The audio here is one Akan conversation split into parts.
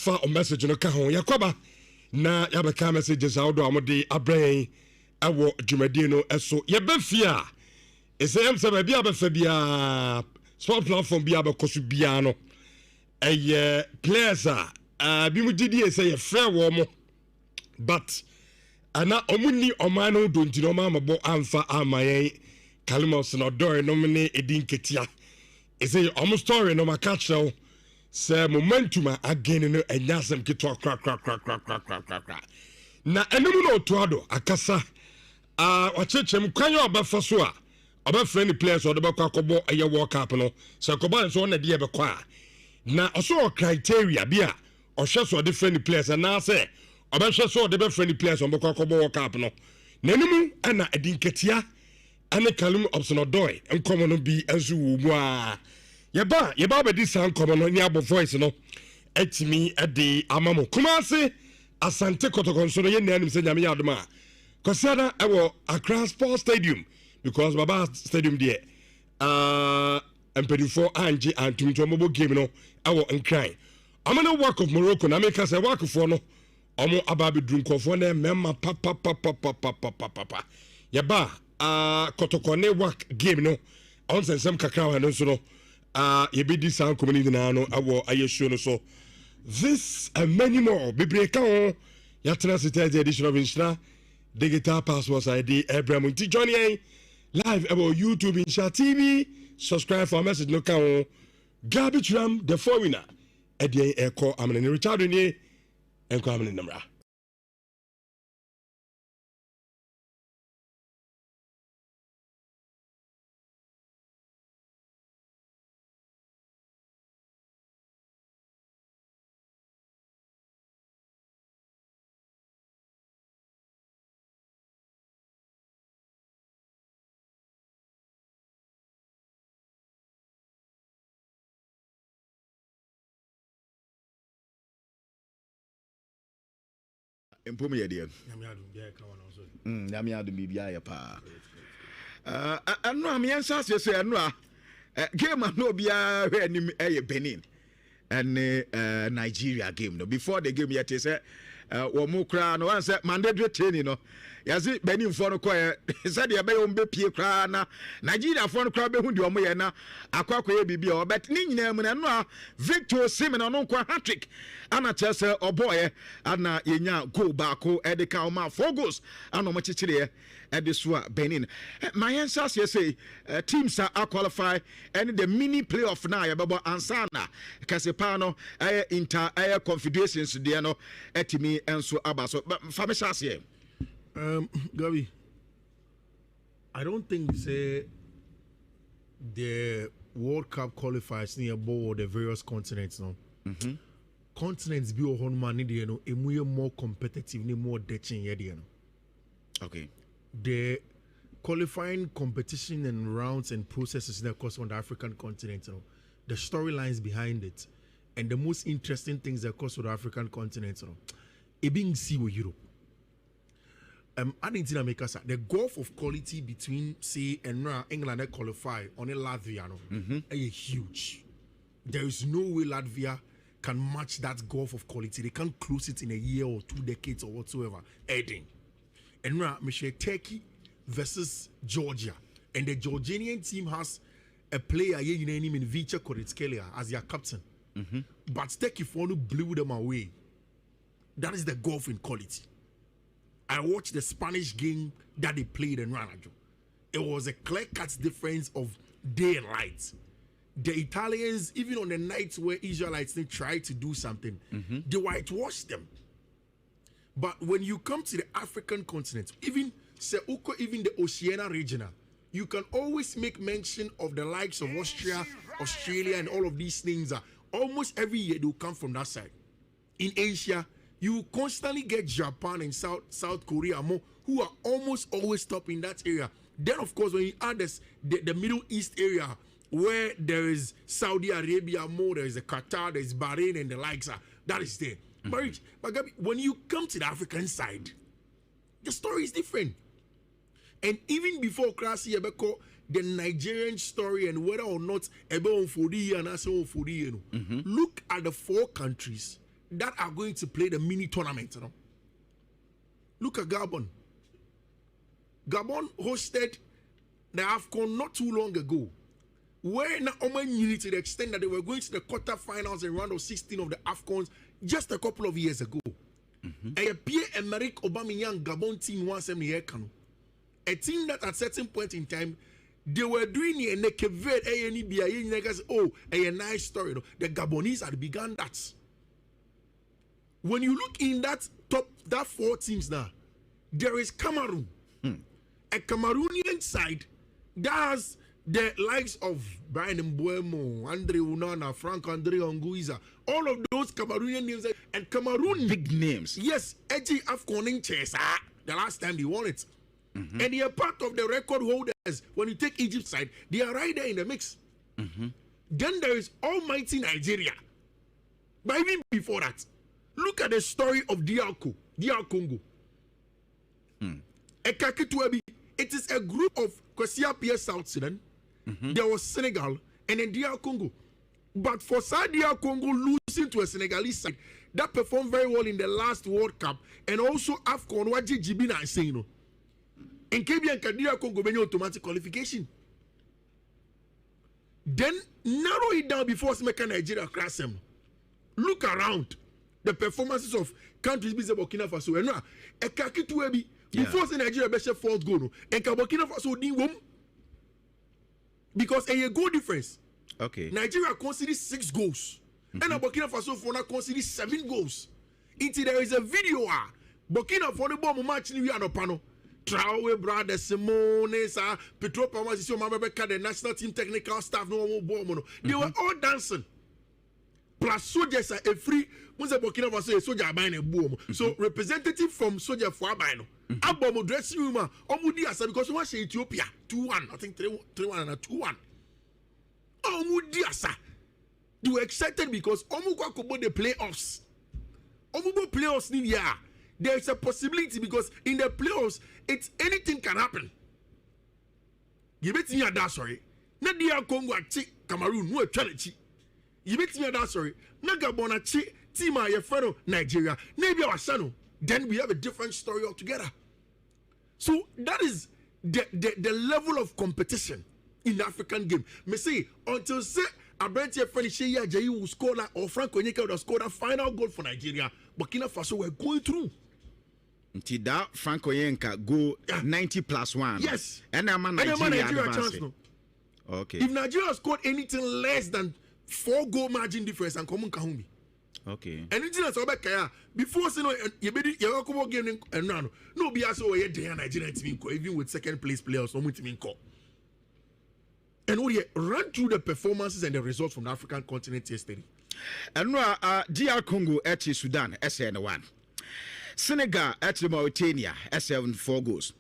fa o message no ka ho yakoba na yabeka messages out do amode abrɛn ɛwɔ dwumadie no ɛso yɛbɛfia ɛsɛm sɛ baabi abɛfa bia sport platform bia bɛkɔso bia no ɛyɛ players bi mu didi sɛ yɛfrɛ wɔ mo but ana omuni omano do ntino mabɔ amfa amayen Kalimos no door no me edin ketia ese omo story no maka kyerɛw sɛ momentum again no anyasem kitwa kra na enum no otoado akasa wachechem kwanyo obafa so a obafrɛ ni players o de bakɔ akɔbɔ ɛyɛ world cup no sɛ kɔba nso na de yɛbɛkɔ a na ɔso criteria bia ɔhwɛ so de frɛ ni players na sɛ obahwɛ so de bɛfrɛ ni players on bakɔ akɔbɔ world cup no nanumu ana edin ketia ane Kalim Obsonodoi enkomo no bi enso wo mu a yeba bedi san komo no ni abo voice no etimi ede amamo kumase asante kotokonso no ye nanim se nyame yadoma kosada ewo Accra Sports Stadium because baba stadium there empedifo anje antumto mobo game no ewo nkran amana work of Morocco na make say work for no omo ababe drunkofo na memma papa yeba kotokone work game no on sensem kakra no so no yebedi san community na no awo ayesho no so this and many more bibreka on yatena city edition of Nhyira digital passport ID Abraham Nti join live about YouTube Nhyira TV subscribe for message no kan garbage ram the foreigner edie eko amene Richard ni enko amene namra Empome yede nyame adum bibia ya pa anu am yensa sese anu game no bia hwe anim eye Benin and Nigeria game no before the game yet say wo mu kra no wan say mandatory training no yazi Benin for no koye said ye be yo mbe pie kra na Nigeria for no kra be hu de omo ye na akwakoye bibia obet ni nyina mu na no Victor Osimhen no kwa hat-trick ana chese oboye ana yenya goal baako edeka oma 4 goals ana mo chichire edesua Benin my answer say teams are qualify and the mini playoff na ya bebo ansana kasepa no inter confederations de no etimi enso abaso famisa say Gabi, I don't think say the World Cup qualifiers near board the various continents no. Continents be on man there no emu more competitive ni more detching here no. Okay. The qualifying competition and rounds and processes that course on the African continent no. The storylines behind it and the most interesting things that course on the African continent no. E being see with Europe. Adding to the gulf of quality between say and England that qualify on a Latvia no, huge. There is no way Latvia can match that gulf of quality. They can't close it in a year or 2 decades or whatsoever. Adding. And now Turkey versus Georgia, and the Georgian team has a player here named Vicha Koritskelia as their captain. But Turkey blew them away. That is the gulf in quality. I watched the Spanish game that they played in Ranajo. It was a clear-cut difference of day and light. The Italians, even on the nights where Israelites they tried to do something, they whitewashed them. But when you come to the African continent, even the Oceania region, you can always make mention of the likes of Austria, Australia, and all of these things. Almost every year they will come from that side. In Asia, you constantly get Japan and South Korea who are almost always top in that area. Then, of course, when you add this, the Middle East area, where there is Saudi Arabia more, there is the Qatar, there is Bahrain and the likes, that is there. But when you come to the African side, the story is different. And even before Krasi Ebeko, the Nigerian story and whether or not Ebe on 40 and I say on 40, look at the 4 countries that are going to play the mini tournament. You know? Look at Gabon. Gabon hosted the AFCON not too long ago, where now Oman to the extent that they were going to the quarterfinals and round of 16 of the AFCONs just a couple of years ago. Pierre-Emerick Aubameyang Gabon team once a year canoe. A team that at certain point in time they were doing it and they conveyed a nice story. The Gabonese had begun that. When you look in that four teams now, there is Cameroon. A Cameroonian side that has the likes of Brian Mbuemo, Andre Unana, Frank Andre Onguiza, all of those Cameroonian names and Cameroon big names. Yes, Edgy Afcon Chesa, the last time they won it. And they are part of the record holders. When you take Egypt side, they are right there in the mix. Then there is almighty Nigeria. But even before that, look at the story of DR Congo. It is a group of Kwasia Pierre South Sudan. There was Senegal and then DR Congo. But for DR Congo losing to a Senegalese side that performed very well in the last World Cup and also AFCON, what Jibina is saying, in Caribbean, DR Congo many automatic qualification. Then narrow it down before Smeka Nigeria crash them. Look around the performances of countries like Burkina Faso. And a kaki to ebi before Nigeria best fourth goal, and Burkina Faso didn't win because a goal difference. Okay. Nigeria conceded 6 goals, and Burkina Faso for now conceded 7 goals. Until there is a video, Burkina Faso bomb match ni we are no pano. Traore brother Simone, Petro Pamasisio, Mabeka, the national team technical staff, no more. They were all dancing. Plus soldiers are a free. Once a Burkina Faso, a soldier buying a boom. So representative from soldier for Abino. Abomo dressing room, Omudiasa, because we watch Ethiopia 2-1. I think 3-1 and a 2-1. Omudiasa. They were excited because Omuko could the playoffs. Omubo playoffs in year. There is a possibility because in the playoffs, it's anything can happen. You bet me that sorry. Not the Congo chi Cameroon no challenge. You bet me that sorry. Not Gabon chi team your friend Nigeria. Maybe our son. Then we have a different story altogether. So that is the level of competition in the African game. Me say until say Abrantia Felicia Jayi will score that or Frank Onyeka would have scored a final goal for Nigeria. Burkina Faso were going through. Until that Frank Onyeka go 90+1. Yes. And I'm a Nigeria chance. No. Okay. If Nigeria scored anything less than 4 goal margin difference and come Kahumi. Okay. And it's just about Kaya. Before you made your game and no be also a Nigerian team even with second place players, no team call. And we run through the performances and the results from the African continent yesterday. And DR Congo at Sudan, SN1. Senegal at Mauritania, SN 4 goals.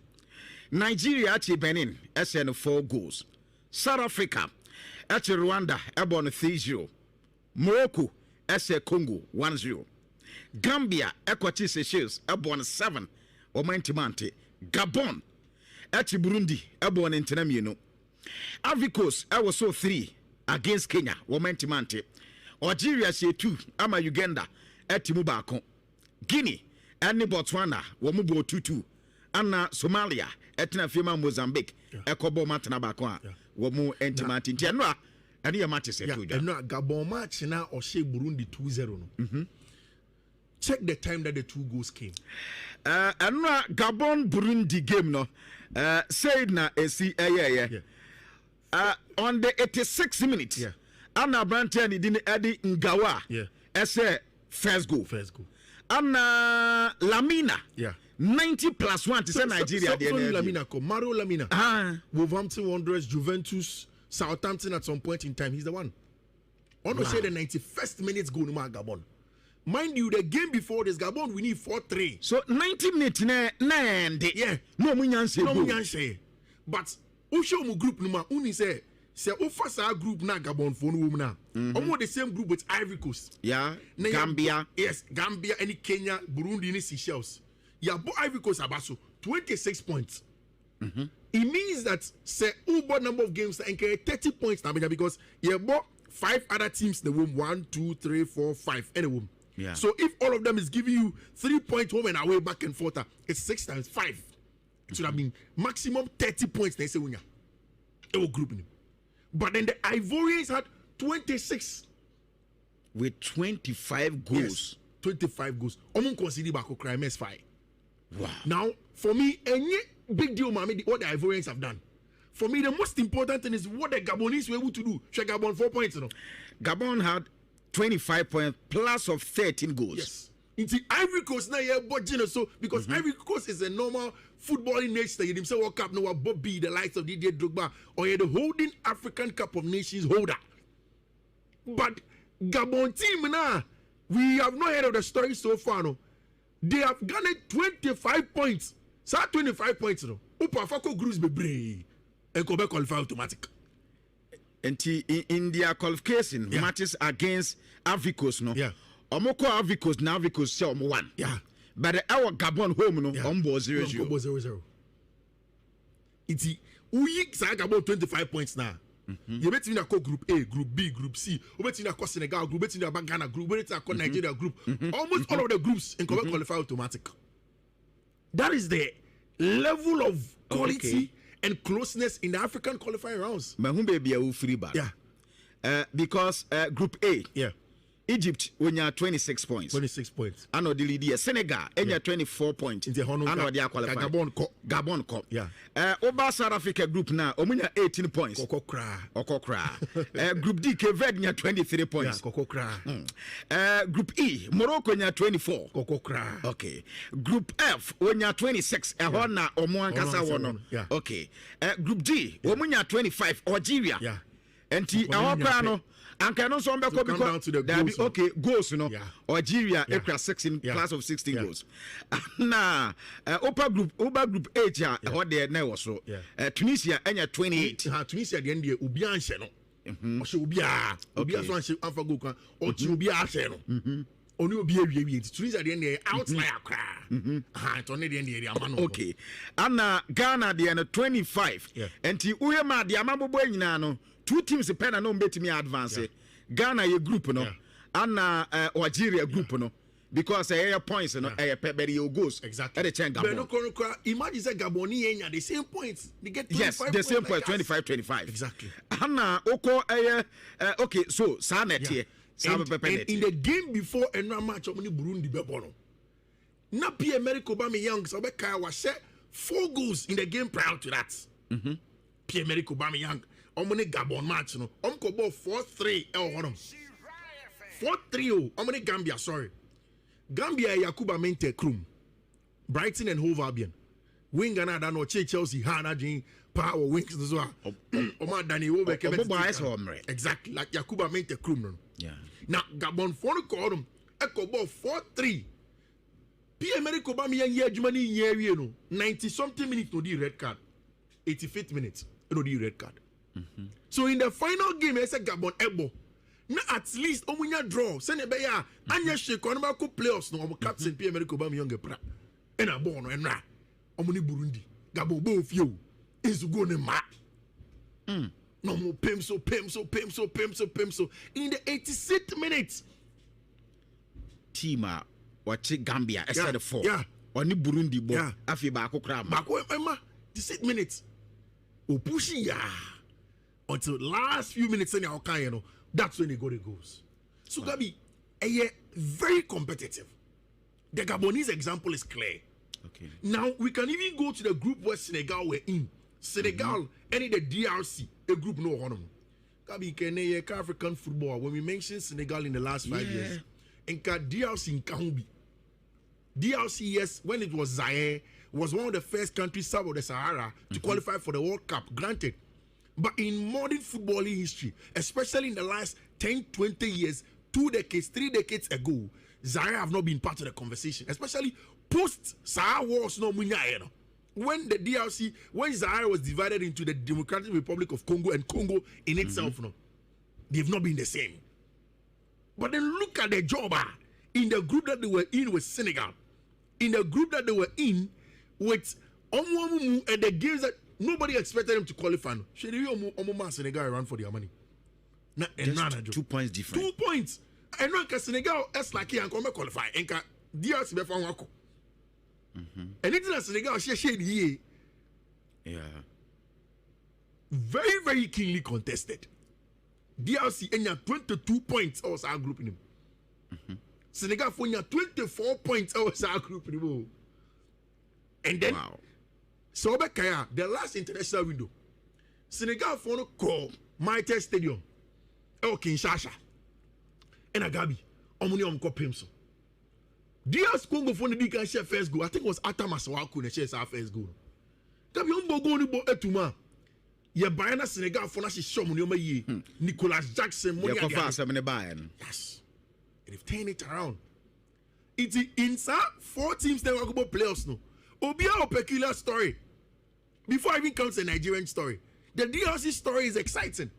Nigeria at Benin, SN 4 goals. South Africa at Rwanda, Ebon 3-0. Morocco, SN Congo 1-0. Gambia, Equatorial Seychelles, Ebon 7. Omantimante. Gabon at Burundi, Ebon Internamino. Ivory Coast, I was so 3 against Kenya, Womentimante. Algeria say 2, Ama Uganda, Etimubako. Guinea, and Botswana, Womubo 2-2. Anna Somalia, Etna Fima Mozambique, Ekobo Matanabako, Womu Entimanti. Tianwa, and your match said, and not Gabon match now or Shea Burundi 2-0. Check the time that the 2 goals came. And not Gabon Burundi game, no. Said na AC, on the 86th minute, Anna Brantian didn't add Ngawa as a first goal. Anna Lamina, 90+1 to say Nigeria. Lamina, Maro Lamina, Wolverhampton Wanderers, Juventus, Southampton at some point in time. He's the one. I want to say the 91st minutes goal to Gabon. Mind you, the game before this Gabon, we need 4-3. So 90 minutes, no munyanse. But Ushomu group numa uni say Ufasa group na Gabon phone woman na. Almost the same group with Ivory Coast. Yeah. Gambia. Yes, Gambia, any Kenya, Burundi, any Seychelles. Yeah, but Ivory Coast abaso 26 points. It means that say Uber number of games and carry 30 points now because you bought 5 other teams the womb 1, 2, 3, 4, 5 any womb. Yeah. So if all of them is giving you 3 points home and away, back and forth, it's 6 times 5. It should have been maximum 30 points. They say when it will group in. But then the Ivorians had 26 with 25 goals. Yes, 25 goals. Omun consider Bako crime S5. Wow. Now, for me, any big deal, mommy, what the Ivorians have done. For me, the most important thing is what the Gabonese were able to do. Check Gabon 4 points. You know? Gabon had 25 points plus of 13 goals. Yes. Into Ivory Coast now, yeah, but you know, so because Ivory Coast is a normal footballing nation, you say World Cup, no, Bobby, the likes of Didier Drogba, or you're the holding African Cup of Nations holder. But Gabon team now, we have not heard of the story so far. No, they have garnered 25 points. So 25 points, no. Upa Fako Gruz be brave. And Kobe qualify automatic. And in their qualification matches against Africos, no. Yeah. Omoko Africos, now Africos say 1. Yeah. But our Gabon home, no, Ombo 0-0. 0-0. It's we say Gabon 25 points now. You bet in a group A, group B, group C. You bet in a Senegal group, bet in a Ghana group, bet in a Nigeria group. Almost all of the groups in Kobe qualify automatic. That is the level of quality and closeness in the African qualifying rounds. But who baby are free back? Yeah. Because Group A, yeah, Egypt when you are 26 points. 26 points. And the leader Senegal, and you are 24 points. In the Honor, and they are qualified. Gabon Cup. Yeah. Oba South Africa group now, Omunya 18 points. Kokokra. Group D, Keved 23 points. Yeah, Kokokra. Group E, Morocco 24. Kokokra. Okay. Group F, when you are 26. Ehona Omuan Kasa Wono. Yeah. Okay. Group G, Omunya 25. Algeria. Yeah. And our plano. And can also come down to the goals. Okay, goals, you know. Yeah. Algeria, yeah. 16, class of 16 goals. Now, Upper Group H, what they now so. Tunisia, and 28. Tunisia, the end of Ubian Channel. Ubia, Ubia, Alpha or Chubia. Only be Tunisia, the end outlier. Okay. And Ghana, the end 25. And Uyama, the Amabo Boy, 2 teams depend on bet me advance. Ghana a group no, and Algeria group no, because a points no, a pebble goes exactly. At the change. Imagine say Gaboni the same points. They get 25 yes, the same points, 25. Exactly. Anna Oko okay, so Sanet here. In the game before a match of Burundi Bebono. Na Pierre-Emerick Aubameyang so was set 4 goals in the game prior to that. Pierre-Emerick Aubameyang. Omone Gabon match no. Kobo 4-3 honum. 4-3 Omone Gambia, sorry. Gambia Yakuba Mente Krum. Brighton and Hove Albion. Winger na no Chelsea Hana Jin power wings as well. Oma Dani Obe exactly like Yakuba Mente Krum no. Yeah. Now Gabon 4 kodum. Kobo 4-3. Pierre-Emerick Aubameyang ye adwuma ni ye no. 90 something minutes no the red card. 85th minutes no the red card. So in the final game, I said Gabon Ebo. Now at least omunya draw. Send a beya. Anya shake on about playoffs. No, I'm captain Pierre-Emerick Aubameyang pra. And a born and ra. Omuni Burundi. Gabon both you. Is going ma. No more pimso. In the 86th minute. Tima watch Gambia. I said 4. Yeah. Oni Burundi bo. Yeah. Afi ba akokra ma. Bako emma. 86 minutes. O pushi ya. Until last few minutes in our kind, you know, that's when they got the goals. So Gabi, very competitive. The Gabonese example is clear. Okay. Now we can even go to the group where Senegal were in. Senegal, any the DRC, a group no honor. Gabi, can African football. When we mentioned Senegal in the last 5 years, and DRC in Kahumbi. DRC, yes, when it was Zaire, was one of the first countries south of the Sahara to qualify for the World Cup. Granted. But in modern footballing history, especially in the last 10, 20 years, 2 decades, 3 decades ago, Zaire have not been part of the conversation, especially post-Sahara Wars. No, when the DRC, when Zaire was divided into the Democratic Republic of Congo and Congo in itself, no, they've not been the same. But then look at the job in the group that they were in with Senegal, in the group that they were in with Omwamumu and the games that nobody expected them to qualify. Senegal ran for their money. 2 points different. 2 points. I know that Senegal is like and come qualify. Enka DRC be for wako. Anything that Senegal share here. Yeah. Very, very keenly contested. DRC enya 22 points also our group in him. Senegal for 24 points also our group in him. And then so the last international window. Senegal for no call Mitre Stadium. Kinshasa. And Agabi. Omuni omko pemso. DRC Congo for the can share first goal. I think it was Atamasawaku that shares our first goal. Gabi ombo go ni bo etuma. Ye Bayana Senegal for nashi show money over ye. Nicolas Jackson money again. Yes. And they've turned it around. It's inside 4 teams that will go playoffs no. Obia a peculiar story. Before I even comes the Nigerian story. The DRC story is exciting.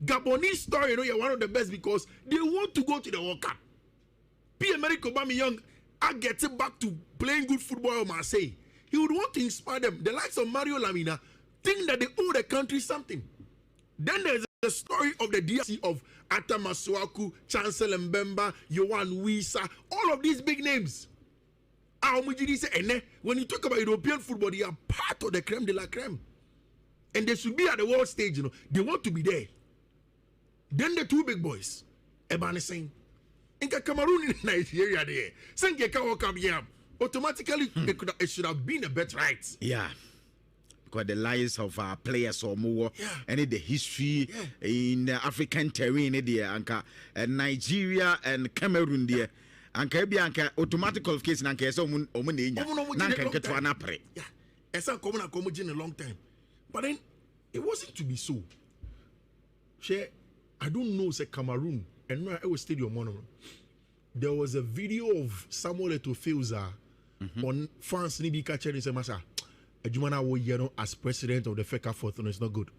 Gabonese story, you know, you're one of the best because they want to go to the World Cup. Pierre-Emerick Aubameyang are getting back to playing good football in Marseille. He would want to inspire them. The likes of Mario Lamina think that they owe the country something. Then there's the story of the DRC of Atta Masuaku, Chancellor Mbemba, Yohan Wissa, all of these big names. When you talk about European football, they are part of the creme de la creme. And they should be at the world stage, you know. They want to be there. Then the 2 big boys, Ebane saying, in Cameroon in Nigeria there, saying automatically it should have been a bet right. Yeah. Because the lives of our players or more, and the history in the African terrain there, and Nigeria and Cameroon there, and Caribbean automatic qualification and case on get to an apre. Yeah, it's a common in a long time. But then it wasn't to be so. I don't know, say Cameroon, and I was stadium monument. There was a video of Samuel Eto'o on France Nibi catching his massa. Ejumana Woyeno as president of the FECA Fourth, and it's not good.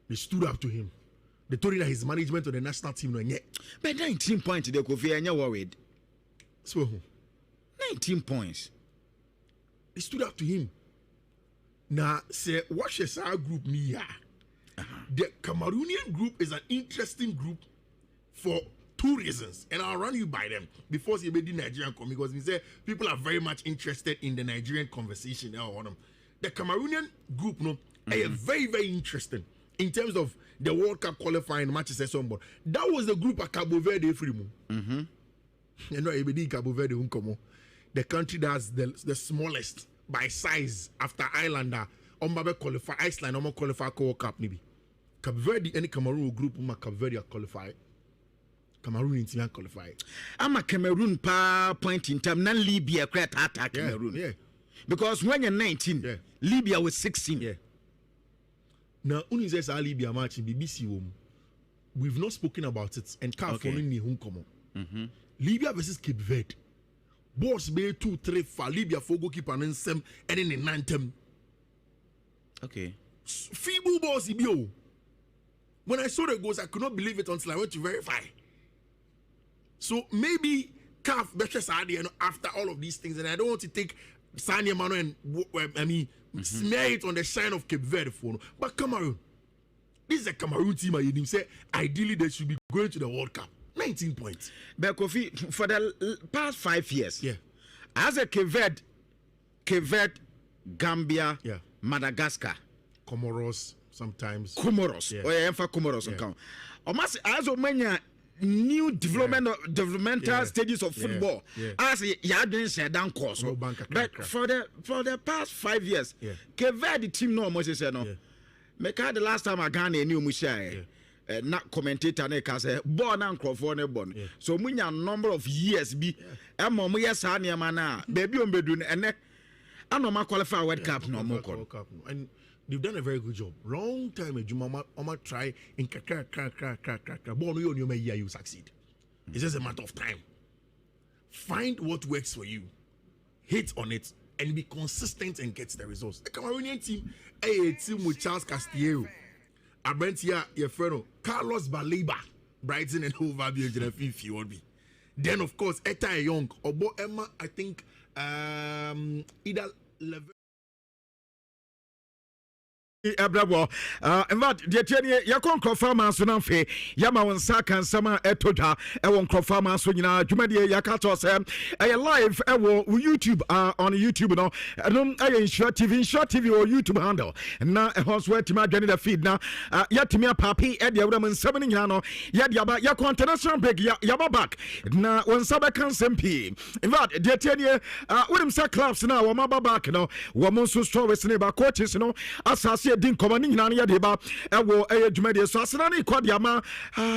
They stood up to him. They told him that his management of the national team no yet. But 19 points they could fear and you're worried. So 19 points. They stood up to him. Now say watch our group me. The Cameroonian group is an interesting group for 2 reasons, and I'll run you by them before you made the Nigerian come, because we say people are very much interested in the Nigerian conversation. The Cameroonian group, are very, very interesting in terms of the World Cup qualifying matches and so on. That was the group at Cabo Verde free. You know, Cabo Verde, the country that's the smallest by size after Ireland. Qualify Iceland, qualify World Cup. Cabo Verde, any Cameroon group, Cabo Verde qualify. Cameroon in qualify. I'm a Cameroon point in time, non Libya attack Cameroon. Yeah. Because when you're 19, Libya was 16. Yeah. Now, only says Libya match in BBC. We've not spoken about it, and can't follow me home come. Libya versus Cape Verde. Boss be 2-3 for Libya for goalkeeper and some and in the 9th. Okay. Feeble boss Ibio. When I saw the goals, I could not believe it until I went to verify. So maybe CAF better after all of these things, and I don't want to take Sanya Mano and smear it on the shine of Cape Verde phone. But Cameroon, this is a Cameroon team. I say ideally they should be going to the World Cup. 19 points. But Kofi, for the past 5 years, as a Cape Verde, Gambia, Madagascar, Comoros, sometimes Comoros, Comoros, almost as of many new developmental stages of football, as you didn't say down course. But for the past 5 years, Cape Verde team no almost say no. Make the last time I got a new Musha. Not commentator say born and Crawford born. So we a number of years be baby on bedroom and I know my qualify World Cup no more. And they've done a very good job. Long time ago, I'ma try in crack. Born you may you succeed. It's just a matter of time. Find what works for you, hit on it, and be consistent and get the results. The Cameroonian team, a team with Charles Castillo. Abrentia, your friend, Carlos Baleba, Brighton and Hove Albion, if you want me. Then, of course, Eta Young, Obo Emma, I think, either Ebrabo, in fact, the Tiani, Yakon Crofama Sunamfe, Yama on Saka and Sama Etoja, Ewon Crofama Sunina, Jumedia Yakato Sam, a live YouTube on YouTube, no, I don't short TV or YouTube handle, and now a horse where to my the feed now, Yatimia Papi, Eddie Woman 7 Yano, Yadiaba, Yakon International Big Yaba back, now one Sabakan Sempi. In fact, the Tiani, William Sack clubs now, Wamaba back, no, Wamonsu Stories, neighbor coaches, no, Assassin. Din commanding Nania deba, Ewo, Jumedi, so Asani, Quadiama,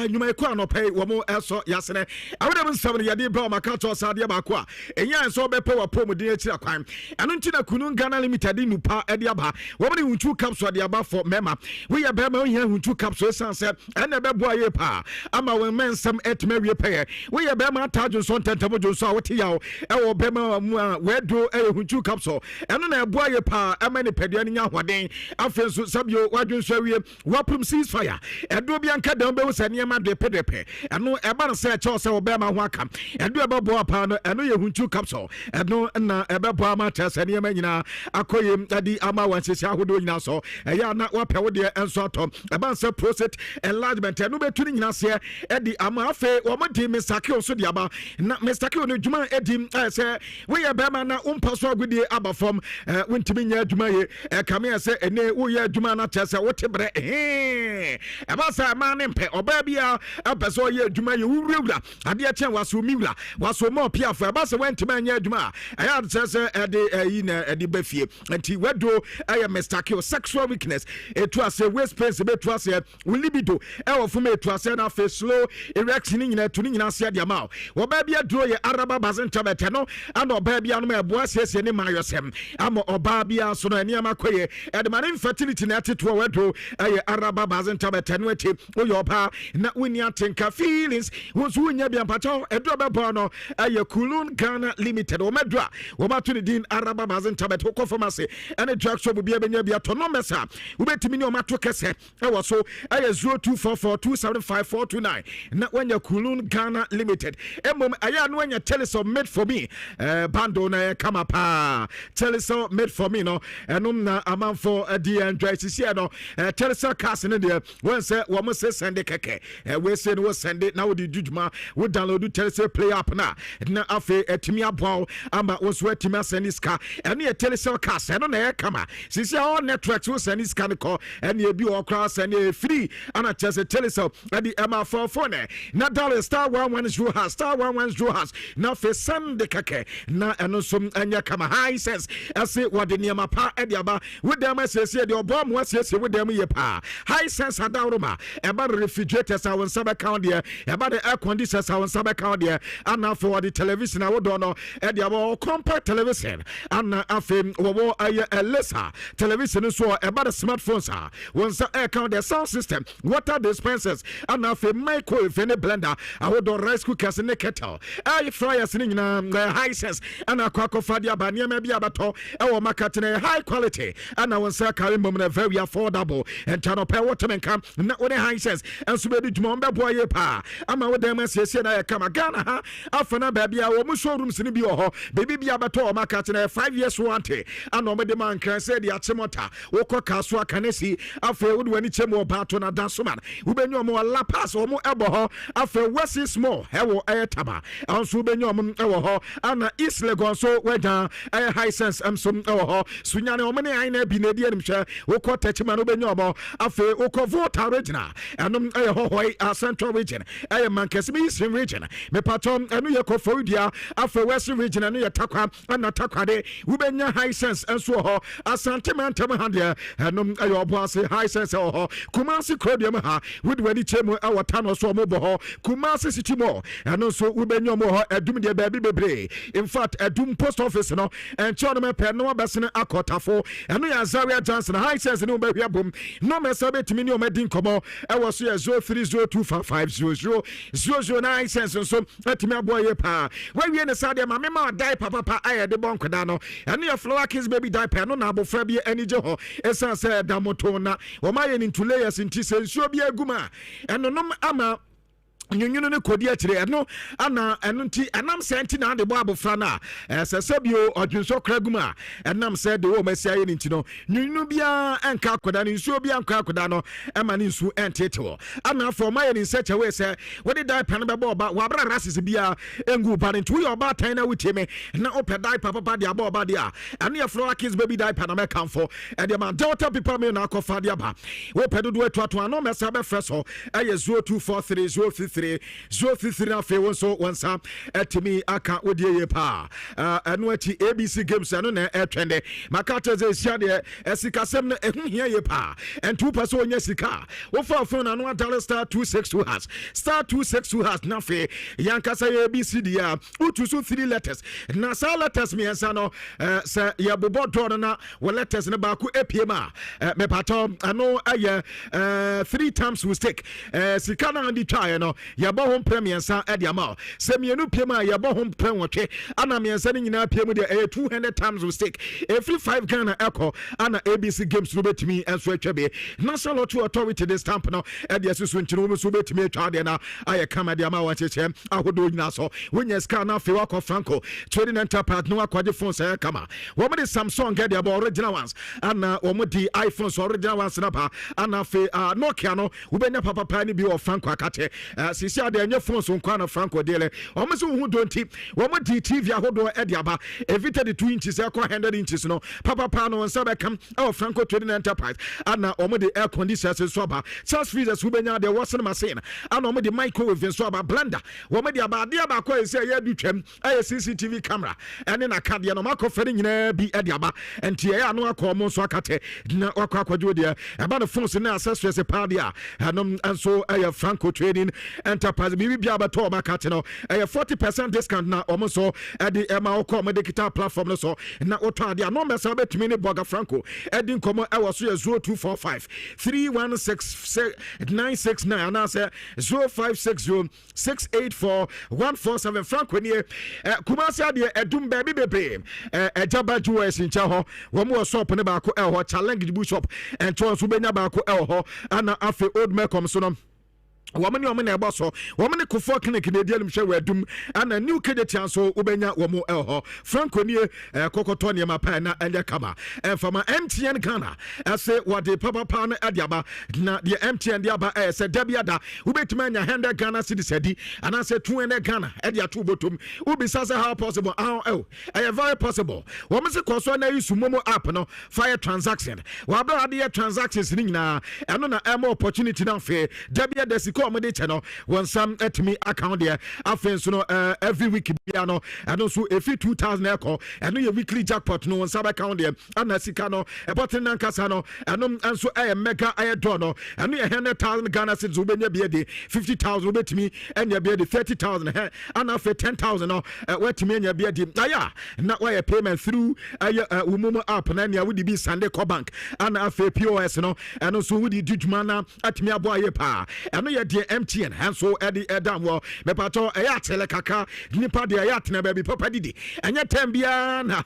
you may quano pay, Wamo, Elso, Yasene. I would have been 7 Yadi Bra, Makato, Sadia Bakwa, and Yan so be power promo dinner crime. And until Kunun Ghana Limited in Nupa, Ediaba, woman who 2 cups for the above for Mema. We are Bema here who 2 cups for sunset, and a beboy pa. Ama when men some et Mary pay. We are Bema Tajus on Tentamo, so what yao, Ewo Bema, where do who 2 cups so, and then a boy pa, a many pediania, what day, after Sabio, Wadun Sherry, Wapum ceasefire, and do Bianca Dumbo, and Yama de Pedepe, and no Eban said Charles Obama Wakam, and do about Boapan, and no you 2 cups so, and no Ebama test, and Yamina, Akoyim, Daddy Ama, and Sisha, who do now so, and ya not what Pewodia and Sotom, Abansa process, enlargement, and no betuning us here, Eddie Amafe, or my team, Mr. Kyo Sudiaba, not Mr. Kyo, Juma Edim, I say, we are Bama, Umpasso with the Abba from Winterminia Jumaye, Kamia say, and we Jumana Tessa, whatever. Abasa man and pay or baby, a Baso ye Juma, you ruler. Adia was Mula, was so more Pia for Abasa went to Mania Juma. I had says at the Buffy, and he went to I am Mr. Sexual weakness. It was a waste place, a bit was a libido. Our for me to a send off a slow erection in a tuning in a said Yamau. Or baby, a draw your Araba Bazan Tabatano, and or baby, I'm a boy says any Mariosem. I'm or Babia, so near Maquay, and the man infertility netted to a wedro, a Araba Bazan Tabatanweti, or your pa, not when you think feelings, was when you be a patrol, a drabber bono, a Kulun Ghana Limited, or Medra, or Matudin Araba Bazan Tabato for Massey, and a drug shop will be able to be autonomous. We bet to me no matrocase, I was so I 0244 275 429, not when you Kulun Ghana Limited. Emom, I know when you tell us so made for me, Bandona Kamapa, tell us so made for me, no, and amount for a dear and dry Siciano, tell us cast in India, once woman says send the keke, we said was send it now the Jujma would download to tell us play up now, afe Timia Bow, Amba was where Timia send his car, and near tell us cast, and on air come, since all networks will send his can call, and you be all cross and free, and I just tell us so at the MR4 phone, not dollar star 11 Drew has, star 11 Drew has, now for send the keke, now and also and ya come high sense, I say what the near my pa at the with them as say the bomb was yes with them ye pa high sense adoruma about the refrigerators I want some account there about the air conditioners I want some account there and now for the television I would don't know at the compact television and I feel a lesser television so about the smartphones once the air count the sound system water dispensers and now for microwave any blender I would do rice cookers in the kettle air fryers in high sense and a crack of fadia banya maybe abato our market high quality and I want to carry moment very affordable and turn up water and come not with the high sense and so maybe Jumamba boy pa I'm with them as you said I come again after na baby I will showrooms in the baby be abato market 5 years warranty and no the man can say the achimota woko kaswa kanesi after would when it's more baton and dance man we be no more la pass or more ebo after west is small hewo ayatama and so be no mo and east legon so whether a high sense am some sunyane o mane ai na bi na die nimhwe woko tachima no benyo mo afi woko vote original enum hohoi central region mankesi mi eastern region me patom enu ye kofodia afi western region enu ye takwa na takwade we benya high sense enso ho asante mantem hande enum oboase high sense ho kumasi krodium ha with wani chemu awata no so mo bo ho kumasi city mo enu so we benyo mo ho edum de baby bebre in fact edum post office no and chono me pe no abesene akotafo eno ya Zaria Johnson high sense no be hwia bom no me sabe timi ni o medin komo e wo so 0302550009 sense so atimi aboye pa we wie ne sade ma me ma dai papa aye de bon kwada no eno ya flower kids baby diaper no na abofra bi anije ho esan se damoto na wo ma ye ni 2 layers nti se nsuo bi aguma eno no ama nyunyunu ne kodi atire no ana eno nti enam senti na de bo abofra na sesebio odwunso kraguma enam se de wo masia ye nti no nyunyunu bia enka akoda ne nsuo bia enka akoda no ema ne nsu entete ana for my in such a way say we did die pan bebo ba wa bra rasis bia engu pan nti we oba tan na wutime na ope die papa dia ba dia ane ye flower kids baby die pan na come for e de man delta people me na akofa dia ba we pedo do atu ano mesa be freso eye 0243 033 afi wonso wansa etimi aka odie ye pa anu ati ABC games anu na etwende makata ze sia de esikasem na ehunhia ye pa entu paso onya sika wo fa phone anu dial star 262 has star 262 has na fe yankasa ye ABC dia utusu 3 letters na sa letters mi ensa no se ye bobo do na wo letters na ba ku epiem me pato anu aye 3 times we stick sika na di twa no ya bo hom premiensa e dia ma se mienu piem a ya bo hom prenwotwe ana miensa ni nyina piem de 200 times we stick every 5 Ghana echo ana ABC games no betimi enso atwabe national lottery authority this stamp no e dia susu nchino wo so betimi atwa de na aye kama dia ma wacheche ahodo nyina so wonya ska na fe wako franco trading enterprise no akwaje phone say kama wo me Samsung get dia original ones ana wo di iPhones original ones na ba ana fe Nokia no wo benya papa ni bi o franco akate sisi ade enye phones nkwa na franco dele wo me so hu donti wo mo di TV ahodo e dia ba evita the 2 inches e ko 100 inches no papa no nsa be kam e franco trading enterprise ana wo di air conditioners so ba charge freezers wo benya de washing machine ana wo di microwave so ba blender wo di abade ba ko ese ye du twam e CCTV camera ene na kade no makofere nyina bi e dia ba enti e anu akọ mo so akate na wakọ akwajo dia e ba no phones na accessories pa dia anom enso e franco trading enterprise bibi bia ba to makate no e 40% discount na omo so e di e ma okọ mo digital platform no so na oto ade no mesa betumi ne boga franco e di nkomo e wo so 0245 316 969 na say 0560 684 147 franco ni kumasi ade edum baby bebre ejaba juwes ncha ho wo mo shop ne ba ko e ho challenge bu shop ento so benya ba ko e ho ana afi old Melcom so no woman na ebo so woman kufo clinic na dia nimhwe wadum ana new kedetian so ubenya womo elho franco nie kokoto ne mapa na enya kama fama MTN Ghana ase wode papa na adiaba na the MTN diaba se dabiada ubetuma anya 100 Ghana cedis adi ana se 200 Ghana edi atu botom ubisa say how possible very possible woman se koso na use momo app no fire transaction wabra ade transactions ni nyina eno na emo opportunity na fe dabiada come de channel one some at me account there afenso no every week bia no and so every 2000 echo and your weekly jackpot no one sub account there and sika no e button nan kasa no and so mega draw no and 100,000 Ghana cedis ubenya bia de 50,000 ubetimi and ya bia de 30,000 and after 10,000 no wetimi enya bia de aya na why payment through umumo app na ya wudi bi Sunday co bank and after POS no and so wudi djumana atimi aboye pa and ya de MTN hanso edi edam wo me pato eya tele kaka nipa de eya tena baby papa didi enye tembia na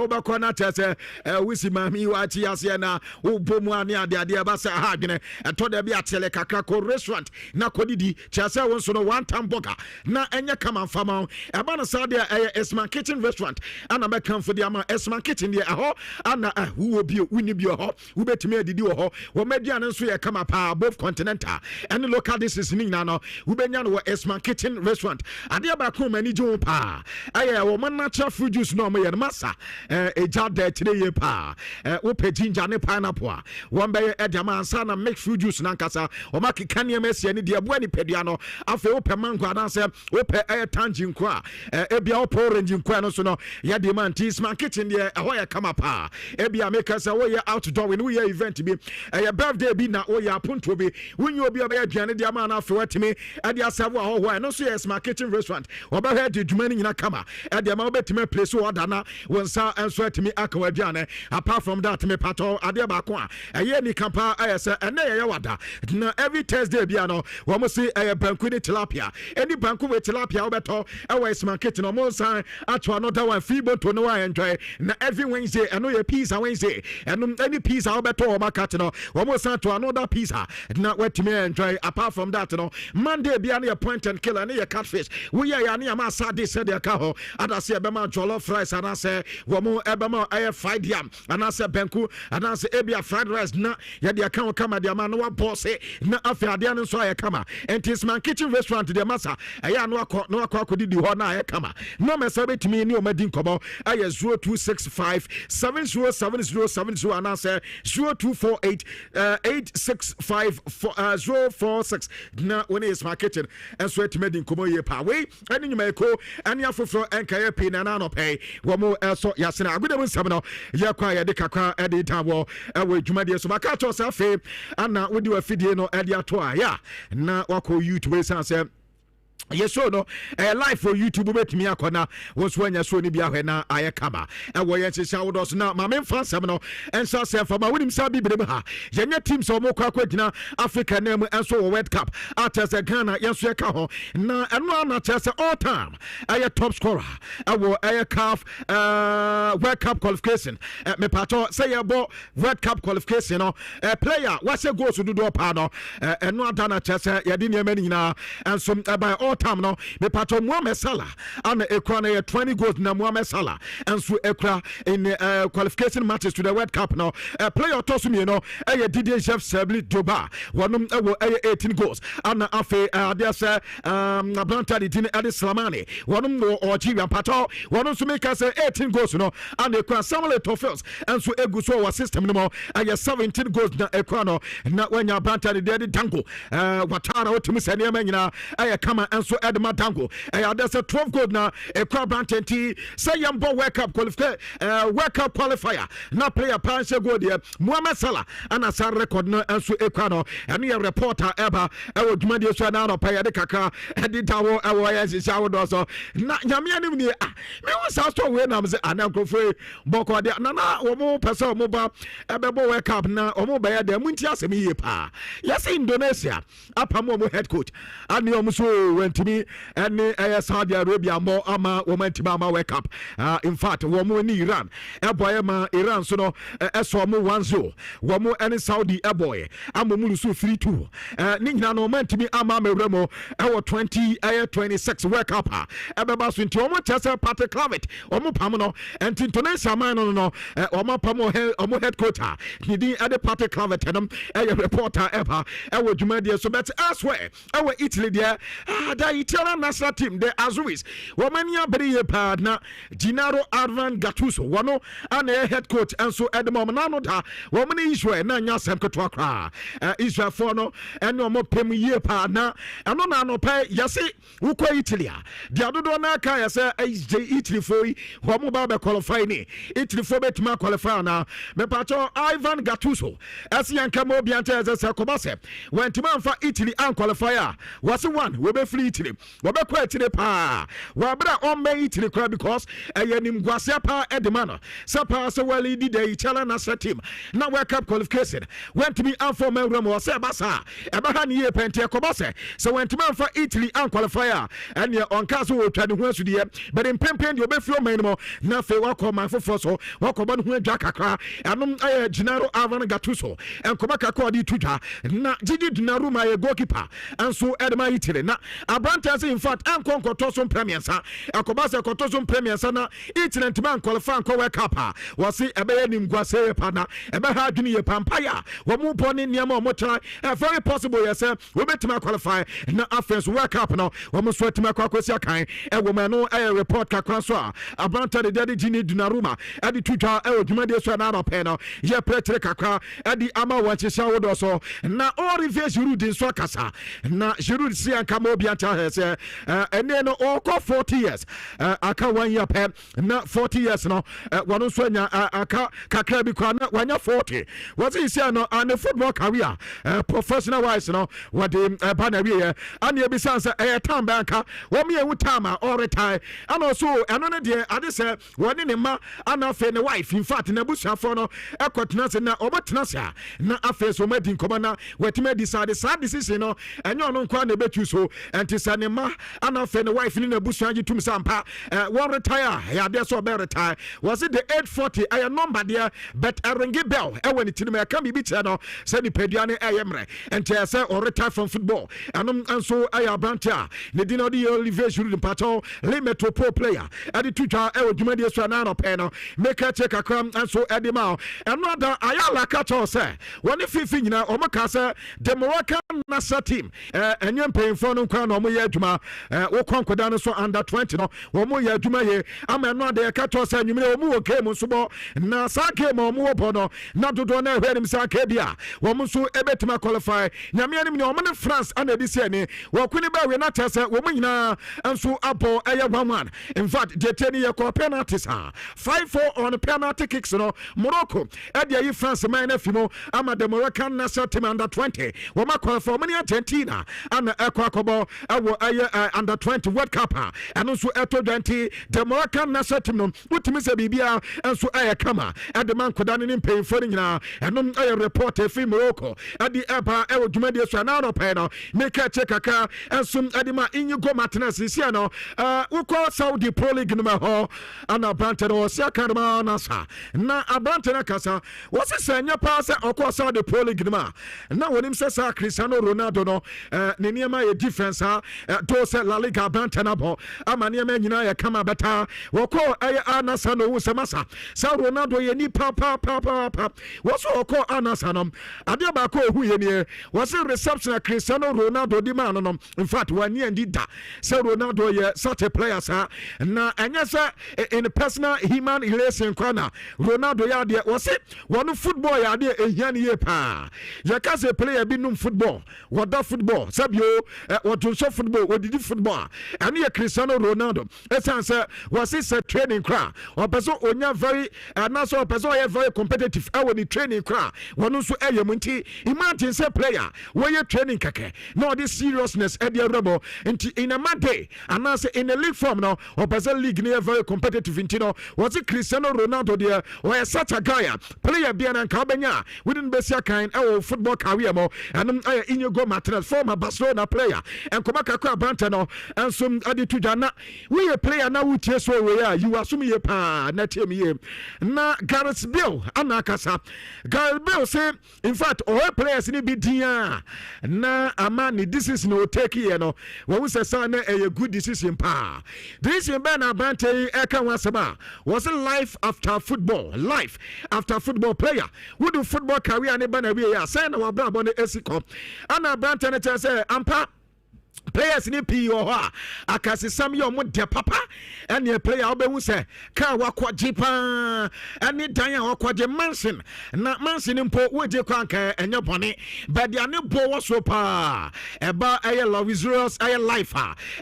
obakọ na chese wisi mami wa chi ase na obomu ani ade ba se ha dwene eto de bia tele kaka ko restaurant na ko didi chese won so no one time burger na enye kama fama eba na sa de Esman Kitchen restaurant ana me kan for de ama Esman Kitchen de ho ana wo bi uni bi ho wo betime didi ho wo median nso ye kama pa both continental and local dishes ni na no ubenya no Esman Kitchen restaurant ade ba ko mani jo pa aye wo man natural fruit juice no mo ye masa eja da tire ye pa wo pe ginger ne pineapple a wo be ye edama ansa na make fruit juice na nkasa wo makeka ne mesia ne de abo ani pedua no afa wo pe mango na se wo pe tangerine ko a ebia wo orange ko no so no ye de man Esman Kitchen de ho ye kama pa ebia make say wo ye outdoor we no ye event bi ye birthday bi na wo ye apunto bi wunyo bi oba aduane de ama na afa watimi ade asabo ahoho no so Esman Kitchen restaurant oba he de dwumani nyina kama ade ama obetime place order na wonsa enso atimi aka waduane apart from that me pato ade ba ko a eye ni kampa ayese ene ye wada na every Thursday bia no wo mo se banku ni tilapia any banku we tilapia obeto ewa Esman Kitchen mo san ato another one free boto no wa enjoy na every Wednesday eno ye pizza Wednesday eno any pizza obeto o market no wo mo san to another pizza na watimi enjoy apart from that no Monday bia na point and kill and your catfish we ya na ma sade said the car ho ada say ebema jollof rice and I say womo ebema air fried yam and I say benku and I say ebia fried rice na ya the account come the man no boss na afi ade an so aye kama Entisman kitchen restaurant the massa aya no akọ di ho na aye kama no me say betimi ni o madin kobo aye 0265 707070 and I say 0248 865 046 na when is my kitchen and so it made in komo ye pa we ani nyuma eko ani afofro enka ye pe na no pay wo mo so yasena agudem nsam no ye kwa ye de kakra e de tawo e we dwumade so maka to sa fe ana wodi wa fidie no e de ato a ya na wako YouTube say yes so no live for YouTube betimi akona wonso anya so ni bia hwe na aye kama e wo ye chesha wodos na ma memfa sem no ensa se fa ma wonim sa bibire me ha yenya team so mo kwa kwagina Africa na mu enso wo World Cup atese Ghana yenso ye ka ho na eno ana chese all time aye top scorer awo aye CAF World Cup qualification me pato say ye bo World Cup qualification no player what say goals do pa no eno adana chese ye di niam nyina enso by all time no me pato Mohamed Salah and ekra na 20 goals na Mohamed Salah and so ekra in qualification matches to the World Cup no player toss me no Didier Chef Sabli Doba one 18 goals and afi there say Abranta di din Adi Slamani one more Algeria pato one so make us 18 goals no and ekra Samuel Eto'o and so egu so our system no 17 goals na ekra no na wanya Abranta di Dango watara otimi se ne nyina kama so Edma Dango there's a 12 goal na ekra Brantenti say yambo World Cup qualifier na player panshe goal there Mohamed Salah ana sa record no so ekra no and your reporter eba dwumade so na no pay de kakra editawo yes shawo do so na nyame anim ni me won sa so we na me anankofo boko de na wo mo pese mo ba ebebo World Cup na o mo ba ya de munti asem yie pa yes Indonesia apamo mo head coach and you so wentimi and Saudi Arabia more ama womantima ama World Cup in fact wo mo ni Iran boy ma Iran so no so mo 1-0 wo mo any Saudi boy amomulu so 3-2 ni nyina no mantimi ama mewremo 26 World Cup ebeba so nti wo mo chese party clavit wo mo pam no and Indonesia man no wo mo pam wo head coach ni di ade party clavit them reporter ever wo dwumade so bet elsewhere Italy there the Italian national team the Azuris womania beri pa na Gennaro Ivan Gattuso wono and head coach and so at the moment no da womani Israel na nya sem ketwa kra Israel for no and no mo pem ye pa na eno na no pa yase ukwa Italy dia dodo na ka yase Italy for womo ba be qualify ni Italy for betima qualify na me pacho Ivan Gattuso asianka mo bianta yase kobase wentima fa Italy an qualifier was one we be free Italy we be kwa Italy pa we bra on me Italy kwa because nim gwase pa edemano sapa so well di the Italian national team na World Cup qualification went to be inform room or say basa e ba ha ne pente kobase so went to man for Italy an qualifier and on caso wo twa ne ho asu de but in pempen de obefio man mo na fe wakọ man fofo so wakọ ban ho adwa kakra anom Gennaro Ivan Gattuso en kobaka ko di tutwa na Gigi Donnarumma goalkeeper and so edema Italy na Abranta in fact an konkoto so premiers akobase koto so premiers na Italy man qualify ko World Cup was see ebe nim gwase pa na ebe ha adwene ye pampaya wo mu boni niam mo try very possible yes we betima qualify na afens World Cup no wo mu so tima kwakosi akan e wo mano report kakra so Abranta de Daddy Gini Donnarumma edi tutwa dwumade so na no pe no ye pretre kakra edi ama wa chesha wodo so na Olivier Giroud din so kasa na Giroud si anka mo bianta hese ene no oko 40 years aka 1 year pe na 40 years no wono so nya aka kakra bi kwa na wanya 40 was he say no and football career professional wise no what the banawie and e bi sanse time banka wo me ewu time or retire and also eno ne de ade say woni ne ma ana fe ne wife in fact na busuafo no ekotena se na obetena se na afa so madin koba na wetima decide sad decision no enyo no kwa na betu so and Sanema, and of the wife in the bush, and you to Sampa, one retire, yeah, that's what better retire. Was it the 840? I am number there, but I ring a bell. I went to me, can be channel, Sani Pediani, Emre, and tell say or retire from football. And so I am Brantia, the dinner the elevation patrol, limit to pro player. At the tutor, I would do this another panel, make a check a crumb, and so Eddie Mao. And rather, I like Kato say, one if you think now, Omakasa, the Moroccan Nasa team, and you're paying for no crown or Moya Juma, or Concordan so under 20, no, or Moya Juma, I'm not there, Kato say, you may move came on Subo, Nasa came on Muopono, not to do no head himself, Kabia, Womusu Ebetima qualify, Yamian, no man France under this year, Wakuniba, we not as a woman, and so Apo, Aya 1. In fact, the 10-year penalties are 5-4 on the penalty kicks, no, Morocco, Edia France, man, Fimo, I'm at the Moroccan national team under 20, Wama qualify many Argentina, and Equacobo, our under 20 World Cup, and also Eto 20, the Moroccan national team, what Miss Bibia, and so I come at the man Kodanin paying for now, and I report a film Morocco at the Epa, Ewo Jumedia Sanano panel, make a check a car, and soon Adima in you go Martinez, Siano, who call Saudi Pro League number ho, and a Bantan or Siakama Nasa. Now a Bantan Casa, what's a senior passer or call Saudi Pro League number? Now when him says Cristiano Ronaldo, no, Niniama a difference, Dose La Liga Bantanabo, Amania Menina, Kama Bata, Woko Anasano Usamasa, Sao Ronaldo, Yeni Papa, what's all called Anasanum, Adiabako, who ye was a reception of Cristiano Ronaldo Dimanum. In fact, 1 year did that. So Ronaldo, such a player, sir. Now, and yes, sir, in a personal human relation corner, Ronaldo Yadia was it one football Yadia a young year pa. Jacasa player be no football, what the football, Sabio, what to show football, what did you football, and here Cristiano Ronaldo. As answer was this a training crowd, or person on your very, and also a person very competitive, when the training crowd, one also a Yamunti, imagine say player, where you training kake, no this seriousness at the rubble, in a mad day, and I say in a league form now, or person league near very competitive in Tino, was it Cristiano Ronaldo there, or such a guy, player Bian and Cabana, wouldn't be a kind of football career more, and in your go Martinez, former Barcelona player, and Komaka Brantano, and some Aditujana, we a player now with yes, where we are, you assume ye pa, not him, na Gareth Bill, Anakasa, Gareth Bill say, in fact, all players in the na amani this is no take you know when we say son a good decision pa this in Ben Abante Eka Wasaba was a life after football player who do football career and ban away say na wa bra bon esiko ana Abante na say ampa players ni P or akase sam yo mo de papa and your player obehu say ka wakwaje pa ani dan ya wakwaje mansion na mansion mpo weje kwanka enye bone but dia ne bo wo so pa eba aye LIVESTREAM aye life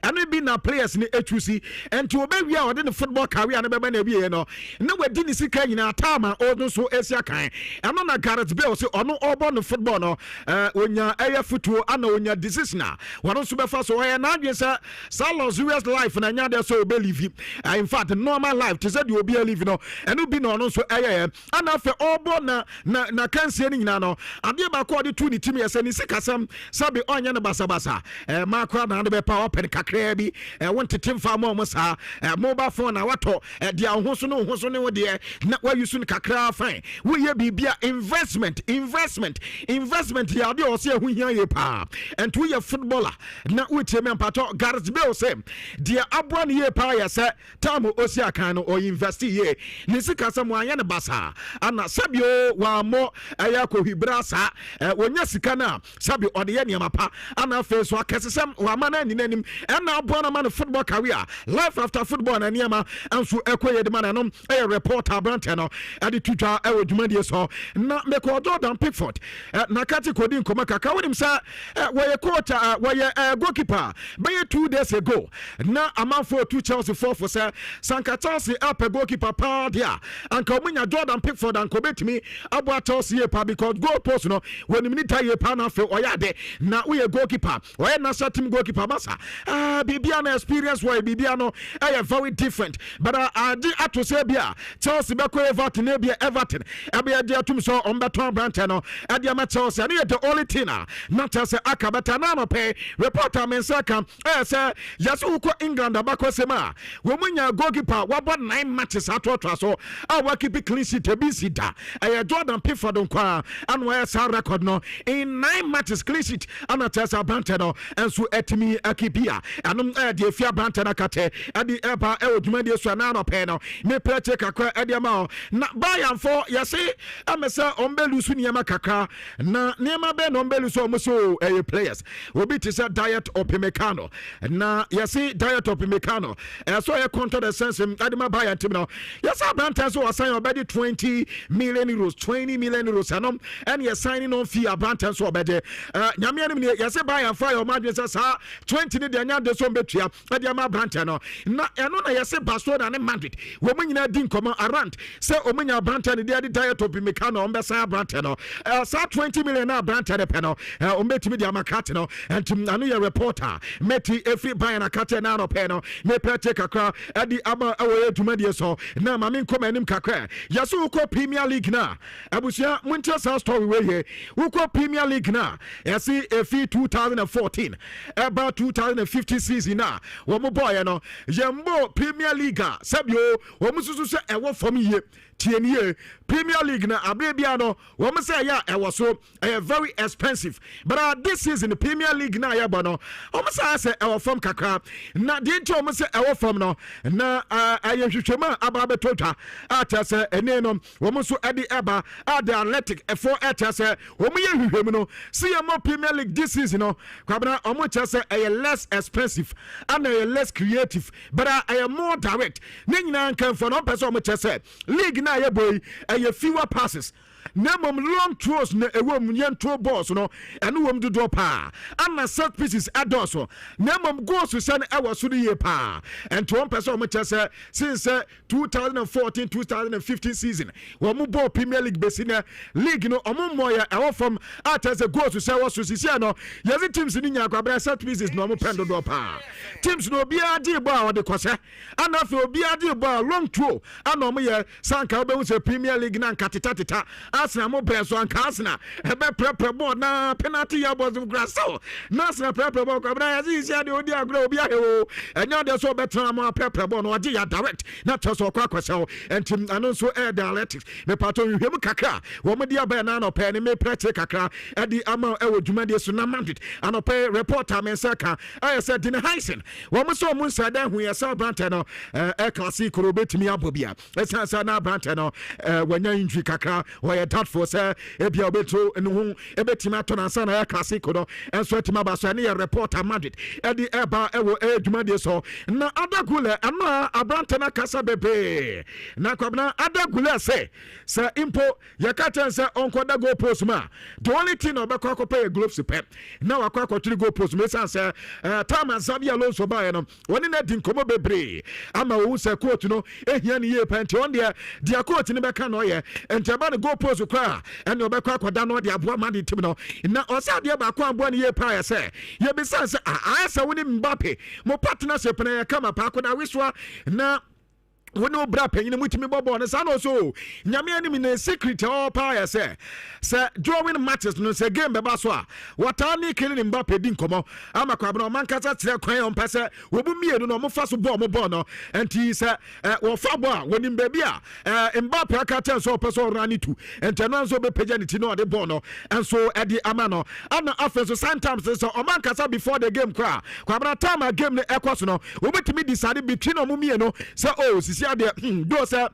and be na players ni HUC and to obewi a ode the football career na beba na wie no na wadi ni sika nyina tama odo so esia kan eno na Gareth Bale say ono obo no football no onya aye futuo ana onya decision na wono so so I am not just a LIVESTREAM life and I know so believe in fact normal life to say you be a living no and you be no so and after all born na can see any no and you back the two team as any sikasam sabi onya na basa macro na be power pen kakra bi want to team farm almost mobile phone na wato dia ho so ne de na wa use no kakra fine we ye bibia investment ya de o se hu hia ye pa and we ye footballer na uche me mpato Gareth Bale say dia abro ne ye pa ya se time osia kan no o invest ye ne sika se mo anya ne basa ana sabio wa mo aya ko hibrasa wonya sika na sabio ode ye ne mapa ana fe so akesesem wa mana ni nanim na abro na man football career life after football na niama anso ekoye de man no e reporter Branton no ade tuta e wodumadi so na me ko Jordan Pickford na kati kodin koma kaka wonim sa we coach we goalkeeper by 2 days ago na amount for 2 Chelsea 4 for say Sanka Chelsea up a goalkeeper pa dia and Komunya Jordan Pickford and Kobetimi abo Chelsea pa because goal post no when minute ye pa na fe oyade na we goalkeeper we national team goalkeeper masa bibia na experience why bibia no very different but I did to say bia Chelsea be ko Everton e bia Everton e bia dia tum so on beton Branton no e dia ma Chelsea and the only thing na Chelsea akabata na no pay report report amensa kam say yaso uko England abako sema wo munya goalkeeper wabo 9 matches atotwa so a keep clean sheet ebisi da Jordan Pickford nkwa and where sa record no in 9 matches clean sheet ana tesa brante no enso etimi akibia anom de afia brante na kate ade eba odwuma de so na no pe no me preche kakra ade ma na Bayern for yase amesa ombelu su niema kakra na niema be no ombelu so omoso players obi ti say diet opimecano na yase diet opimecano so e counter the sense ade ma Bayern team no yase brante so was sign already 20 million euros anom and you signing on fee brante so obede nyame anim yase Bayern for your madwe say 20 ne de anya de so betua ade ma brante no na eno na yase Barcelona ne Madrid wo munyina din komo around say omunya brante ne de diet opimecano ombesa brante no sa 20 million na brante de peno ombetimi de amakate no and anu your reporter meti every Bayern akate na no peno me pete kakra adi ama awoye dwumade so na ma men koma anim kakra yaso uko Premier League na abusia muntia sa story we here uko Premier League na yasi efi 2014 about 2015 season na wo mo boy no yembo Premier League sabio wo mususu se ewo fam ye tienie Premier League na abrebia no wo mo say ya ewo so very expensive but this season the Premier League na ya bono wo mo say ewo fam kakra na de nti wo mo say ewo fam no na ayehwehwema ababetotwa atase ene no wo mo so ade eba the Athletic for atase wo mo ye hwehwem no see mo Premier League this season no kwabna wo mo chese less expensive and less creative but more direct ne nyina kan for no person wo mo chese league na ye boy fewer passes Nemom long throws na ewom yento balls no eno wom dodo pa and set pieces adoso nemom goals to send ewo so ye pa and to one person mo chese since 2014-2015 season wom ball Premier League besina league no omo moya ewo from atase goals to say was so sisia no yezi teams ni nya kwabra set pieces no mo pendo do pa teams no bia di ball wo de kose and afi obi adi ball long throw and omo ye sanka obe say Premier League na nkateta Arsenal mo preso an Arsenal ebe prepare board na penalty ya boss grasso na Arsenal prepare board kwabra ya si ade odi agro obi ahewo enya de so betra mo prepare board no odi ya direct na to so kwa kwese entim anon so air dialectics me pato hwem kakra wo mo dia ba na no pe ne me prete kakra edi ama ewo dwumade so na Madrid anope reporter men saka I said din Heisen wo mo so mo nsada hu ya sa brante no classic ro betimi abobia esansa na brante no wanya injury kakra that for say ebia obeto enhu ebetima atonansa na ya classic no enso etima baso ne reporter Madrid edi eba ewo edwumade so na adagule ama abrante na kasa bebe na kwabna adagule say impo yakata say onkoda go post ma the only thing obekwa kopa gloves pep na wakwa kwatiri go post me say Tama Zabia Alonso ba no woni na di nkomo bebre ama wo say coach no ehia ne ye penti on dia coach ne beka no ye entaba ne go post kwa ene obekwa akoda no de aboa ma de tim no na osa de ba kwa aboa ne ye pa ye say ye be say asa woni Mbappe mo partnership na ye kama pa akoda wiswa na when no bra penny mutimi bobo ne sa no so nyame anim na secret all power say drawing matches no say game beba so a watani killing Mbappe din komo ama kwa bna man kasa tire kwan on pese wobu mienu no mo fa so ball mo ball no enti say wo fa ball woni baby a Mbappe aka so pese rani tu enti no so be paganity no de ball no and so e di ama no ana after so sometimes so o man kasa before the game kwa bna time game ne ekwaso no wobetimi decide between o mo mienu say oh do say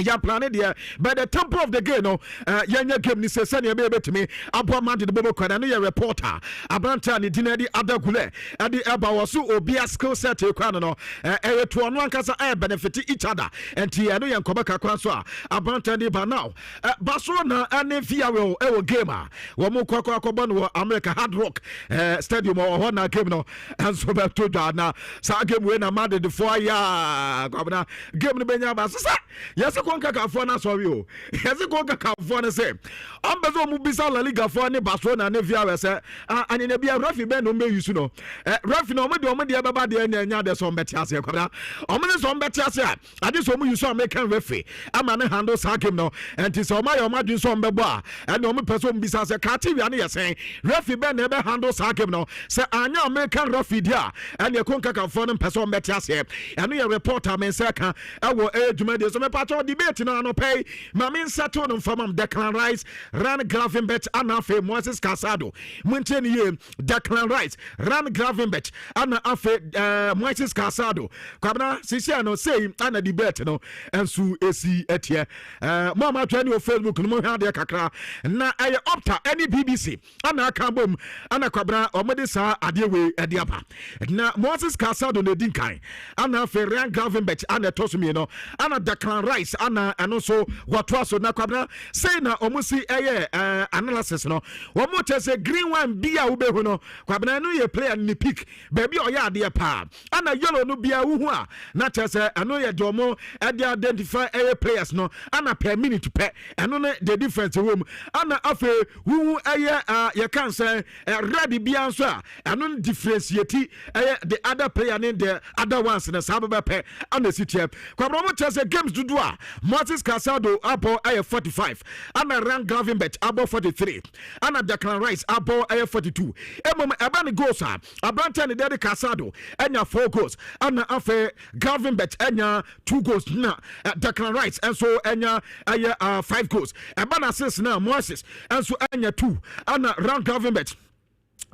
ya planet there by the tempo of the game no yanya game ni sese ne be betimi abo man de bobo kwana no ya reporter abranta ni dinadi adagule ade eba waso obia skill set kwana no to no ankasa benefit each other enti no ya nkoba kakwa so abranta de ba now Barcelona ane fiawe ewo game wo mo kwakwa akoba no America Hard Rock stadium o na game no anso be to na sa game we na Madrid for ya kwabna game no benya ba so yes yɛse kɔnkakafoɔ no asɔre o yɛse kɔnkakafoɔ no sɛ ɔmpɛ sɛ ɔmu bisa La Ligafoɔ ne Barcelona ne Villarreal sɛ anyina bia refi bɛn na ɔmbɛyi no refi na ɔmode ɛbɛba deɛ na ɛnya de sɛ ɔmbɛte aseɛ kwabra ɔmene sɛ ɔmbɛte ase a ade sɛ ɔmu yi so American refi ama ne handle saa game no ɛnti sɛ ɔmayɛ ɔmadwen sɛ ɔmbɛbɔ a ɛne ɔmepɛ sɛ ɔmbisa sɛ kaatewia ne yɛ sɛn refi bɛn na ɛbɛ handle saa game no sɛ anya American refi di a ɛne kɔnkakafoɔ no mpɛ sɛ ɔmbɛte aseɛ ɛno yɛ reporter me nsɛ ka ɛwɔ dwumadi so mepatɔ debate no anɔpɛi ma me nsato no mfamam Declan Rice Ran Gravenberch ana afei Moses Casado montie ne yie Declan Rice Ran Gravenberch ana afei Moses Casado kwabena sisia no sei ana debate no ensu esi etie mo ma twa ne o Facebook no mo hwa de kakra na ɛyɛ Opta any BBC ana aka bom ana kwabena omode saa ade we ade aba na Moses Casado na din kan ana afei Ran Gravenberch ana tosumi no ana Declan Rice ana ɛno so watwa so na kwabena sei na omusi ɛyɛ analysis no wɔn tell say green one bia wobɛhu no kwabena no yɛ player ni pick baabi ɔyɛ adeɛ pa ana yellow no bia wuhu a na tell say ɛno yɛ domo ɛde identify ɛyɛ players no ana per minute pɛ ɛno ne the difference wɔ mu ana afei wuhu ɛyɛ yɛ kan sɛ red bia nso a ɛno differentiate ɛyɛ the other player ne the other ones na saa bɛpɛ ana sitie kwabena mo tell say games dudu a Moses Casado abo ɛyɛ 45 ana Ran Gravenberch abo 43 ana Declan Rice abo ɛyɛ 42 emom ɛba ne goals a abrante ne de Casado ɛnya 4 goals ana afɛ Gravenberch ɛnya 2 goals na Declan Rice ɛnso ɛnya ɛyɛ 5 goals ɛba na assist na Moses ɛnso ɛnya 2 ana Ran Gravenberch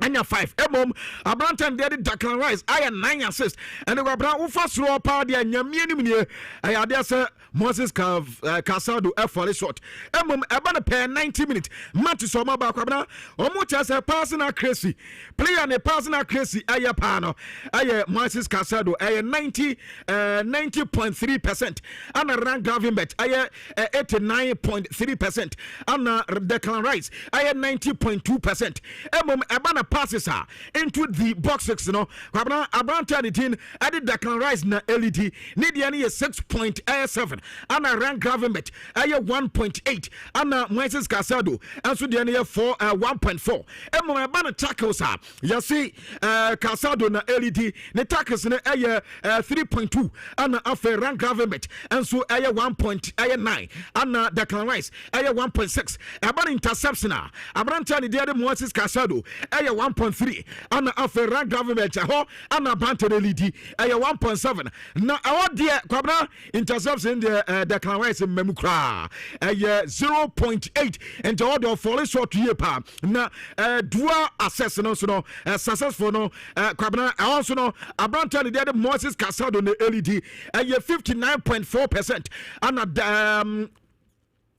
anya 5 emom abrantan de Declan Rice aya 9 assists and gwabra wo fa soro pa de anyamie nim nie aya de se Moses Casado for shot emom eba na per 90 minutes match so ma ba kwabra omo cha se personal crazy player ne personal crazy aya pa no aya Moses Casado aya 90.3% ana Ran Gravenberch aya 89.3% ana Declan Rice aya 90.2% emom eba na passes her into the box 6 no kwabna abranta ne tin ade Declan Rice na LED ne dia ne 6.7 ana Ran Gravenberch aye 1.8 ana Moses Casado anso dia ne 1.4 emo eba na tackles ha you see Casado na LED ne tackles ne aye 3.2 ana afa Ran Gravenberch anso aye 1.9 ana Declan Rice aye 1.6 eba na interception a abranta ne dia de Moses Casado aye 1.3 ana after Ran Gravenberch ho ana banter LED aye 1.7 na awodie kwabna interception the Declan Rice memukra aye 0.8 and the order fall short here pa na dual access no so no successful no kwabna also no abranta the Moses Casado no LED aye 59.4% ana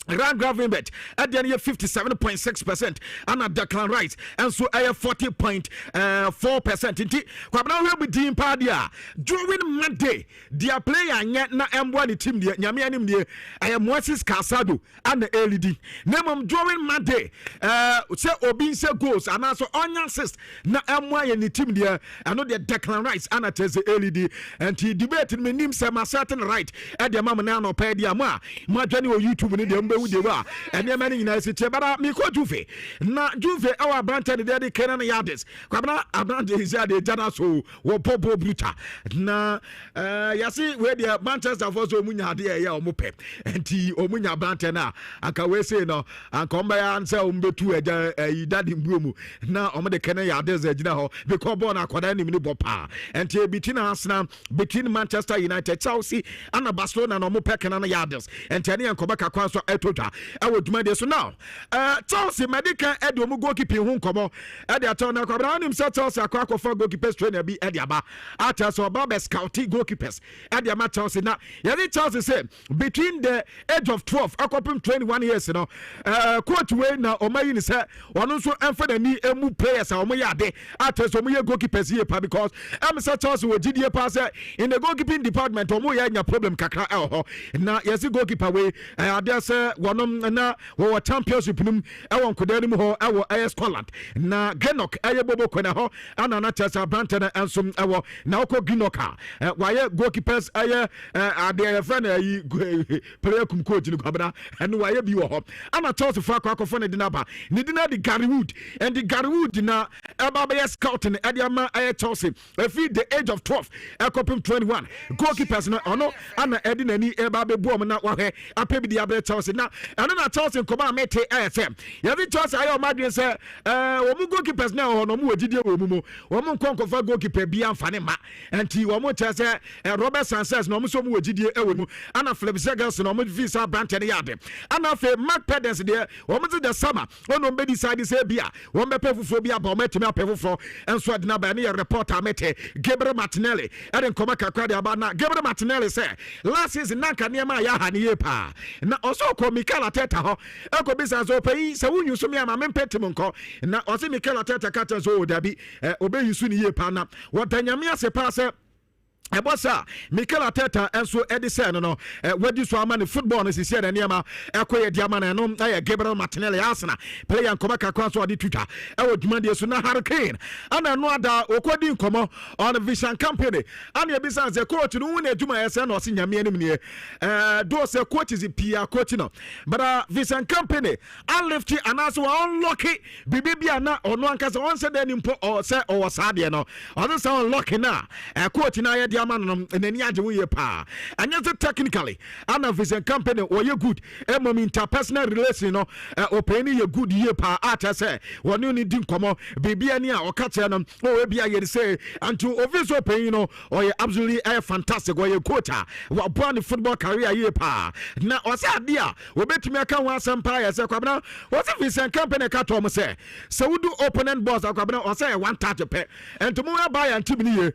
Ran Gravenberch at the end 57.6% and at Declan Rice and so 40.4% inti kwabna we be team padia during Monday their player nyet na M1 team dia nyame anim dia Moses Casado and the LED nemom during Monday say obi say goals and also on assist na M1 ni team dia and the Declan Rice and at the LED and he debate me nim say ma certain right at the mama na no pay dia ma dwani o YouTube ni dia udewa ene mani nyina se bara mi ko Juve na Juve our Abrante de Kenan Yardes kwabna Abrante is de jana so wo bobo bruta na yasi we de Manchester for so munya de ya o mope enti omunya Abrante na aka we say no anka omba ya nse ombetu eja idadi mbuomu na omo de Kenan Yardes agina ho because born akoda ni mi bopa enti between Arsenal between Manchester United Chelsea and Barcelona no mo pe Kenan Yardes enti ene enkoba kakwa so etota awo dwumade so now Chelsea medical edo mu goalkeeping hu nkomo ede ato na kwabra onim se Chelsea akwa for goalkeepers trainer bi ede aba ata so ba scout goalkeepers ede ama Chelsea na yedi Chelsea say between the age of 12 akopim 21 years no coach we na omayi ni se ono so emfa na ni emu players a omoye ade ata so omoye goalkeepers here pa because am se Chelsea we gidie pass in the goalkeeping department omoye anya problem kakra ho na yesi goalkeeper we ade se wɔnom na wɔwɔ championship num ɛwɔ nkoda no mu hɔ ɛwɔ ɛyɛ Scotland na Genok ɛyɛ bobo kɔna hɔ ana na kyerɛ sɛ abrante no ɛnso ɛwɔ na wokɔ Genok a wɔayɛ goalkeepers ɛyɛ adeɛ yɛfrɛ no ayi player kum coach no kwabena ɛno wɔayɛ bi wɔ hɔ ana Chelsea fo akɔfo ne dinaba ne dina de Gary Wood and the Gary Wood na ɛba bɛyɛ scouting ɛde ama ɛyɛ Chelsea ɛfi the age of 12 ɛkɔpem 21 goalkeepers no ɔno ana ɛde n'ani ɛba bɛbu ɔmo na wahwɛ apɛ bi de abɛyɛ Chelsea na ɛno na Chelsea nkɔmɔ a mete ɛyɛ yɛde Chelsea ayɛ ɔmo adwene sɛ wɔn goalkeepers na ɛwɔ hɔ no ɔmo wɔ gyidie wɔ mu mu wɔn nkɔnkɔfa goalkeeper bi amfa ne ma nti wɔn kyerɛ sɛ Robert Sanchez na ɔmo nso ɔmo wɔ gyidie ɛwɔ mu ana Philip Zegels na ɔmo fi sa abrante no yɛ ade ana afei Mark Pedens deɛ wɔn ti the summer ɔno ɔmo bɛ decide sɛ bi a wɔn bɛpɛ fufuo bi aba ɔmo atumi apɛ foforɔ nso ɛde na ba ne yɛ reporter mete Gabriel Martinelli ɛde nkɔmɔ kakra de aba na Gabriel Martinelli sɛ last season nanka nneɛma a yɛaha ne yie paa na ɔsɛ ɔkɔ Mikel Arteta hɔ ɛkɔ bisa sɛ ɔpɛyi sɛ wonyu so me ama mempɛ tem nkɔ na ɔsɛ Mikel Arteta ka kyerɛ sɛ dabi ɔbɛyi so ne yie paa na wɔda nyame ase paa sɛ Ebosa Mikel Arteta enso edise no wadi so ama ne football no sisi na niam ekoye diama na no Gabriel Martinelli Arsenal player nkoma kakra so ade twitwa ewo dwumade so na Hurricane ana no ada okodi nkomo on vision company ana ebisa se coach no wona adwuma yese na ose nyame anim ne do se coach is pia coach no but vision company uplift anaso unlock bibia na ono ankasa on se dani mpo o se o wasade no on se unlock na coach na ye diamano nani agye wo ye pa anya se technically ana vision company o ye good emom interpersonal relation no open ye good ye pa ata se woni ni di nkomo bibia ni a o ka che no o e bia ye say anto office open no o ye absolutely fantastic o ye coach wa born football career ye pa na o se ade a obetumi aka ho asempa ye se kwabena o se vision company ka to mo se wudu opponent boss akwabena o se 130 pe ento mo ba ya ntimi ni ye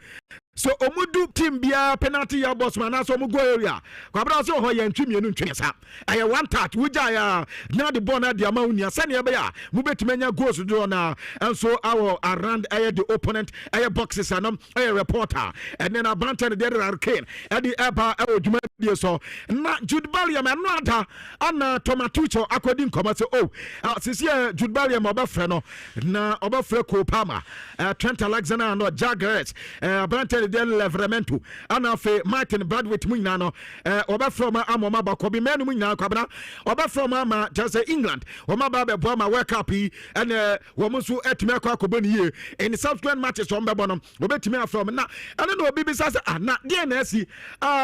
so omudu team bia penalty ya boss man na so mu go area kwabra so ho ya ntwemienu ntwene sa aye one touch wuja ya na the ball na dia ma unia sane ya be ya mu betumenya goals do na enso our around aye the opponent aye boxes anam aye reporter and then abanten the Hurricane at the eba odwuma die so na Jude Bellingham no ada ana Tomatucho according come say oh sisi Jude Bellingham obafre no na obafre ko Palmer Trent Alexander no Jaggers abanten the Levermento ana fe Martin Bradway mu nyina no oba from amoma bakobi menu mu nyina kwabena oba from ama just England oma ba be boa ma World Cup yi and wo muso etime akwa ye in subsequent matches from be bono obetime from na ana no obi bi sa na de na asi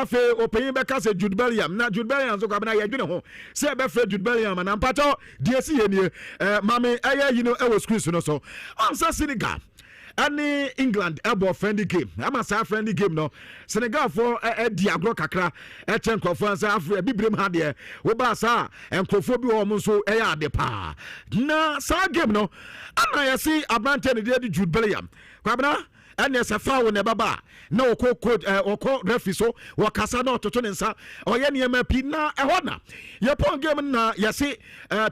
fe open be ka se Jude Bellingham na Jude Bellingham so kwabena ye dwene ho se be fra Jude Bellingham na mpacho de asi ye ne mame aye you know e was screens no so on Senegal any England abo friendly game ama sa friendly game no Senegal for diagro kakra chen krofo ansa afre bibrem ha de wo ba sa enkrofo bi wo mo so ade pa na sa game no ana yesi abrante ne de Jude Bellingham kwabena ene se foul ne baba na okọ referee so wakasa na ototo ne nsa oye ne ma pi na ehona ye pon game na yesi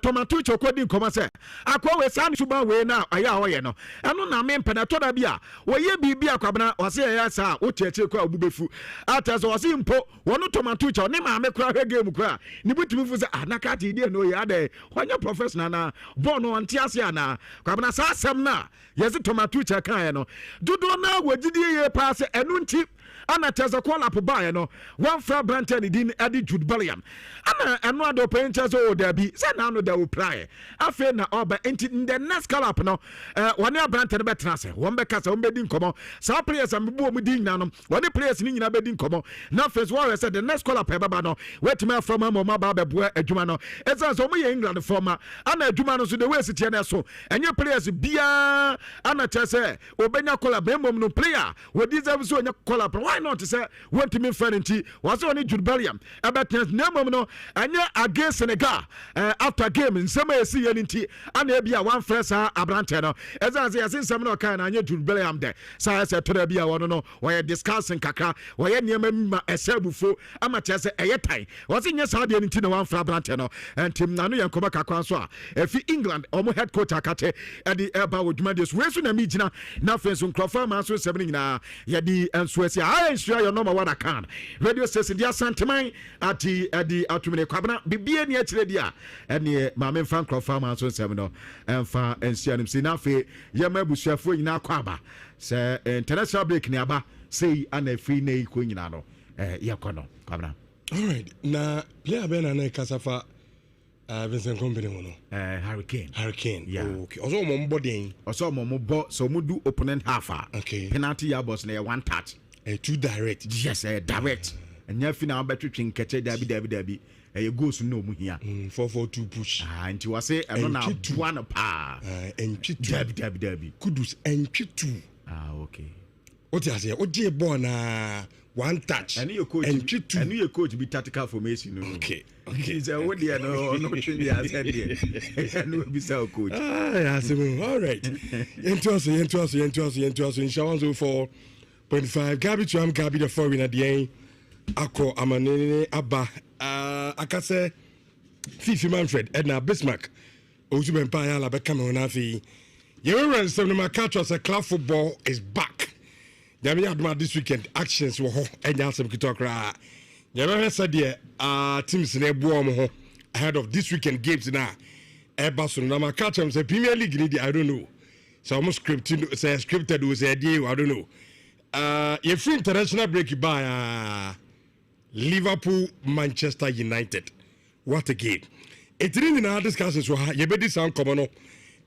Tomatucho kodi nkoma se akọ we san suba we na aya oye no eno na me mpena to da bia oye bibia akwabena ose ya sa otiache kwa obubefu ata so ose mpo wono Tomatucho ne ma me kra hwe game kra ni butumi fu se anaka ti die no ye ade wanya professional na bono antiase ana kwabena sa asem na yesi Tomatucho kan no dodo na wagidie ye pass enu nti ana teza call up by no one fra Branton din edi Jude Bellingham ana eno ado penche so o dabi se na no da wo pray afa na oba enti in the next call up no one Branton be trase won be kasa won be din komo sa players am bu mu din na no one players ni nyina be din komo na first war said the next call up baba no wait me from mama ba be boa adwuma no esa so mo ye England forma ana adwuma no so the way sitie na so enye players bia ana tese obenya call up mom no player we deserve so nya call up why not say want me friendly was only Jude Bellingham about name no anya against Senegal after game in some see nti ana bia one fresh abrante no eza say asem no kan anya Jude Bellingham there say to bia wono no we discussing kakra we niam ma esabufo amache say eyetan was nya sa de nti no one fresh abrante no ntim na no yankoba kakra so a efi England omo head coach akate e di eba wodwuma de so we so na mi gina na fenso nkrofa ma so 7 nyina ye di enso asia Nhyira your number one account radio station dia santeman ati atumene kwabena bibie ne akire dia ene maame fan crofam anso nsem no emfa Nhyira nim sinafe yema busuafo nyina kwaba se international break ni aba sei ana free na iko nyina no yakono kwabena. All right, na player ben na kasafa Vincent Company no Hurricane. Yeah. Okay. Also mo den. Also mo bo so mo do opponent half. Okay. Penalty ya boss na one touch. Too direct. Yes, direct. And ya final battery twin kete dabi. Goes no mu here. 4-4-2 push. Nti wa say no na one pa. Dabi. Kudus entwitu. Okay. What you say? Oje ball na one touch. And your coach be tactical formation. Okay. He's a what dia no training as said here. And be so coach. All right. Yentuaso. Inshallah 4.5. Gabi the foreign at the end. Ako amanene aba. Akase Fifi Manfred Edna Bismarck. Ozu Empire la become on afi. Yeran 7 my catch as a club football is back. Yami this weekend actions were and some kitokra. Yami said there teams in a ahead of this weekend games now. Barcelona my catch them say Premier League need I don't know. So almost scripted was a deal, I don't know. You free international break by Liverpool Manchester United. What a game. It's really in our discussions so you better sound common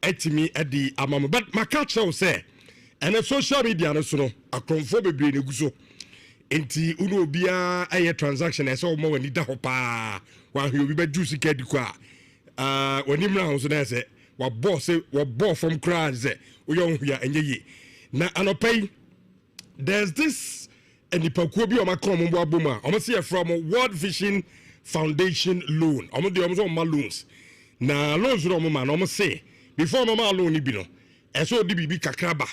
at me at the amama. But my catch will say and the social media no so no akonfo bebre ne guso enti uno bia aye transaction e so mo wani da ho pa wa hwe obi be juice ka dikwa wani mra ho so na se wa boss from crowd se uyo hwia enye yi na anopai there's this enipakuo bi o makom mbo aboma o mo se from World Vision Foundation loan o mo de o mo so ma loans na loans ro mo ma no mo se before mo ma loan ni bi no e so di bibi kakraba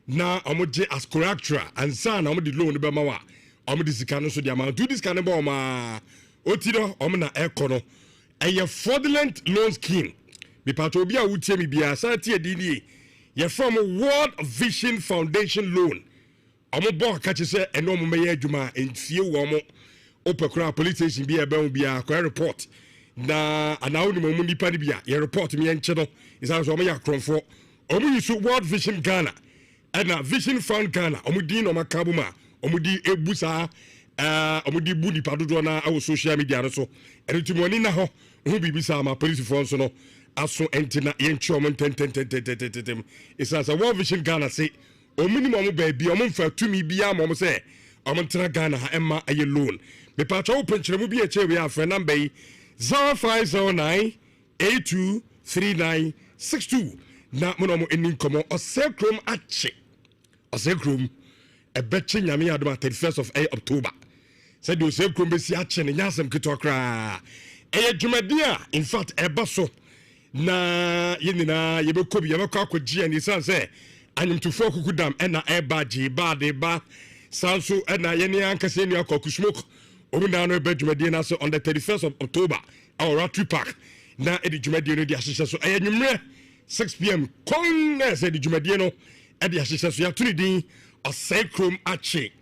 na omoje as correctora and san omode loan be mawa omode sika no so dia ma do this kind of ma otido omna ekono eye fraudulent loan scheme be part obi a wutie mi bia sa tie di ni ye from World Vision Foundation loan omobo ka che se eno mo meye adwuma enfie wo mo opekura police station bia be bia ko report na anawo ni mo nipa ni bia ye report mi enche no isa so mo ya kronfo omo use World Vision Ghana and Vision Fund Ghana omudi no makabuma omudi ebusa omudi budi padodo na our social media so eretumoni na ho hu bibisa ma police force no aso entina yencho mo ten isa sa World Vision Ghana say ominimum baby omfa tumi bia mo say omntena Ghana ha emma aye loan me pa cho openchire mu bia chewe afre number 0509 823962 na mo no mo enin komo osekrom ache osekrom ebeche nyame adoma 31st of October said the osekrom be si ache ne nyasem kitokra dwumadia in fact ebaso na yenina yebekobi yebekọ akọgie ni sanse anyimtufo kukudam ena eba jiba deba sanso ena yene ankase ni akokusmok omina no dwumadia na so on the 31st of October our Rotary Park na dwumadia no di ahyehyɛ so nwumre 6 p.m. Congress the Jumadino at the Association Tunidin or Sacrum Ache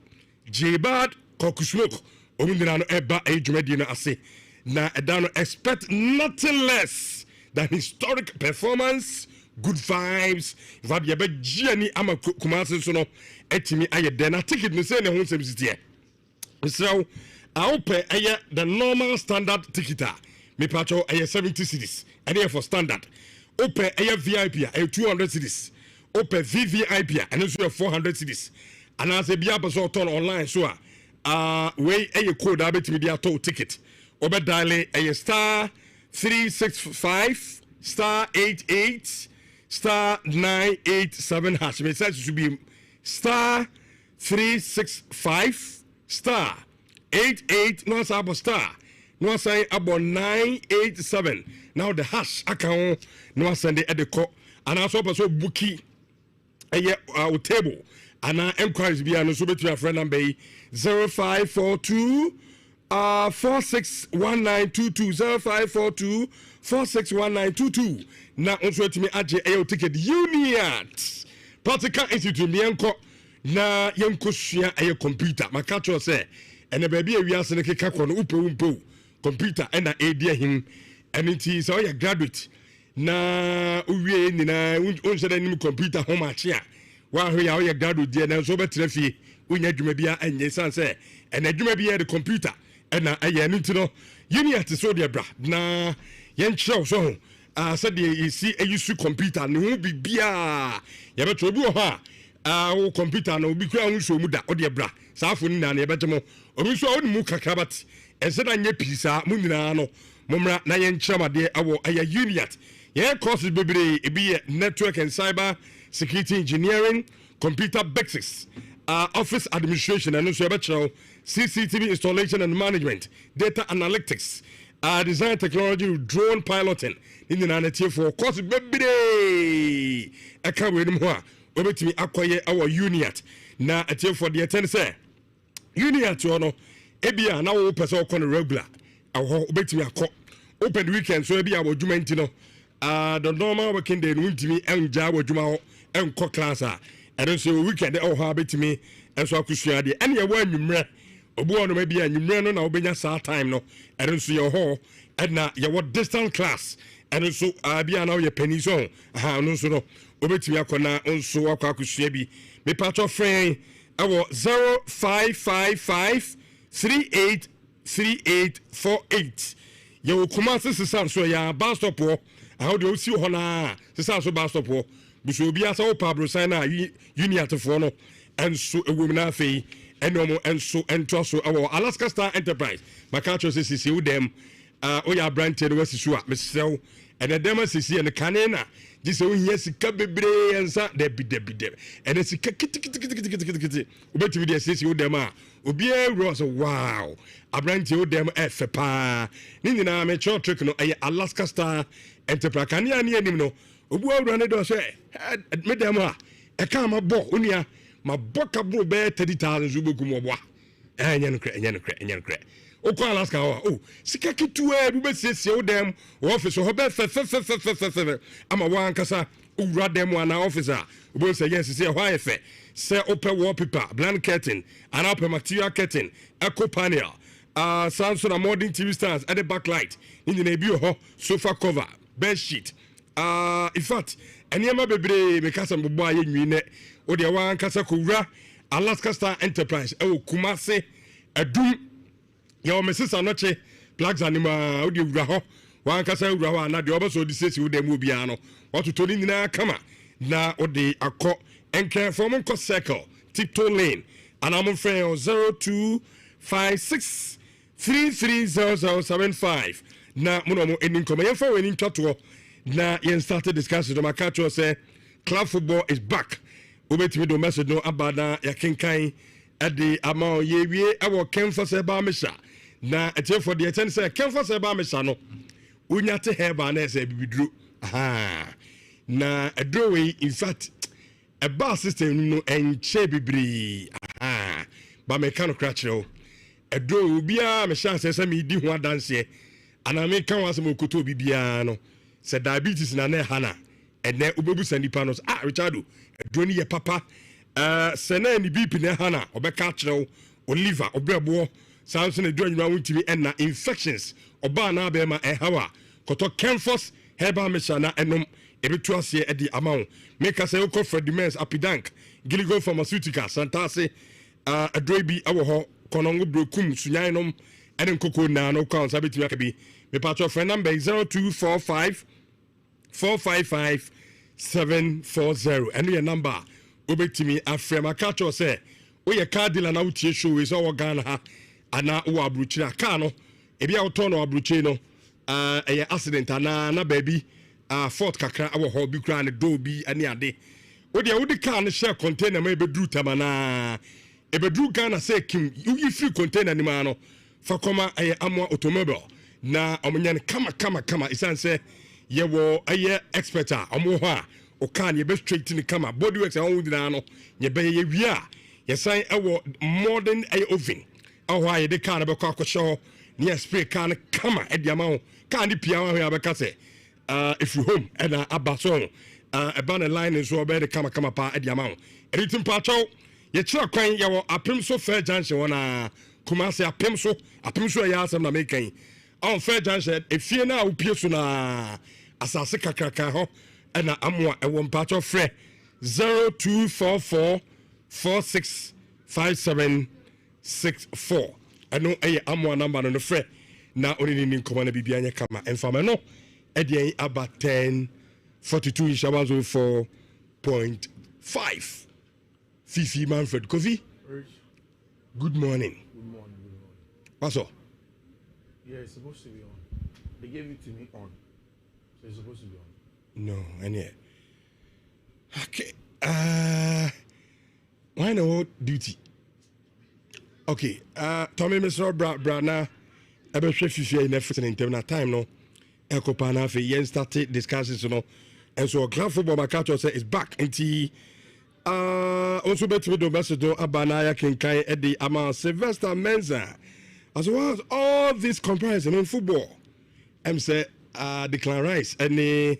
Jibad Kokusmok Omindano Eba a Jumadina Ase. Now Adano expect nothing less than historic performance, good vibes. Vabiabe Gianni Ama Kumasono Etimi Ayadena ticket no say na hon sebisitie. So I pay the normal standard ticketa. Me pacho 70 cedis. And here for standard. Open a VIP a 200 cedis. Open VVIP and also 400 cedis. And as a biabazo turn online so way a code abet media toll ticket. Ober dial a star 365 star 88 star 987 hash. Message to be star 365 star 88 no sabo star no say about 987. Now the hash account no send the edeko and also person bookie our table and enquiries be and so between friend number 0542 461922 0542 461922 now also to me aje ticket Union Practical Institute me enko na yenkosua eye computer maka cho say ene baabi awiase ne keka kɔ no upe computer ena edi him eniti so ya graduate na uwie nyina unhyɛ nim computer home ache a wa hwe ya ya graduate die na so betra fie unya adwuma bia enye san sɛ ena adwuma bia de computer ena eye eniti no unit so de bra na yenkyerɛw so ho said you see a use computer no ho bibia ya beto obi ho a wo computer no obi kura ho so mu da ode bra saafo ni na na yebetemo obi so oni mu kakabat ense na nye pisa mu nyina no momra na ye nkyeremade awo aya unit ye courses bebre ebi network and cyber security engineering, computer basics, office administration and so becho CCTV installation and management, data analytics, design technology, drone piloting in the nanity for course bebre e ka we nim ho a obetimi akoye our unit na atie for the attend say unit no ebia na wo pese okon regular aho obetimi akọ open weekend so ebia wodwuma ntino the normal working day no ntimi enja wodwuma ho enko class a and so weekend oh ha betimi enso akusua de ene ye wa anwumre obu ono ma bia anwumre no na obenya saa time no and so ye ho na ye wo distant class and so bia na ye pani so ha no so no obetimi akona onso akwa akusua bi me patch friend awo 0555 383848 ye wo kuma sisisan so ya bus stop ho how do you see ho na sisisan so bus stop ho biso obi asa wo pablo sign na unit for no enso ewumina afei enomo enso ento so awo Alaska Star Enterprise makacho sisi wo dem oya brand no wasisu a mesew ene dem sisi ene kanena gise wo hia sika bebre ensa debi ene sika kiti obetimi de sisi wo dem a obi ewro so wow abranti wo dem efepa ni nyina me cho trick no Alaska Star Enterprise kanena ni anim no obu awura ne do se me dem a e ka ma bo onia ma bo ka bro be 30,000 zuboku mo bo enye no kre okwa Alaska oh sika kitu e bu be siesie wo dem office ho be fe ama wan kasa owura dem ana officer obo se yes se ho ayefe se open wallpaper blanketing and open material curtain eco panel Samsung modern TV stands at the backlight in the bio ho sofa cover bed sheet in fact enema bebre me kasa mbo aye nwine o de wan kasa ko wura Alaska Star Enterprise e Kumase adum ya o mesisa noche plugs anima o de wura ho wan kasa wura ho na de obaso de sesi wo dem obi ano ototo ni nyina kama na o de akọ enke from nko circle tiptoe lane and I'm friend 0256 330075 na mo enin koma ye fa we nin twato na yen started discussion to makacho say club football is back obetimi do message no abada ya kenkan ade ama ye wie awo kemfa se ba mesha na etie for the attend say kemfa se ba mesha no unya te heba na se bibiduro na edrowe in fact a bar system no enche bibiri ba me kan krachero edrowe bia me chance se me di ho adanse ana me kan wasem okoto bibia no se diabetes na na hana ene obebu sanipa no Richardo edroni ye papa se na ni BP na hana obeka kyerɛw oliver obrebo Samson edronwa wuntimi na infections oba na be ma ehawa koto Kemfos herbal mechana enom ebetu ase edi amawo make say okọ Fredimens Apidank Giligo Pharmaceutical Santase adrobi awo ho konongo brokum sunyan nom ene nkoko na no kwa sabetimi akabi me patro friend number 0245 455 740 and your number obetimi afrem akacho say o ye car dealer na utie show is o Ghana ha ana o abruchira car no ebi a to no abruchi no e accident na baby fort kakra awo ho bi kra ne do bi ani ade o de wo car no share container ma ebedru tamana ebedru Ghana say kim you free container ni ma no fa koma amo automobile na omunya kama isan say ye wo aye expert a omo ho a o kan ye be straight ni kama body works a won dina no ye be ye wi a ye san ewo modern aye oven aho aye de kan be kwa akosho ni spray kan kama e dia ma ho kan di pia ho ya be ka say if you home and abaso a ban line so be de kama pa e dia ma ho editim pa chow ye kira kwan ya wo apem so fair junction wona Kumasi apem so ya asem na mekan on fair junction efie na opie so na asase kakraka ho na amoa ewo mpacho frɛ 0244465764 eno eye amoa number no frɛ na onini ni nkoma na bibia nya kama emfama no edien aba 1042 inshabazo 4.5 Fifi Manfred Kofi. Good morning. What's up? Yeah, it's supposed to be on. They gave it to me on. So it's supposed to be on. No, and yeah. Okay. Why no duty? Okay. Tommy Mr. Brana, I be sure Fifi in everything in terms of time no. Eko pana fe yen started discussions no. And so club football my catcher say is back into also bet with the ambassador Abanaya Kinkai Eddie Ama Sylvester Menza. As well as all this comparison in football. I'm say Declan Rice and I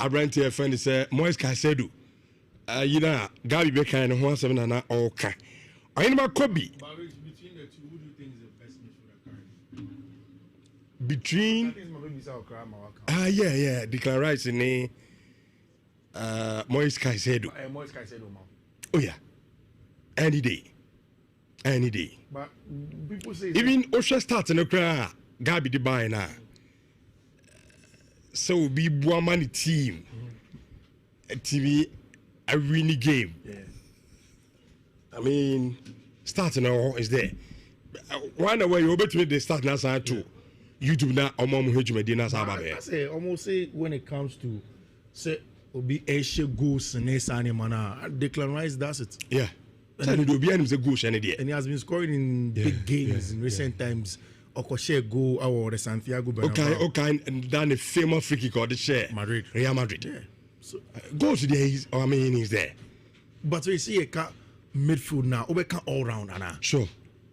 ran to a friend say Moise Caicedo. You know, Gabi Becker and Juan Sevenana okay. I know about Kobe. Between the two, who do you think is the best midfielder currently? Between yeah, Declan Rice and Moise Caicedo. Moise Caicedo, man. Oh yeah. Any day. But people say even Osha starts in the crowd, Gabi the buy now. So be Buamani team. TV a winning game. Yeah. I mean, starting now is there. One way you bet me they start now side too. YouTube now Omom Medina Sababe. I say almost say when it comes to say Obi Asia goals and Nesani Mana, Declan Rice does it. Yeah. And he has been scoring in big games in recent times. Okoshe go our Santiago Bernabeu. Okay, and done a famous free kick or the share. Real Madrid. Yeah. So goes there is he's there. But we see a midfield now, we can all round Sure.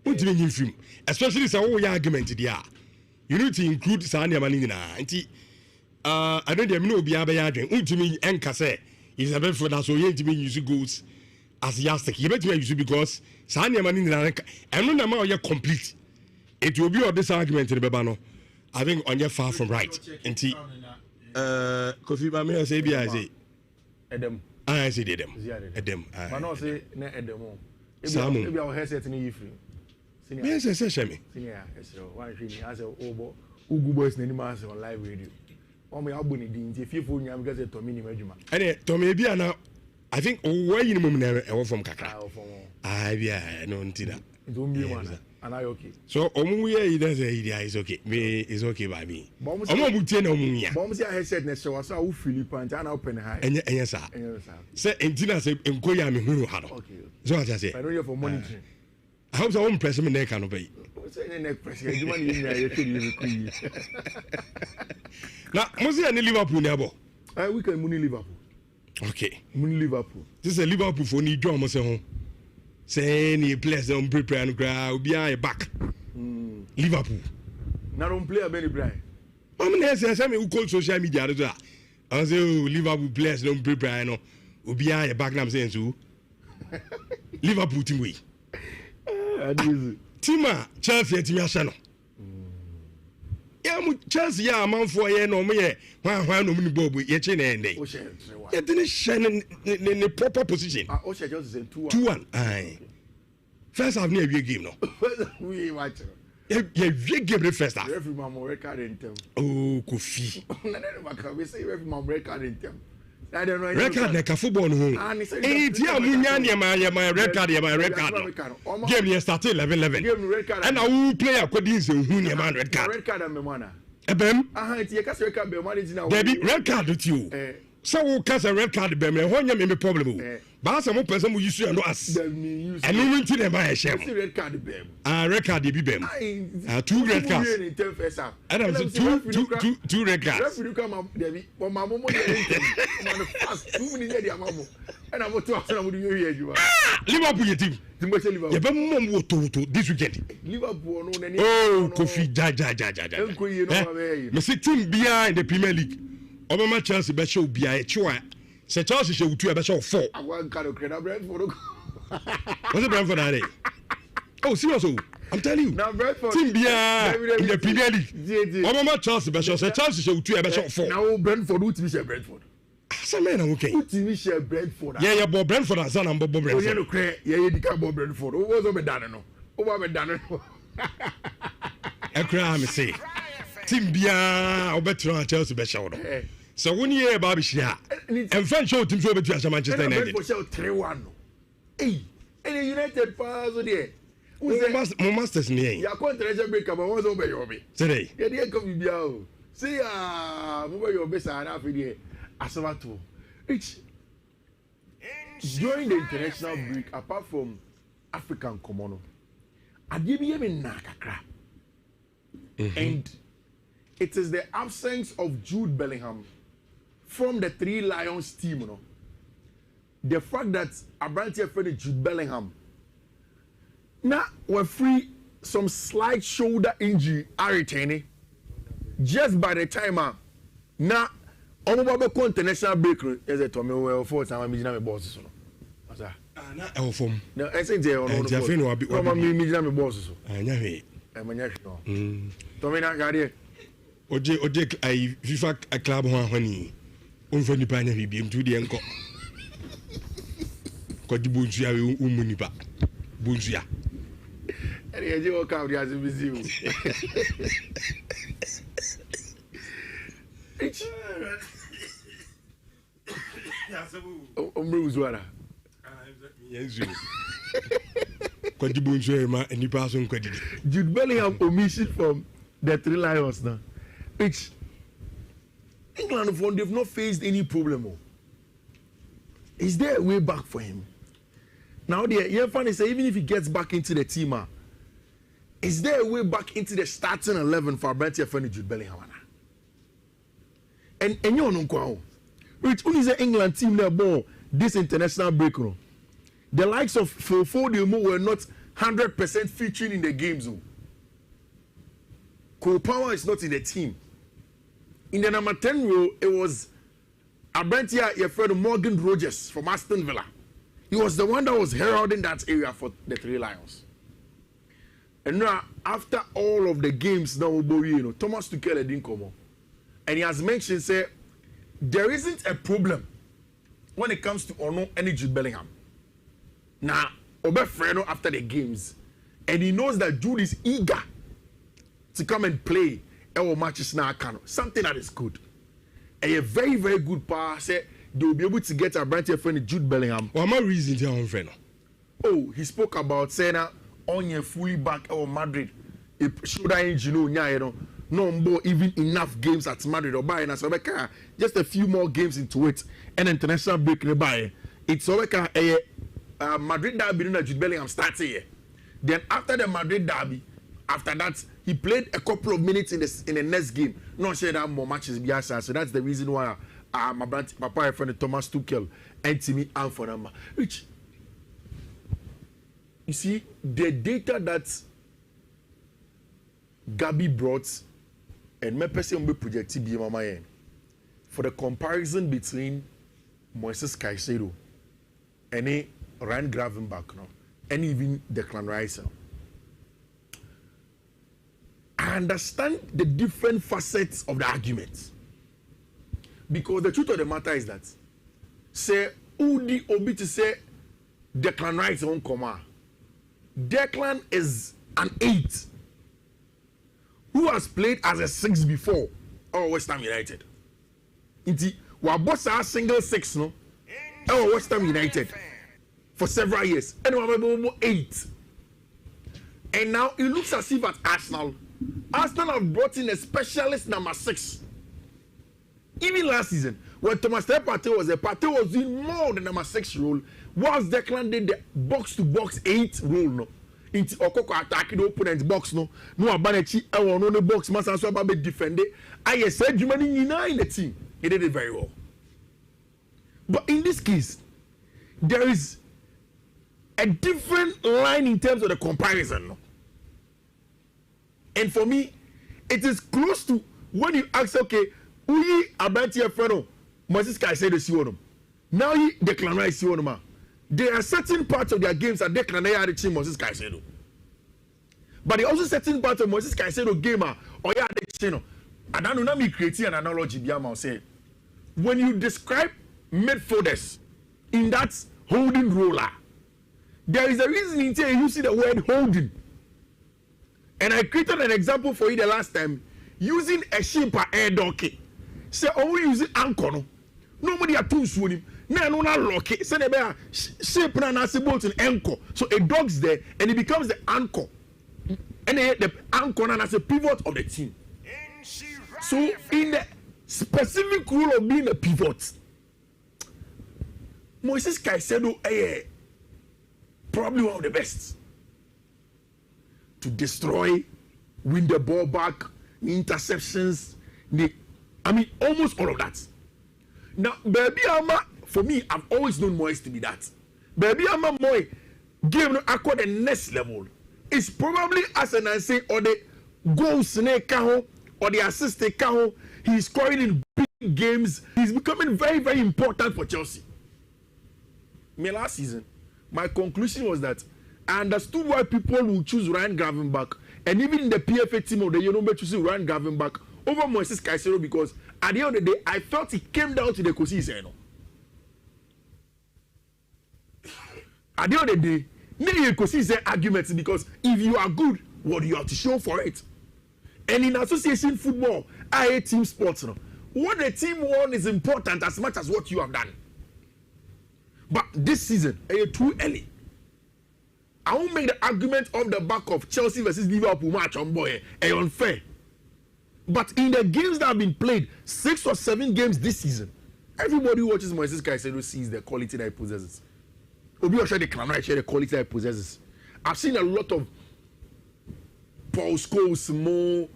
What do you mean film? Especially some argument there. You need to include Sanya Manina. I don't know be arguing. Ultimately Enkase is a bit for that so you to be using goals. As yastic, you better use it because Sanya Manina and no amount you're complete. It will be on this argument in the Babano. I think on your far from right. And Kofi Bamia say be I say Edem. I say Edem. But no say ne Edem. Samu. Maybe our headset ni free. Yes, yes, Shemi. Senior, so one really has a obo Ugu boys na anima on live radio. Me abuni di nti fifo nyam because to me ni madwuma. Ene to me bia na I think where you mum na from kakra. Bia no ntina. Don't be one. And I okay. So omu ye does say is okay. Me is okay by me. Omu butie na omu ya. Bomb say headset na so so wo Philip and na open high. Enya sa. Say entina say enkoya me hunu ha no. Okay. So what I say? I don't for monitoring. I hope so press me neck no be. Say neck press. You want you ya you na Moses and Liverpool never. We can money Liverpool. Okay. Money Liverpool. This is a Liverpool for need drum say home. Say any players don't prepare and crowd be a back. Liverpool. Now don't play a Benny Brian. I mean say me who call social media as well. I say Liverpool players don't prepare no. Be a back now saying so. Liverpool team we. Team Chelsea team Arsenal. Yeah, Chelsea ya man for ye no me no mini bob ye che na ende. You didn't share in the proper position. Just 2-1. Aye. First half near game no. We watch. Yeah, game first half. Every man record in them. Oh, Kofi. We say every man record in them. I don't know. Record like a football no. Eh, dia munya my record. Game ye started 11-11. And I will play according to who your man red card. Red card am mana. Ebem. It's your red card be man is now. Baby, red card with you. So who cast a red card be me when you me problem. But some person who use you and us. And we went to them by a shame. Red card be. Red card be bem. 2 red cards. And I was two red cards. Referee come up there for my mom fast 2 minutes there mama. And I'm to ask am you here you are. Liverpool team. Liverpool. You be mom wo to this weekend. Liverpool no na. Oh, Kofi ja. Me see team bia in the Premier League. Obama Chelsea be show bia e chwa. Se Chelsea show 2 be show 4. I want card credit Brentford. Was it Brentford are they? Oh, serious? I'm telling you. Now Brentford. Team Bia in the Premier League. Obama Chelsea special. So Chelsea show 2 special 4. Now Brentford who team share Brentford. Some men are okay. Who team share Brentford? Yeah, but Brentford and son and Bob Brentford. Oh, yeah, no cray. Yeah, you can't Bob Brentford. Who was over done no? Who was done no? I cry me say. Team Bia Obetra Chelsea special. So when you hear about Bishia, and French show team show between Manchester United. Brentford show 3-1. Hey, and United pass there. Mo masters ni. Ya contract break but what's over your be. Today. Yeah, they come bia o. See over your be sa na afidi e. Asabato. Which during the international break, apart from African Komono, ade bi yemi na kakra. And it is the absence of Jude Bellingham from the Three Lions team, you know. The fact that Abrantia friend Jude Bellingham now we're free some slight shoulder injury are retaining just by the time now Omobabe international bakery is a Tommy well for time I'm me boss so Na e fom. no I say there no no me boss so Anya he. e manya no Tommy na gade Oje ai FIFA club ho ahwani. Onfa nipa anya bi ntu de enko. Ko di bonsu ya we umu nipa. Bonsu ya. Ele je o ka ri as busy o omru uzwara Yenzu. Ko di bonsu ya ma nipa so nko didi. Jude Bellingham omission from the Three Lions now. Which England they've not faced any problem. Is there a way back for him? Now the funny say even if he gets back into the team, is there a way back into the starting 11 for Abrantia friend Jude Bellingham? And you know which only the England team there ball this international break. The likes of Phil Foden were not 100% featuring in the games. Cole Power is not in the team. In the number 10 role, it was Abrantia, your friend Morgan Rogers from Aston Villa. He was the one that was heralding that area for the Three Lions. And now, after all of the games now, Thomas Tuchel didn't come on. And he has mentioned, say, there isn't a problem when it comes to Ono and Jude Bellingham. Now, Obefreno after the games, and he knows that Jude is eager to come and play our matches now, something that is good. And a very, very good pass. They will be able to get a branch friend Jude Bellingham. What my reason to our friend? Oh, he spoke about saying on your fully back or Madrid. Shoulder injury, no more even enough games at Madrid or buying so just a few more games into it. And international break nearby. It's a Madrid derby that Jude Bellingham starts here. Then after the Madrid derby, after that, he played a couple of minutes in the next game. Not sure that more matches be asked. So that's the reason why my papa friend Thomas Tuchel and Timmy and for them. Which you see the data that Gabi brought and my person be projected be mama for the comparison between Moises Caicedo and Ryan Gravenberch now and even Declan Rice. I understand the different facets of the argument. Because the truth of the matter is that, say, Udi Obi to say, Declan Rice on comma. Declan is an 8 who has played as a 6 before, or West Ham United. Inti, Wabosa single 6, no? Or West Ham United for several years. And we 8. And now it looks as if at Arsenal have brought in a specialist number 6. Even last season, when Thomas Partey was there, Partey was doing more than number 6 role, whilst Declan did the box-to-box 8 role. No, into Okoko attacking the opponent's box. No Abanechi, I want on the box. Master so about defend it. I said you money in the team. He did it very well. But in this case, there is a different line in terms of the comparison. No? And for me, it is close to when you ask, okay, Uyi Abrantia Freno, Moses Caicedo see one. Now he Declan Rice see one. there are certain parts of their games that they can never reach Moses Caicedo. But there are also certain parts of Moses Caicedo game or yeah, they know. And I don't know me creating an analogy beyond say when you describe midfielders in that holding roller, there is a reason in here you see the word holding. And I created an example for you the last time using a sheep air donkey. Say, oh, using anchor. No, nobody are too soon. No, no, lock it. Say, the sheep and a boat in anchor. So a dog's there and it becomes the anchor. And the anchor and as a pivot of the team. So, in the specific role of being a pivot, Moses Caicedo is probably one of the best to destroy, win the ball back, interceptions, almost all of that. Now, baby Ama, for me, I've always known Moise to be that. Baby Ama Moy gave no accord the next level. It's probably as an answer or the goals in a cajo or the assist a cajo. He's scoring in big games. He's becoming very, very important for Chelsea. Me last season, my conclusion was that I understood why people will choose Ryan Gravenberch, and even in the PFA team of the year, choosing Ryan Gravenberch over Moises Caicedo, because at the end of the day, I felt it came down to the Koscielny. At the end of the day, maybe Koscielny arguments because if you are good, what do you have to show for it? And in association football, I hate team sports. What the team won is important as much as what you have done. But this season, too early. I won't make the argument on the back of Chelsea versus Liverpool match on boy unfair. But in the games that have been played, 6 or 7 games this season, everybody who watches Moises Caicedo sees the quality that he possesses. Obi Osho the Clan, share the quality that he possesses. I've seen a lot of Paul Scholes, Mo,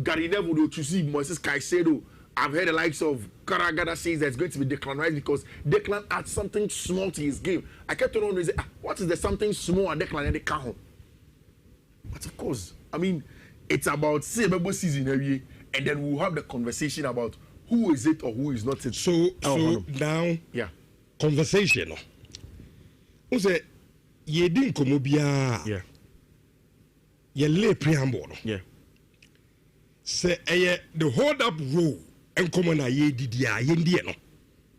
Gary Neville to see Moises Caicedo. I've heard the likes of Karagada says that it's going to be Declan Rice because Declan adds something small to his game. I kept on wondering, what is the something small and Declan and the Cajon? But of course, I mean, it's about season every year, and then we'll have the conversation about who is it or who is not it. So now, yeah, conversation. Who say ye didn't come bia? Yeah, ye lay preamble. Yeah, say the hold up role. And come on, ye did ya,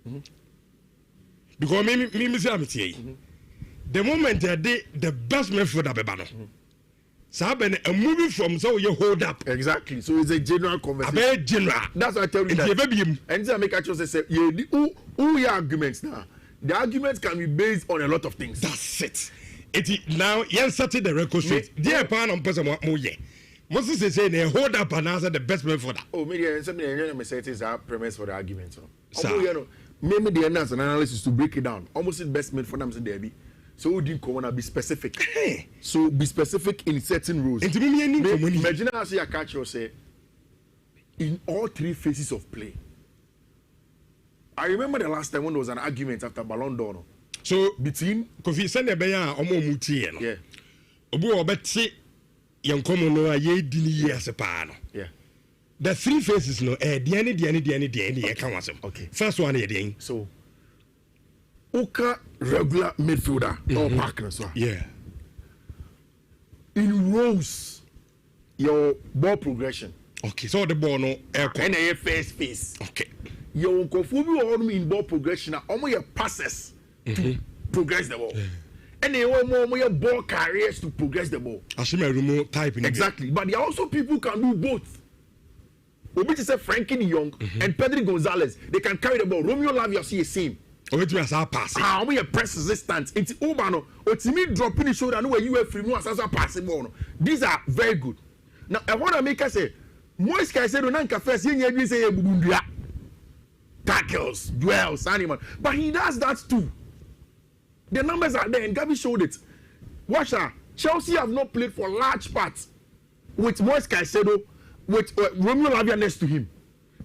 no. Because me say the moment I did the best method of a banner. So I've been a movie from so you hold up. Exactly. So it's a general conversation. A very general. That's what I tell you. That. And I make a choice say, who your arguments now? The arguments can be based on a lot of things. That's it. It now yes, started the record straight. Dear pan on person more yeah. Moses is saying they hold up and answer the best method. Oh, maybe something I say is our premise for the argument. So, maybe the analysis to break it down. Almost the best made for them to Debbie. So we didn't come on be specific. So be specific in certain rules. Imagine I say a catch or say in all 3 phases of play. I remember the last time when there was an argument after Ballon d'Or. So between Kofi Sendebeya omo mutie no. Yeah. Obu obeti yankomo no aye dini years pa no. Yeah. The 3 phases no diani e kan wasem. Okay. First one e den. So Oka regular midfielder or partner so. Yeah. In rows your ball progression. Okay. So the ball no and a first phase. Okay. Your conformity in ball progression are almost your passes to progress the ball. Yeah. And they want more ball carriers to progress the ball. Ashima remote type in exactly. But there are also people who can do both. Obi to say Frankie de Jong and Pedro Gonzalez, they can carry the ball. Romeo Lavia see the same. Obi to say pass. Ah, we press resistance. It's Ubano. Otimi dropping the shoulder. No way you have free. No as passing ball. These are very good. Now I want to make us say, Moise Caicedo nanka first. You say bubundia. Tackles, duels, animal. But he does that too. The numbers are there, and Gabi showed it. Watch that. Chelsea have not played for large parts with Moise Caicedo, with Romeo Lavia next to him.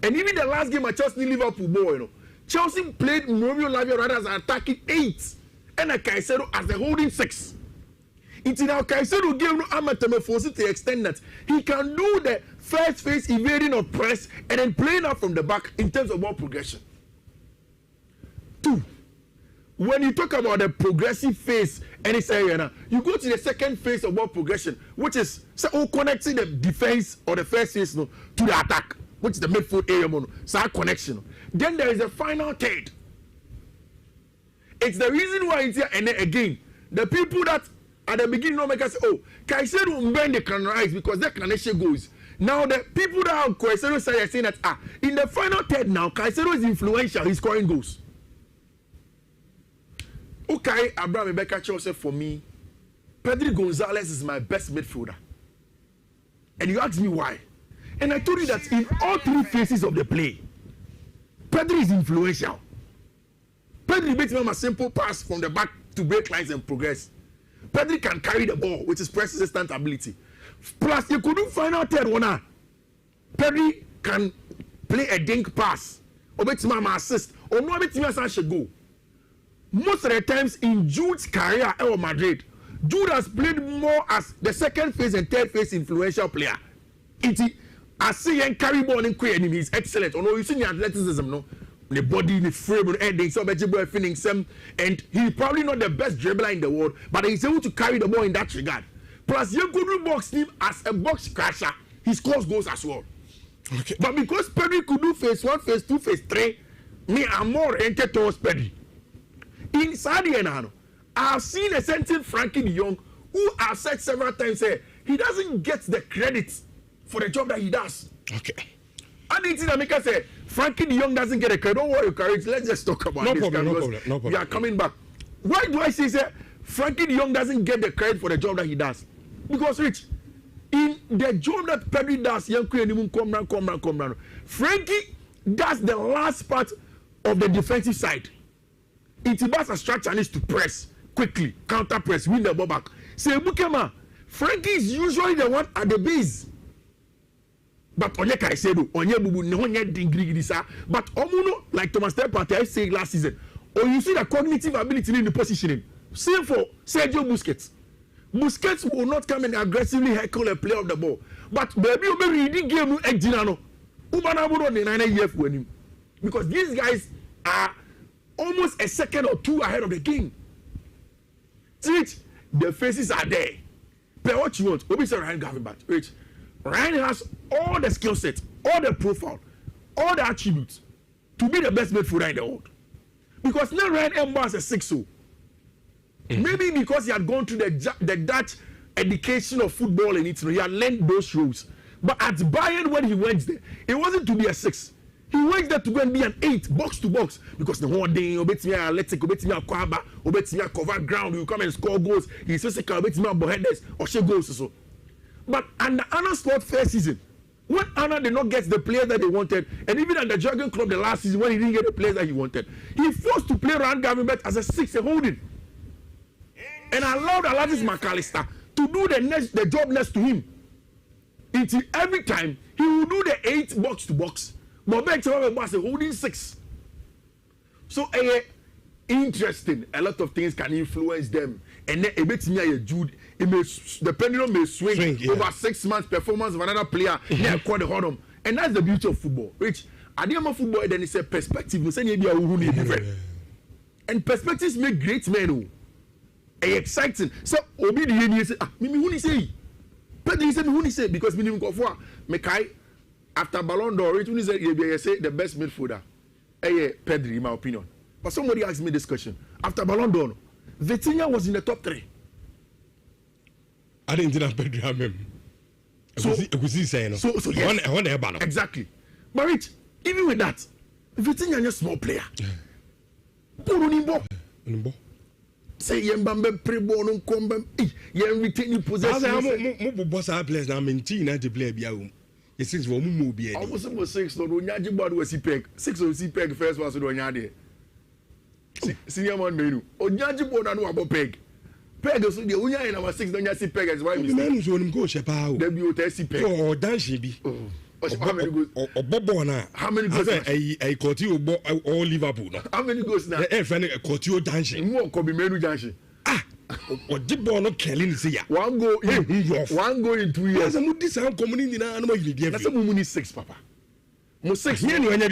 And even the last game at Chelsea Liverpool, boy, Chelsea played Romeo Lavia rather as an attacking 8, and a Caicedo as the holding 6. Until now, Caicedo gave no amateur to extend that he can do the first phase evading of press and then playing out from the back in terms of ball progression. 2. when you talk about the progressive phase and it's area, you go to the second phase of ball progression, which is connecting the defense or the first phase to the attack, which is the midfield area, so connection. Then there is a final third. It's the reason why it's here. And then again, the people that at the beginning don't make us say, oh, Caicedo bend the rise because that connection goes. Now the people that are Caicedo are saying that in the final third now, Caicedo is influential, he's scoring goals. Okay, Abraham Rebecca Chelsea for me, Pedro Gonzalez is my best midfielder. And you ask me why. And I told you that in all three phases of the play, Pedro is influential. Pedro makes him a simple pass from the back to break lines and progress. Pedro can carry the ball with his persistent ability. Plus, you couldn't find out third one. Pedro can play a dink pass. Or bet him assist. Or no bet him should go. Most of the times in Jude's career at Madrid, Jude has played more as the second phase and third phase influential player. I see him carry ball and create enemies. Excellent. Oh no, you see the athleticism, no? The body, the frame, and ending, so better feeling some. And he's probably not the best dribbler in the world, but he's able to carry the ball in that regard. Plus, you could box him as a box crasher. He scores goals as well. Okay. But because Pedri could do phase 1, phase 2, phase 3, me, I'm more oriented towards Pedri. Inside the end, I've seen a certain Frankie de Jong who I've said several times, say, he doesn't get the credit for the job that he does. Okay. And it's that make us say, Frankie de Jong doesn't get a credit. Don't worry, courage. Let's just talk about this. No problem. We are coming back. Why do I say, Frankie de Jong doesn't get the credit for the job that he does? Because, Rich, in the job that Pedri does, come round. Frankie does the last part of the defensive side. It was a structure needs to press quickly, counter press, win the ball back. Say, Bukema, Frankie is usually the one at the base. But onye Caicedo, onye bubu, onye dingrigisa. But omuno, like Thomas Partey said last season, or you see the cognitive ability in the positioning. Same for Sergio Busquets. Busquets will not come and aggressively heckle a player of the ball. But baby, you may reading game no ejinano. Ubanabudo the 9 years for him. Because these guys are almost a second or two ahead of the game. Rich, the faces are there. But what you want? Obi said Ryan Gavin, but Rich, Ryan has all the skill set, all the profile, all the attributes to be the best midfielder in the world. Because now Ryan Mbas is 6-0. Maybe because he had gone through the Dutch education of football in Italy, he had learned those rules. But at Bayern, when he went there, it wasn't to be a 6. He went there to go and be an 8, box to box. Because the whole day, Obetimi athletic, Obetimi Kwaba, Obetimi cover ground, you come and score goals. He's physical, Obetimi boheaders, or she goals so. But under Anna's squad first season, when Anna did not get the players that they wanted, and even at the Jurgen Club the last season, when he didn't get the players that he wanted, he forced to play Ryan Gavin as a 6, a holding. And allowed Alexis McAllister to do the job next to him. Until every time he will do the 8 box to box, but back to was a holding 6. So interesting. A lot of things can influence them, and then a bit near Jude. The pendulum may swing over 6 months performance of another player. Yeah, quite the hodom, and that's the beauty of football. Which at the end of football, then it's a perspective. And perspectives make great men. Exciting. So obi the yen say me who ni say Pedri say me who ni say because me go for Mekai after Ballon d'Or it who say the best midfielder Pedri in my opinion. But somebody asked me this question after Ballon d'Or Vitinha was in the top 3. I didn't know Pedri him. So yes. Exactly. But Rich, even with that Vitinha is a small player. Say Yembambe pre-born on Combe, Yen retaining possession. I'm boss our players now maintain the player be it seems for Mumu. Almost 6 no Nyaji board was peg. 6 of peg first was on Yadi. Senior man menu. O Nyaji board and about peg. Peg also the Unya in our 6 don't yasi peg as why we man so him go shepa. WTC peg. Oh dancing be. How many goals? How many goals? I caught you all Liverpool. How many goals now? Friend, I caught you dancing. More could be menu dancing. What did Bono killing say? One goal in 2 years. That's a this I'm coming in that's a woman is 6, Papa. Mo 6 here, no, There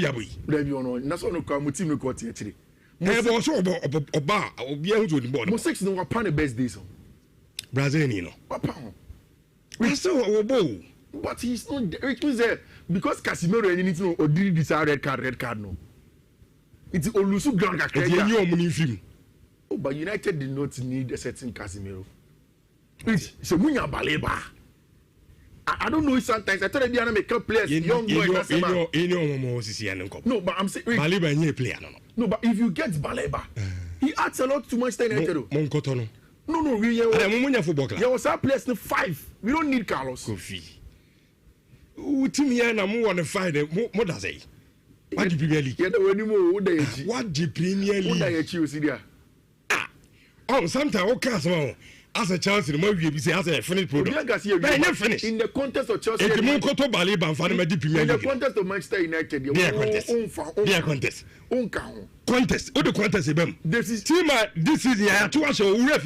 be on. That's on the team no court actually. but also oba obi ehun to the board. Mo 6 no wapa the best days. Brazil ni no. Wapa. Brazil obo. But he's not it means because Casemiro any need or did this red card no. It's Olusu ground ka It's any omuni film. Oh, but United did not need a certain Casemiro. It's so munya baleba. I don't know if sometimes I tell you they make players young boy No, but I'm saying Baleba any player no, but if you get Baleba, he adds a lot to Manchester United. No, we are football club. There was our players in 5. We don't need Carlos. Kofi. Team here na mo want to find mo da say. What the Premier League? Yeah, when you what the Premier League? You see there. Oh, sometimes okay as a Chelsea, the more we say as a finished product. Finish. In the context of Chelsea, in the context of Manchester United, contest. What the contest is? This is team. This is the two hours of ref.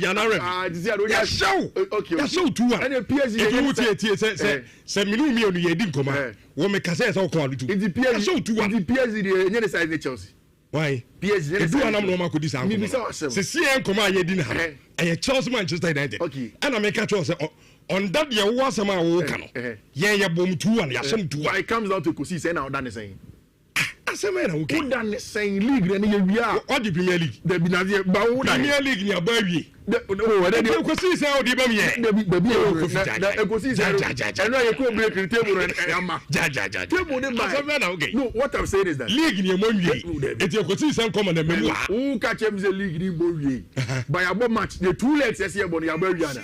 This is show. Okay. Show 2-1. And the PSG. Say me on the didn't come. We make us say so called too. It's the PSG. Show 2-1. The PSG. The other side of Chelsea. Why? PSG. Do an normal could this happen. Say CM come here didn't have. And Chelsea Manchester United. Okay. And I make a choice on that year was a man who can. Yeah, boom 2-1. Yeah, some 2-1. It comes down to Kosi saying now done the same. I mean, okay. Who done the same league? Then we are. What the Premier League? The Premier League near baby. Oh, then you could see how the baby. The Kosi said, I know you could break the table and okay. No, what I'm saying is that league near Monday. It's your Kosi some common and memoir. Who catch him the league in Monday? By a match, the 2 legs as here, Bonnie Aberiana.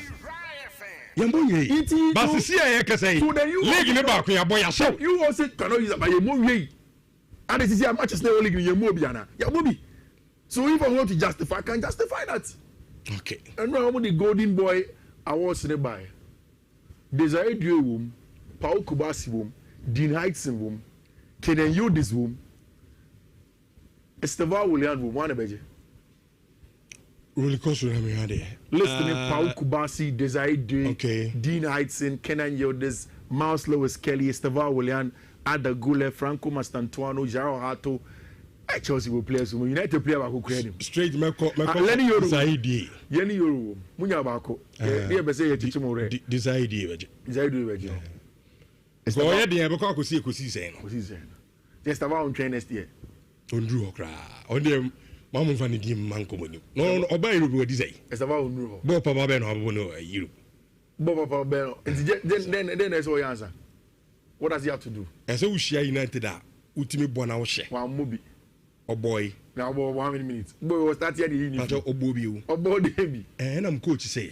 But see, I can say, league in the back, your boy, you also cannot use it by a movie. And this is a match is never league in your Mobiana. Yeah, Mobi. So if I want to justify, I can justify that. Okay. And now the Golden Boy awards nearby. Desire Due Womb, Paul Kubasi Womb, Dean Heitson Womb, Kenan Yudis Womb, Estevan William Womb, one of them. Really close to him, listen to Paul Kubasi, Desire Due, Dean Heitson, Kenan Yudis, Miles Lewis Kelly, Estevan William, Ada Gule, Franco Mastantuano, Jaro Hato. Chelsea will play some United player who create him. Straight Meko Lenny Euro. Yenny Euro. Munya Bako. They be say teach more. This idea. So yeah, the Abako could see saying. Just about train next year. On Drew Okra. On them Mamma Fanny Dim Manco. No, obey you this day. It's about Drew. Bob Papa Ben or you. Bob Papa Ben. Then that's all your answer. What does he have to do? As so she United are ultimate Bona share. One movie. Oh boy. Now about 1 minute. Boy was that here the Obobi. Obo baby. And I'm coach say.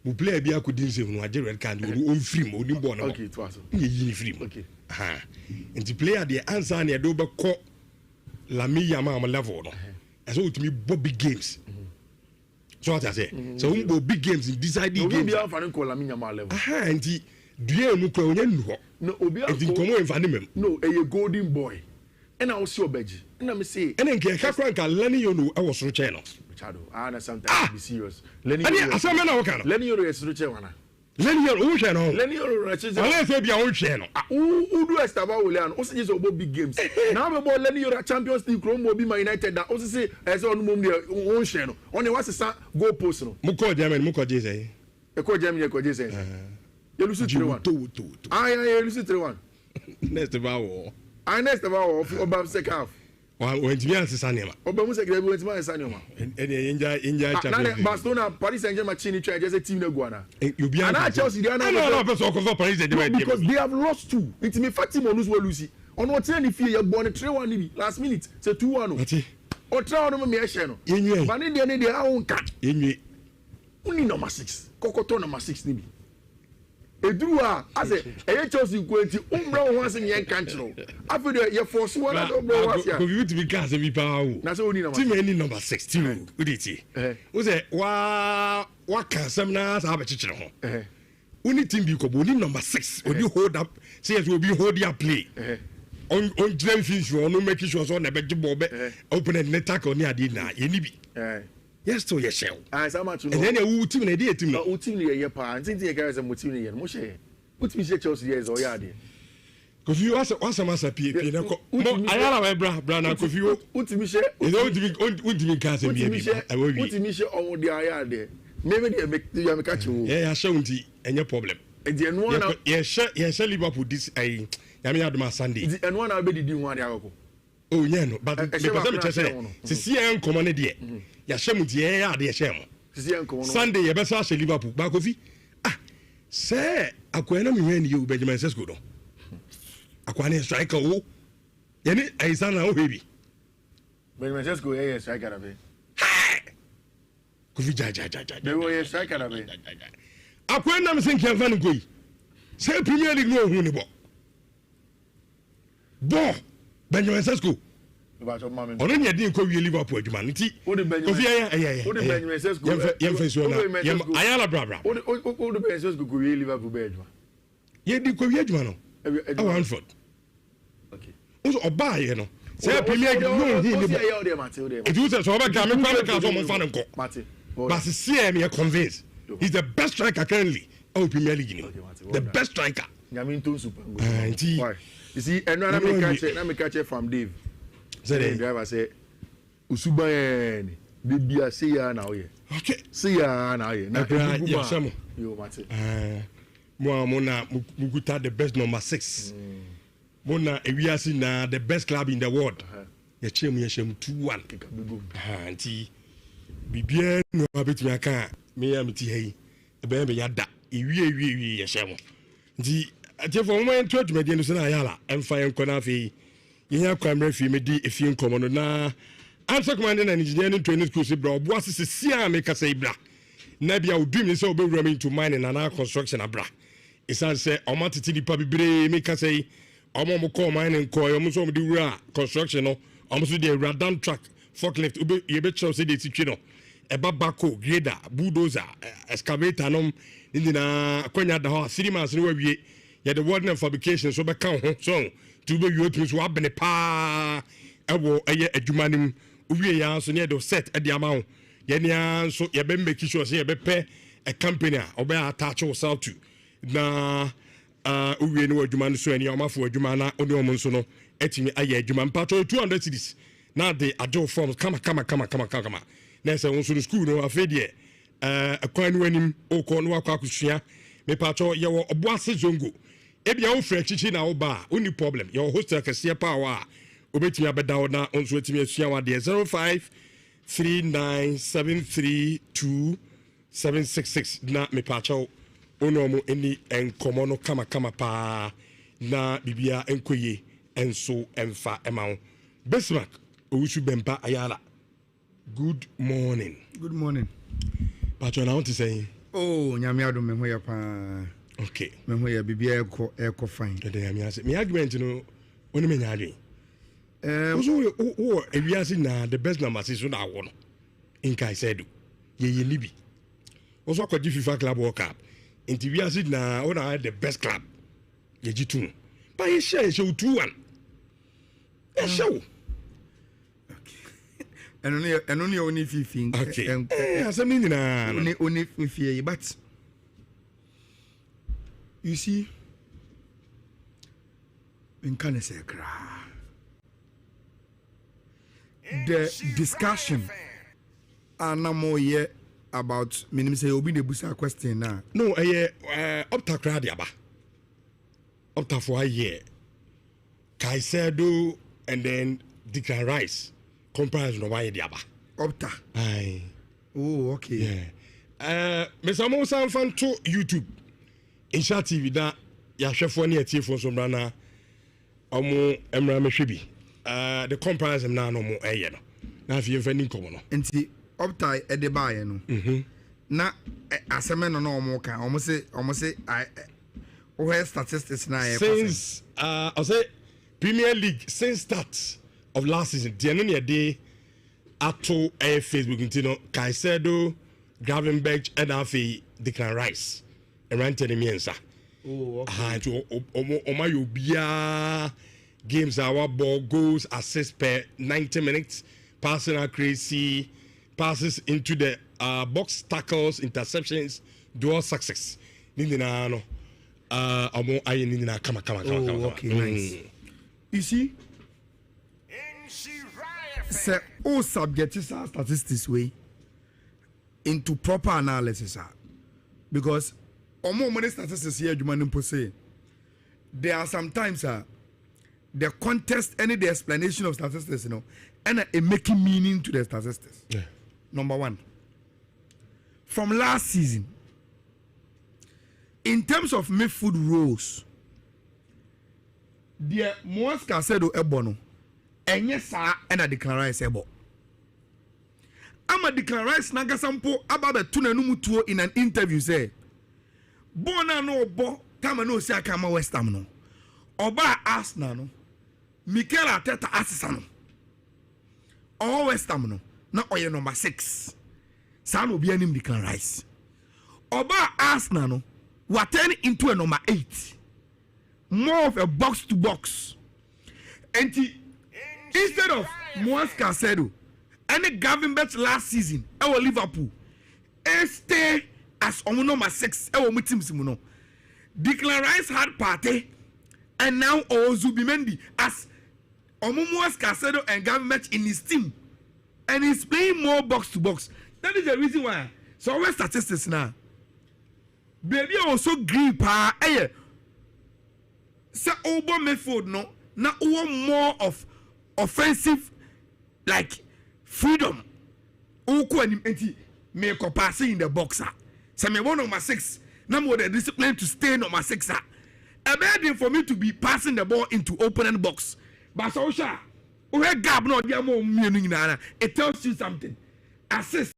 We play a beer could say no red card on film or born. Okay, it was. Film. Okay. And the player the answer near Doba call La Mia Mama level. As so to me Bobby games. So what I say. So big games in deciding games. Be for call La Mia Mama level. And the no crony. No, Obi no, a golden boy. And I was your bedgy. And I'm say, and then Kakranka, Lenny, you know, I was through channel. I understand that. Be serious. Lenny, Lenny, you is through channel. Lenny, your own channel. Lenny, you're your own channel. Who do Estaba William? Also, just about big games. Now, about Lenny, you're a Champions League, Chrome will be my United. That also say, as on own channel. Only what's the son go personal. Muko German, Muko Jay. A co German, you lose 3-1. I lose 3-1. Next of our. I next of our about second half. When you answer Sanima. Obamusa went my Sanima. And India Barcelona, Paris Saint-Germain, Chini, just a team Guana. You be an Chelsea, because they have lost 2. It's me Fatima lose Lucy. On what any fear you're born a 3-1 last minute, say 2-1. Or try on me a channel. But in the end, their own cat. Only number 6. Cocoto number 6 nibi. Edua ase eye Chelsea kwenti umbra once in yan country after you force one that umbra once ya ko bi to be cast be pa o na so oni team any number 16 uditi wo say wa ka sam na sa ba chichire ho oni team bi ko bo oni number 6 oni hold up say yes we be hold their play on dream finish on no make sure so na be jibo be open and attack on ade na ye ni bi yes to your shell. I so much. And then you team na dey team. No team na ye pa. Ntinti ye carry some team na ye. Mo share. Put me Chelsea yes or ya dey. Kofi what's a massa P na ko ayala we bra na Kofi wo utimi she utimi ka se bi I will be utimi she omo de aya de maybe dey make you make catch wo yeah show nti any problem e no na yeah Liverpool this I ya me adoma Sunday e no na be didi hu ade akoko oh yeah no but because me say see en komo ne de ya shem nti ya ade shem see en komo Sunday ye be so a Liverpool ba Kofi say akwena me hwe ni you Benjamin Sesko do akwane striker wo yani aisana wo hebi Benjamin Sesko ye striker da be Kofi ja be wo ye striker da be akwena me senki anfa ni koi say Premier League no hu ni bo Benjamin Sesko ono ne din ko wie Liverpool adwuma nti Kofi ya wo de Benjamin Sesko yem fa so na yem ayala bra wo de Benjamin Sesko ko wie Liverpool be adwuma ye di ko wie adwuma no Wanford okay also oba ye no say Premier League no hu ni bo it was so oba ka me kwa ka so mo fa nko but see me convinced he's the best striker currently in Premier League the best striker Nyaminto super why you see and na me catch from Dave say the driver say usuba ni de bia say ya na oye okay say ya na oye na ya samo yo mate mo na muguta the best number 6 mo na ewiase na the best club in the world ya chem 2-1 anti bibia no abetumi aka me ya meti hei ebe be ya da ewie ya shemo nti atefo mo en to dwumadi no so na yala emfa yenko na afi yenya kwamra fi me di efi nkomo no na answer commanding and engineering training school se bra obo asese sia me kasa ibra na bia odum ni se obewura me into mining and construction abra isan se omo titi di pa bibre me kasa yi omo mo call mining ko yo mo so mo di wura construction no omo so di wura down track forklift obe ye be chow se di titwe no eba bako grader bulldozer excavator no ndi na akwanya da ho sirimas no wawie ya the word fabrication so be kan ho so to be you to so abene pa ewo eye adwumanim owie ya so ne the set e de ama ho ye ne so ye be make sure say ye be pe a company a obe attach yourself to na owie ne adwuma so ene omafo adwuma na oni omo so no etimi aye adwuma mpato 200 cedis na the adjo forms kama na se won so school no afedie akwan wanim okọ no akwakusua me pato ye wo oboase zongo ebia wo fra chichi na wo ba oni problem your hostel kase pa wa obetimi abeda wo na onso etimi asua wa de 0539732766 na me pato ono mo eni enkomo no kama pa na bibia enkoye enso emfa emawo Bismarck owusu bempa ayala. Good morning. Good morning. Pacho na want to say oh nyame adom me hoya pa okay me hoya bibia eko fine de nyame ase me argument no oni me nyaadwen so ewiase na the best number so na wo no in kai said ye libi also akwaji FIFA club world cup inti wiase na wo na the best club ye jitu ba ye share 2-1 e show eno ne oni fifi asemi nyina oni fifi but you see in can say the discussion anamoye about minim say obi de busa question na no opta crowd yaba opta for a year Kaisedo and then Declan Rice comparison no why diaba opta aye oh okay yeah Mr. Musa fan to YouTube Insha TV da ya hwefo ne atiefo so mrana omo emra mehwebi the comparison na no mo eye no na afie mfa ni nkomo no enti opta e de baaye no na aseme no no omo kan omo se statistics na ye since I say Premier League since start of last season the no dey ato Facebook ntino Kaisedo Gravenberch and afi Declan Rice erante ne miensa oh okay to omo yobia games our ball goals assists per 90 minutes passing accuracy passes into the box tackles interceptions dual success nindina no ɔmo ayɛ ne nyinaa kama. Okay, nice. You see, say all subjects are statistics way into proper analysis, because many statistics here you say there are sometimes the context and the explanation of statistics, and it making meaning to the statistics. Yeah. Number one, from last season, in terms of midfield roles, the most Casedo Ebono, and yes, sir, and I declare Ebo. I'm a declare Nagasampo about the Tunanumutuo in an interview. Say, Bona no bo, Tamano Sakama West Amno, Oba Asnano, Mikel Arteta Asisano, or West Amno, not Oya number 6. San will be an him declare rice. Oba Asnano, what turn into a number 8. More of a box to box. And instead of Moaz Casedo, any government last season, our Liverpool, stay as number 6, our team Simono. Declan Rice had party, and now Ozubimendi as Moaz Casedo and government in his team, and he's playing more box to box. That is the reason why. So, our statistics now. Baby also green pa say obo method no na more of offensive like freedom uko enti me ko pass in the boxer say me one number 6 na mo the discipline to stay number 6 a bad for me to be passing the ball into open box but so sha we gap no dia mo mienu nyina it tells you something assist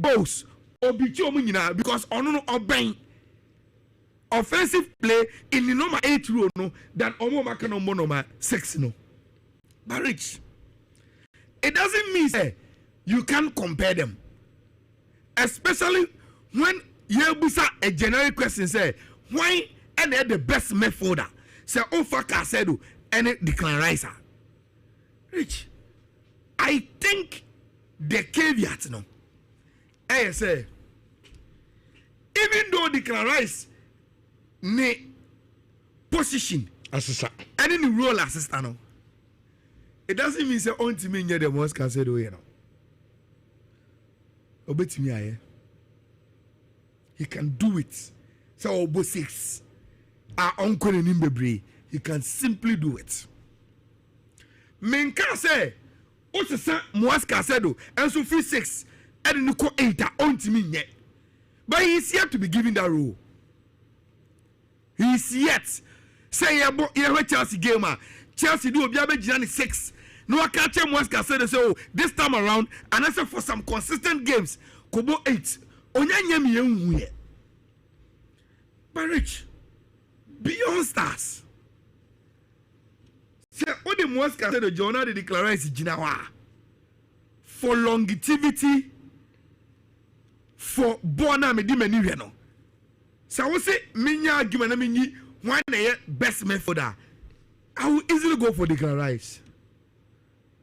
goals obichi omu nyina because ono no oben offensive play in the number 8 row no than omo maka no number 6 no. But Rich, it doesn't mean say you can't compare them, especially when you busa a generic question say why and the best midfielder say Ofa Casedo and Declan Rice. Rich, I think the caveat no I say even though Declan Rice ne position assistant and in the role assistant no, it doesn't mean say on to me the most Casedo you know. Obetimi aye. He can do it. So obo 6 are uncle in Bebre. He can simply do it. Menka say Otisa Moaz Casedo and so free 6 and no 8 are on to me yet. But he is yet to be given that role. He is yet. Say yeah, Chelsea gamer. Chelsea do be 6. No, I can't tell Moaz Casedo say, oh, this time around, and I say for some consistent games, Kobo 8. Onyanyemi yenhuye. But Rich, beyond stars. Say, what the Moaz Casedo Jonah de declare is Jinawa for longevity, for Bona Medimeni no. So I will say, Minya argument, I why the best method? I will easily go for Declan Rice.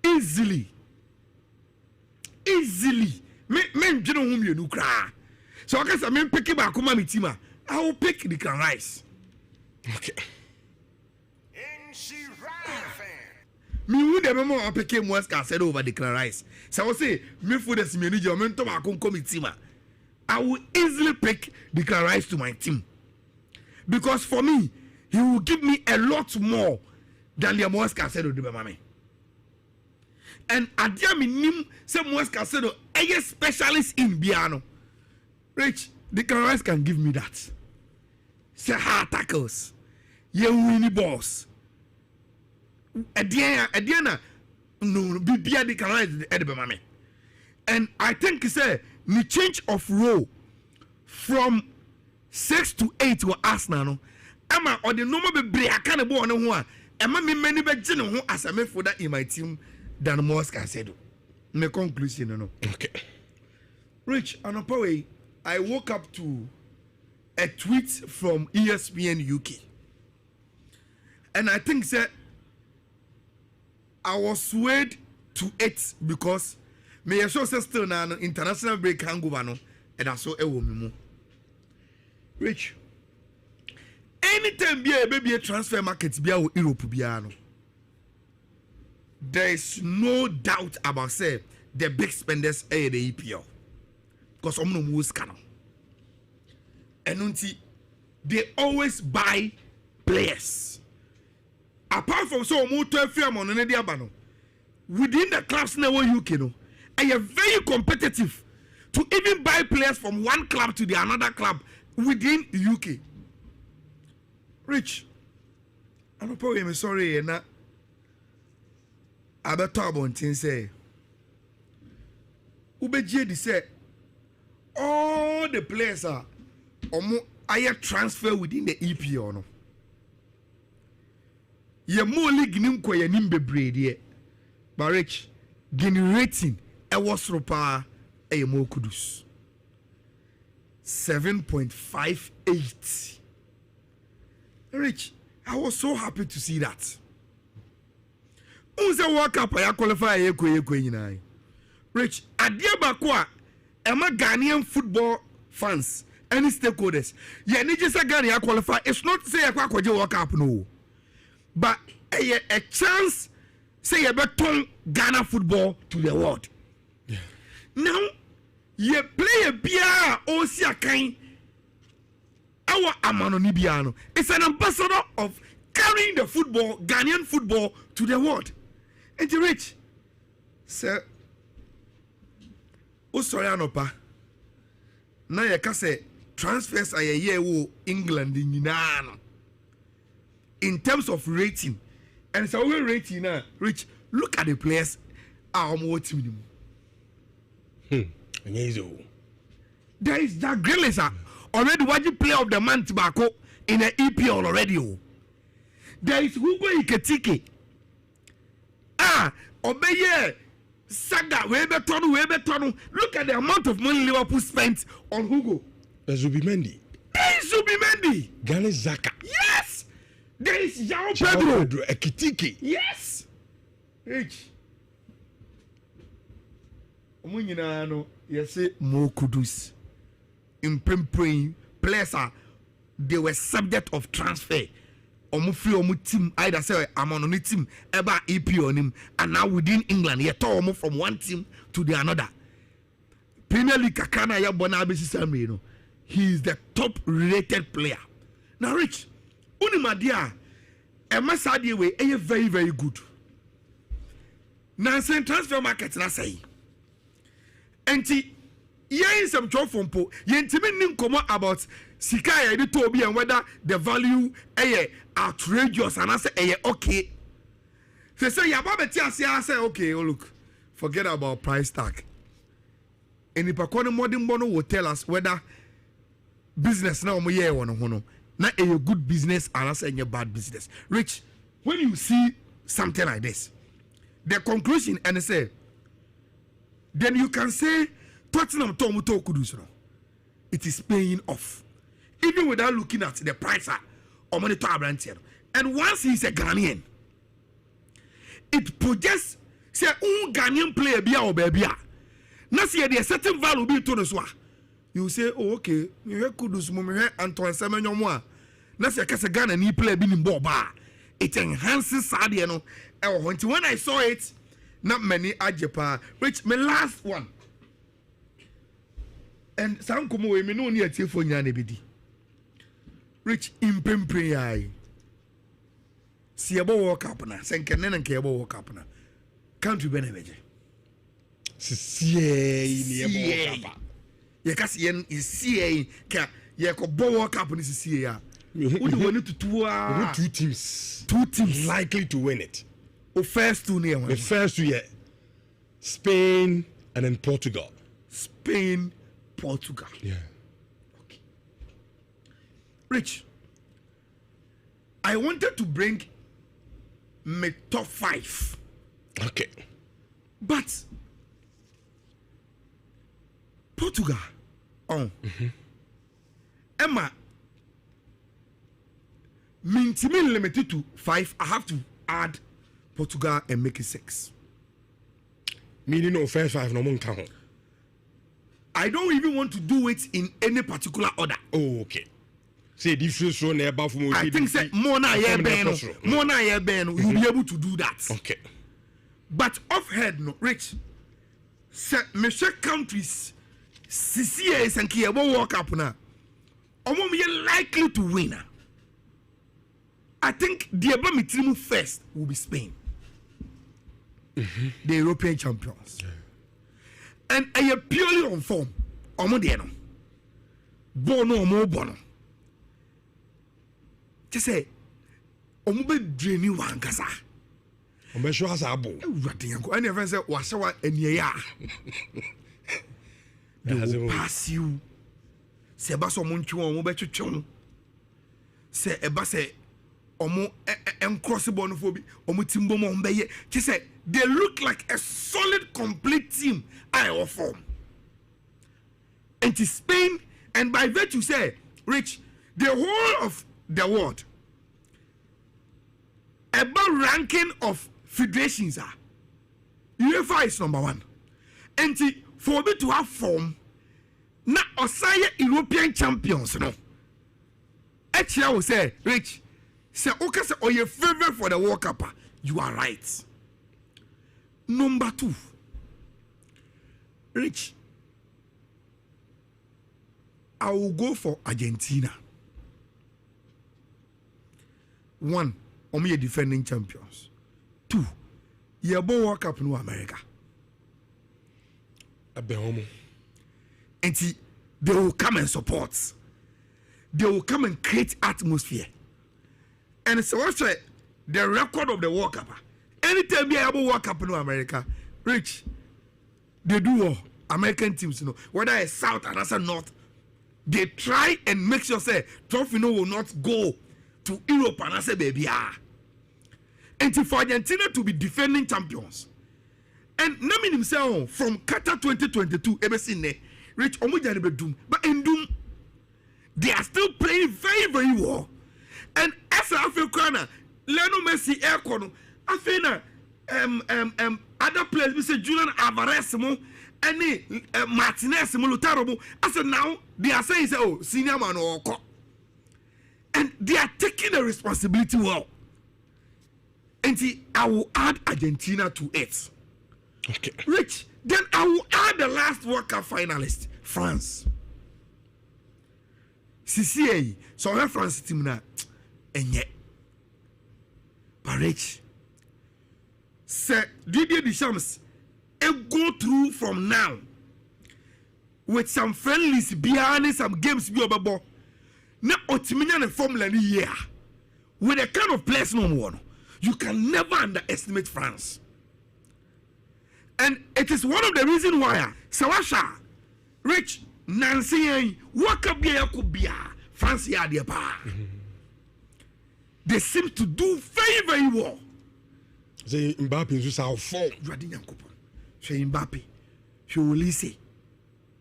Easily. Men you know whom you do cry. So I guess I mean pick back my team. I will pick Declan Rice. Okay. Me would have more pick him Moaz Casedo over Declan Rice. So I will say me for the manager men to my committee. I will easily pick Declan Rice to my team. Because for me, he will give me a lot more than the Moaz Casedo do by me. And Adiami Nim say Moaz Casedo a specialist in piano. Rich, Declan Rice can give me that. Say hard tackles. You winning balls. Adiana no be Declan Rice at the me. And I think he say the change of role from 6 to 8 were Arsenal no. Emma or the normal be break I can't go on one. Emma me many be who as a midfielder in my team than Moaz Casedo. My conclusion no. Okay. Rich, on a way, I woke up to a tweet from ESPN UK. And I think that I was swayed to it because me show still na international break hangover no and I saw a woman. Rich, anytime be a transfer market be a Europe biano. There is no doubt about say the big spenders are the EPL because I'm no more scanner. And they always buy players. Apart from so more 12 film on the abano within the clubs now UK no, and are very competitive to even buy players from one club to the another club within UK. Rich, I'm probably sorry and I better about things say. Ubeje say all the players are higher transfer within the EPL no. Ye more league nim kwa ye nim bebree but Rich generating e was ropa e more kudus 7.58. Rich, I was so happy to see that. Unse World Cup ya qualify ye nyina. Rich, adia bakwa ema Ghanaian football fans any stakeholders. Ye ni just Ghana qualify. It's not say ya kwaje World Cup no. But a chance say you better Ghana football to the world. Yeah. Now you play a bia o si akan our amanoni biano. It's an ambassador of carrying the football, Ghanaian football to the world. And the Rich, sir, o sorry anopa. Na ye ka say transfers are ye wo England nyina. In terms of rating, and so we rating now, Rich, look at the players. What team? There is Jack Grealish already watching player of the month Bako in the EPL already. There is Hugo Iketike. Obeye Saga, Weberton. Look at the amount of money Liverpool spent on Hugo. Zubimendi. Granit Xhaka. Yes. There is João Pedro Ekitike. Yes. Rich. Omunyina no yesi more kudus. Impempering players are they were subject of transfer. Omu team either say I'm on a team ever EP on him and now within England you talk from one team to the another. Premier League kakana ya bona abisi samre no. He is the top rated player. Now Rich Unimadia, a Masadi way, a very, very good. Now, saying transfer market, na say. And yen some job from po, yen timin come about Sikaya, the Toby, and whether the value outrageous and I say, okay. They say, I say, okay, oh, look, forget about price tag. And if a modern mono will tell us whether business now, not a good business and also a bad business. Rich, when you see something like this, the conclusion and say, then you can say Tottenham Tomuto Kudus. It is paying off. Even without looking at the price or money to Abrantian. And once he's a Ghanaian, it projects say Ghanaian player be or baby. Not see a certain value be to the you say, oh, okay, you hear Kudus Mummy Antoine Semenyomoa. That's a Casagana ni play in Boba. It enhances Sadiano. When I saw it, not many Ajepa, which my last one. And some come away, me no near Tifonia Nebidi. Rich impemprei. See about walk up na, Senkanen and Cable walk up na. Country Benemeje. See, ye kasi yen is CA ka ye ko bo World Cup ni CA. Who do want to two teams likely to win it. The first two near one. The first two Spain and then Portugal. Spain, Portugal. Yeah. Okay. Rich, I wanted to bring my top 5. Okay. But Portugal. Emma. Mintimin limited to 5. I have to add Portugal and make it 6. Meaning no first 5 no more. I don't even want to do it in any particular order. Oh, okay. say different so na eba from I think say more na ye ben you'll be able to do that. Okay. But off head no rich say measure countries CCAs and Kiabo walk up now. Omo likely to win. I think the Abamitrimu first will be Spain. The European champions. And I purely on form. Omo deno. Bono. Just say omo be draining one kasa. Omo show us abo. Radianko. Any friend say washawa eniya. They will pass you. Se eba so montwe omo be twetwe. Se eba se omo encrossable no for bi omo timbo mo be ye. Just say they look like a solid complete team I form. And to Spain, and by virtue say, Rich, the whole of the world, about ranking of federations are UEFA is number 1. And for me to have form, na Osaya European champions, no. Actually, I will say, Rich, say okay, say or your favorite for the World Cup, you are right. Number 2, Rich, I will go for Argentina. 1, omo defending champions. 2, yebo World Cup no America. Abehomo. And they will come and support. They will come and create atmosphere. And so what's the record of the World Cup? Anytime you have a World Cup in America, Rich, they do all American teams, you know, whether it's South and also North, they try and make sure say trophy no will not go to Europe and I say baby and for Argentina to be defending champions. And Namin himself from Qatar 2022 ever seen there, Rich Omuja Bedum, but in Doom they are still playing very, very well. And as Africana, Lionel Messi Aircon, Afena other players, Mr. Julian Alvarez, any Martinez, Molutarobo. I said now they are saying, oh, senior man or and they are taking the responsibility well. And I will add Argentina to it. Okay. Rich, then I will add the last World Cup finalist, France. CCA, so I have France team now, and yet, but Rich, Sir Didier Deschamps, go through from now with some friendlies behind some games be about now Otiminian and Formula year with the kind of players no one you can never underestimate France. And it is one of the reasons why Sawasha, Rich, Nancy, Wakabia, France, they seem to do very, very well. Say Mbappe is our form. She Mbappe, she Olise.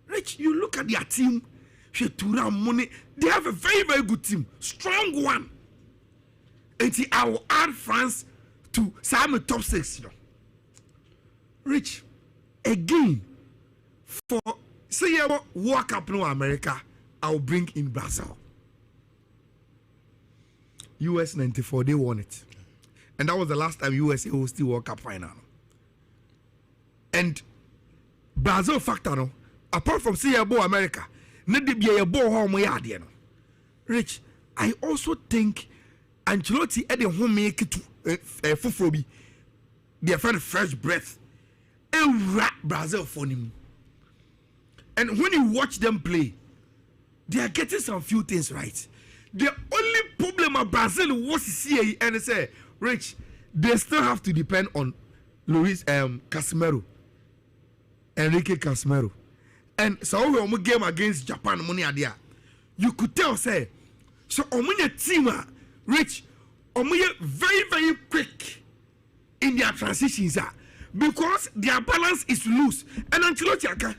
Rich, you look at their team, she Tura Money, they have a very, very good team, strong one. And I will add France to some top 6, you know. Rich, again, for say you World Cup no America, I'll bring in Brazil. US 94, they won it. And that was the last time USA hosted World Cup final. And Brazil factor, no, apart from say you America, not the be a ball home yard, you know. Rich, I also think Ancelotti at the home make it to Fufurobi, their friend fresh breath. And rap Brazil for him. And when you watch them play, they are getting some few things right. The only problem of Brazil was CA and say, Rich, they still have to depend on Luis Casemiro, Enrique Casemiro. And so when we game against Japan, money idea, you could tell say, so your team, Rich, very, very quick in their transitions because their balance is loose. And Ancelotti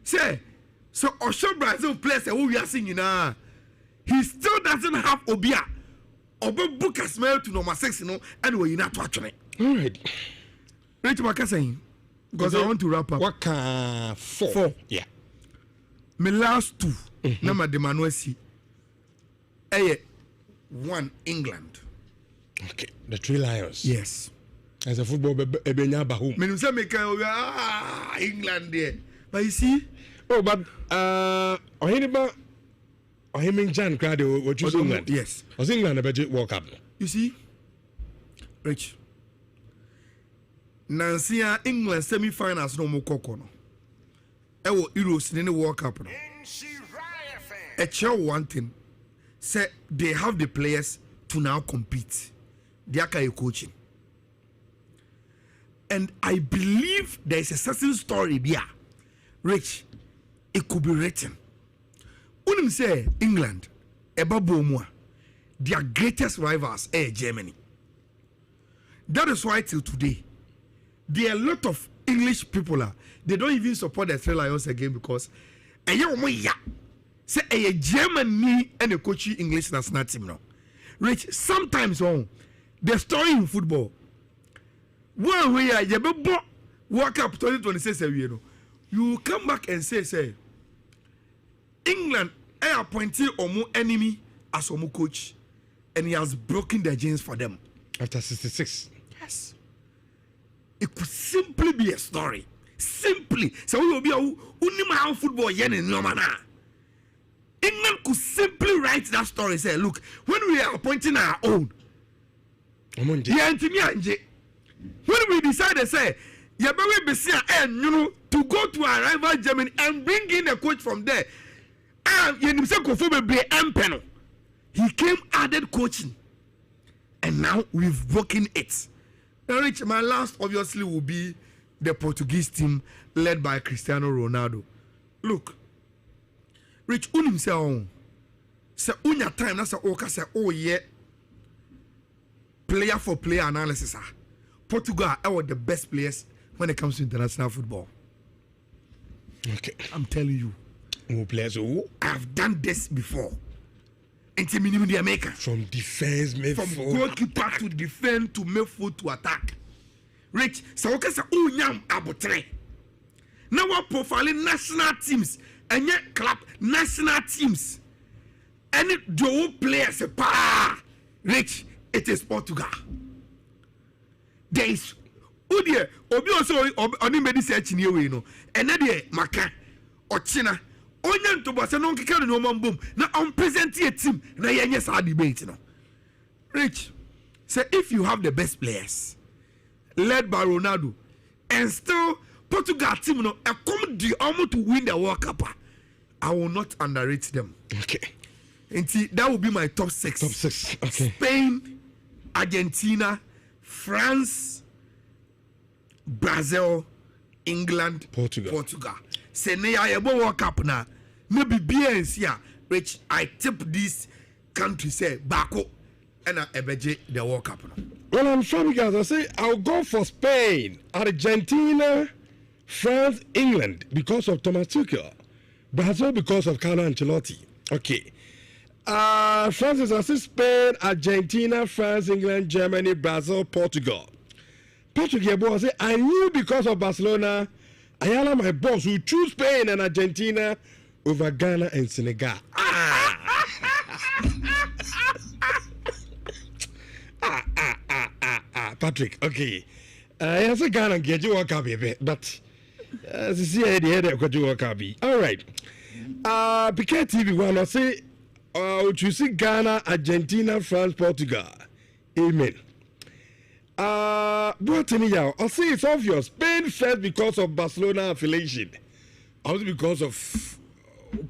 say, so Osho Brazil players who we are seeing now, he still doesn't have Obia. Oba book Casemiro to number 6, you know, and we're not watching it. All right. Rich Maka saying, because I want to wrap up. What can 4? Yeah. My last 2, number the Manuesi. 1 England. Okay, the Three Lions. Yes. As a football ebenya bahum. Me say make England there. But you see, oh, but Jan cried what you England. Yes. Was England a budget World Cup? You see, Rich. Nancy England semi-finals no more kokono. Ewo Euros in the World Cup no. A child one thing. Say they have the players to now compete. They are coaching. And I believe there is a certain story there. Rich, it could be written. Unim say England, Ebabomwa, their greatest rivals are Germany. That is why till today, there are a lot of English people they don't even support the Three Lions again because say a Germany and a coach English national team now. Rich, sometimes the story in football. One way World Cup 2026 you come back and say England appointed Omo enemy as Omo coach and he has broken their genes for them after 66. Yes, it could simply be a story. Simply, so we will be a football yen in Yomana. England could simply write that story. Say, look, when we are appointing our own, when we decided, say, to go to our rival Germany and bring in a coach from there, he came added coaching, and now we've broken it. Now, Rich, my last obviously will be the Portuguese team led by Cristiano Ronaldo. Look, Rich, unim say unya time na say oka say oh yeah, player for player analysis. Portugal are the best players when it comes to international football. Okay, I'm telling you. Who players who? I've done this before. Until minimum the America. From defense, midfield, from goalkeeper to defend to midfield to attack. Rich, so okay, say unyam abotre. Now we're profiling national teams and yet club national teams. Any dual players Rich, it is Portugal. There is Udia Obi also only made search in you know. And then Maka or China. Onyan to boss no kika no man boom. Now I'm presenting a team. Now yes our debate no. Rich, say if you have the best players led by Ronaldo and still Portugal team no come the almost to win the World Cup, I will not underrate them. Okay. And see, that will be my top 6. Top 6. Okay. Spain, Argentina, France, Brazil, England, Portugal. Say I World Cup now. Maybe BNC, Rich, I tip this country say Bako and I ebeje the World Cup now. Well, I'm sure because I say I'll go for Spain, Argentina, France, England because of Thomas Tuchel, Brazil because of Carlo Ancelotti. Okay. France, I say Spain, Argentina, France, England, Germany, Brazil, Portugal. Portugal, I say I knew because of Barcelona, Ayala, my boss, who choose Spain and Argentina over Ghana and Senegal. Patrick, okay. I say Ghana get you World Cup, but as you see, I had got you World Cup. All right. PK TV one, I say, you see Ghana, Argentina, France, Portugal. Amen. But I'll say it's obvious. Spain first because of Barcelona affiliation. Also because of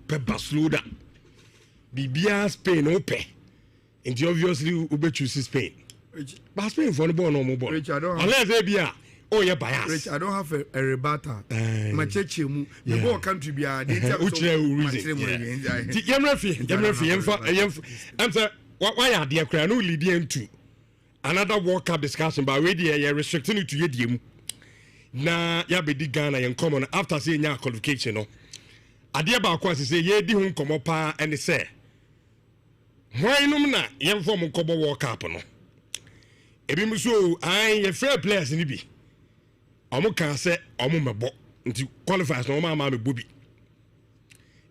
Barcelona. Bibia Spain open. And obviously Ube choose Spain. Rich, but Spain for the ball no more ball. Rich, I don't have, unless they be oh yeah bias. Rich, I don't have a rebuttal. My church the ball country be a which reason. I'm sorry, why are they crying? No leading to another World Cup discussion, but already you're restricting it to you. Na ya be di Ghana in common after saying your qualification. No, adia ba kwa say ye di hun komo pa and say why no na yem form kobo World Cup no. Ebi mu so an ye fair players ni bi. Omo kan say omo mebo nti qualifiers no ma me bobi.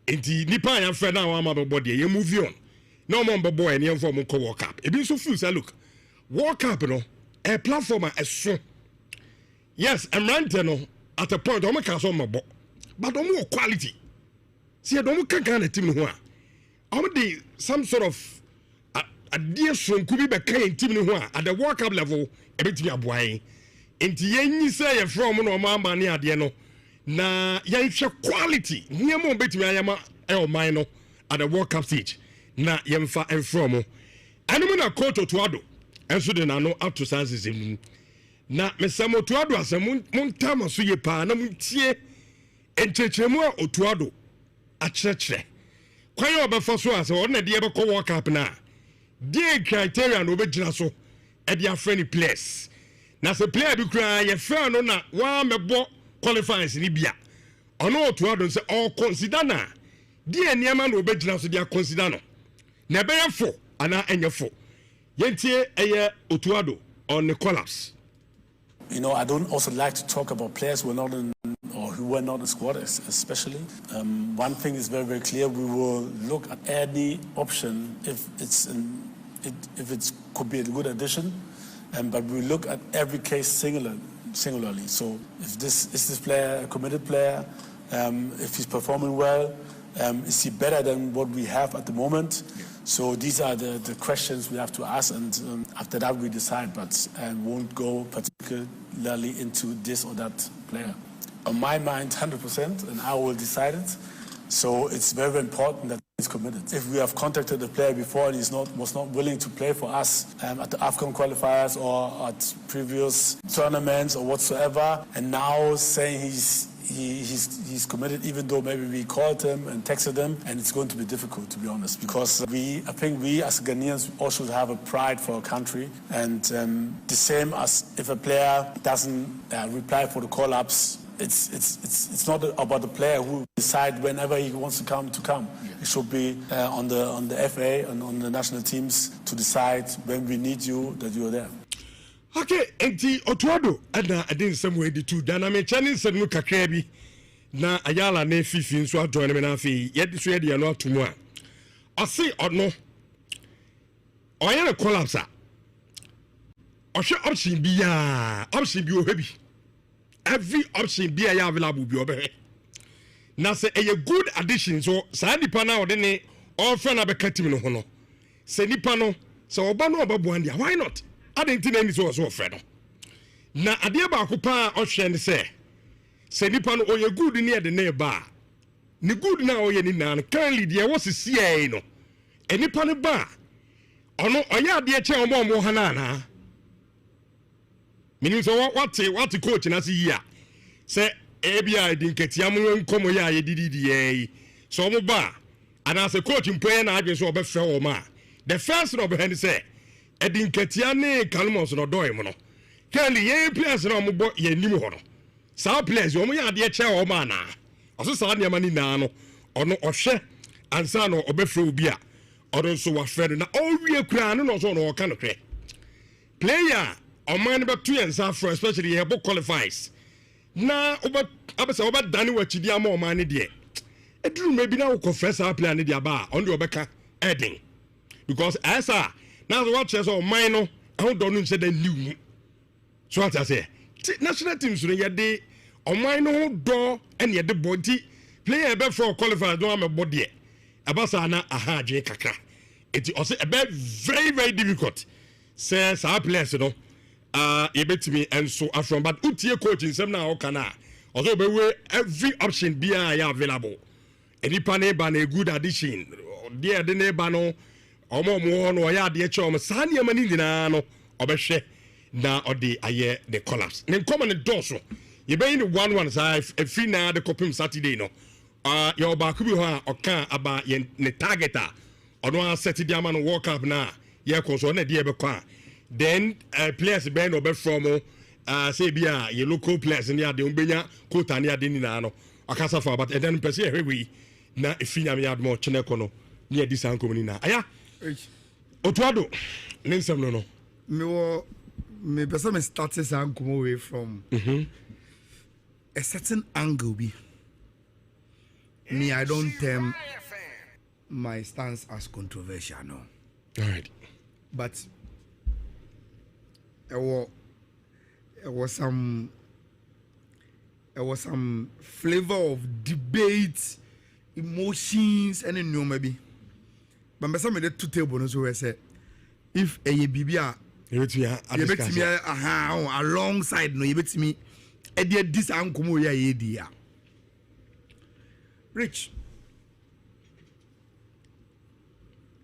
Enti nipa ya fair na wa ma be bo de ye move on. no more boy and young form ko World Cup. It be so few say look. World Cup no a platform as so. Yes, I'm ranting no at a point I'm can so but more quality. See I don't can kind of team no I'm the some sort of a dear son could be kind team no at the World Cup level a bit me aboy. Enti yenyi say from no mama ne ade no na yenhwe quality niam obetimi ayama e man no at the World Cup stage na yemfa enfrom anum na coach Otuado enso de na no up to sanses na mesamo Otuado asem montama so ye pa na muntie enchechemu a Otuado a church kwan obefa so ase won na de be ko World Cup na de criteria no obegina so e de afreni players na se player bi kura ye fa no na wa mebo qualifiers ni bia ono Otuado say all consider na di eniama na obegina so dia consider no na be yefo ana enyefo yentie eye Otuado on the collapse. You know, I don't also like to talk about players who were not in or who were not in squad, especially. One thing is very, very clear: we will look at any option if it could be a good addition, but we look at every case singularly. So, if this player a committed player, if he's performing well, is he better than what we have at the moment? Yeah. So these are the questions we have to ask, and after that we decide, but I won't go particularly into this or that player. On my mind, 100%, and I will decide it. So it's very, very important that he's committed. If we have contacted the player before and was not willing to play for us at the AFCON qualifiers or at previous tournaments or whatsoever, and now saying he's committed, even though maybe we called him and texted him, and it's going to be difficult, to be honest, because I think we as Ghanaians also should have a pride for our country, and the same as if a player doesn't reply for the call-ups, it's not about the player who decide whenever he wants to come. Yeah. It should be on the FA and on the national teams to decide when we need you that you are there. Okay, enti Otuado ada adin somewhere the two dynamic channel said no kakra bi na ayala na fifi nso adon me na afi yedi so yedi no atomu a ose ono oyere collapse a ohwe option bi ohebi every option bi ya available bi obehe na say a good addition so sa nipa na ode ne offer na be katim no ho no se nipa no se oba no oba buan dia why not adentina ni so offer no na ade ba akopa ohwe ne se nipa no oye good ni ede na ba ni good na oye ni na currently dia wo sisi no enipa ne ba ono oye ade che omo hana na meaning so what coach na see here say ebia dinketia mo nkomo ya ye didi so mo ba and as a coach mpoye na adwen so obefre wo ma the first no be hand say edinketia ne kalmos no doy mo no kali ye players na mo bo ye nim ho no sa players wo mo ya de che wo ma na oso sa ne mani na no ono ohwe ansa no obefre obi a odo so wa fre na owie kura no so no ka no kre player on man be 2 years after especially he book qualifies na abese oba dane wachidi ama o man de eduru maybe na wo confessor plan de aba on the obeka edin because asa now what chess o man no how don say the new so what I say national teams no ye de o man no do and ye de body player be for qualifiers do am body abasa na aha je kakra it also a very very difficult says our players no yebetimi enso afrom but utie coaching sem na o kana also be we every option be available enipa na ba na good addition there de na ba no omo no ya de chom sa ne mani nyina no obehwe na ode aye the collapse ne come ne doso ye be in 1-1 sa free na the copim Saturday no your back bi ho a oka aba ye ne targeter ono set di ama no World Cup na ye konso na de be kwa then players ben obe from say bia ye local players ni ade ombenya quota ni ade ni na no akasa for but then person ehwe na efinya me admo cheneko no ni edi san komuni na aya Otuado ne nsem no me person me start san come away from a certain angle be me I don't my stance as controversial, no. All right. But there was some flavor of debate, emotions, and you know maybe. But me some the two tables so we say if a bibia you bet me alongside no you bet me e dey this ankomo ya ye dia. Rich.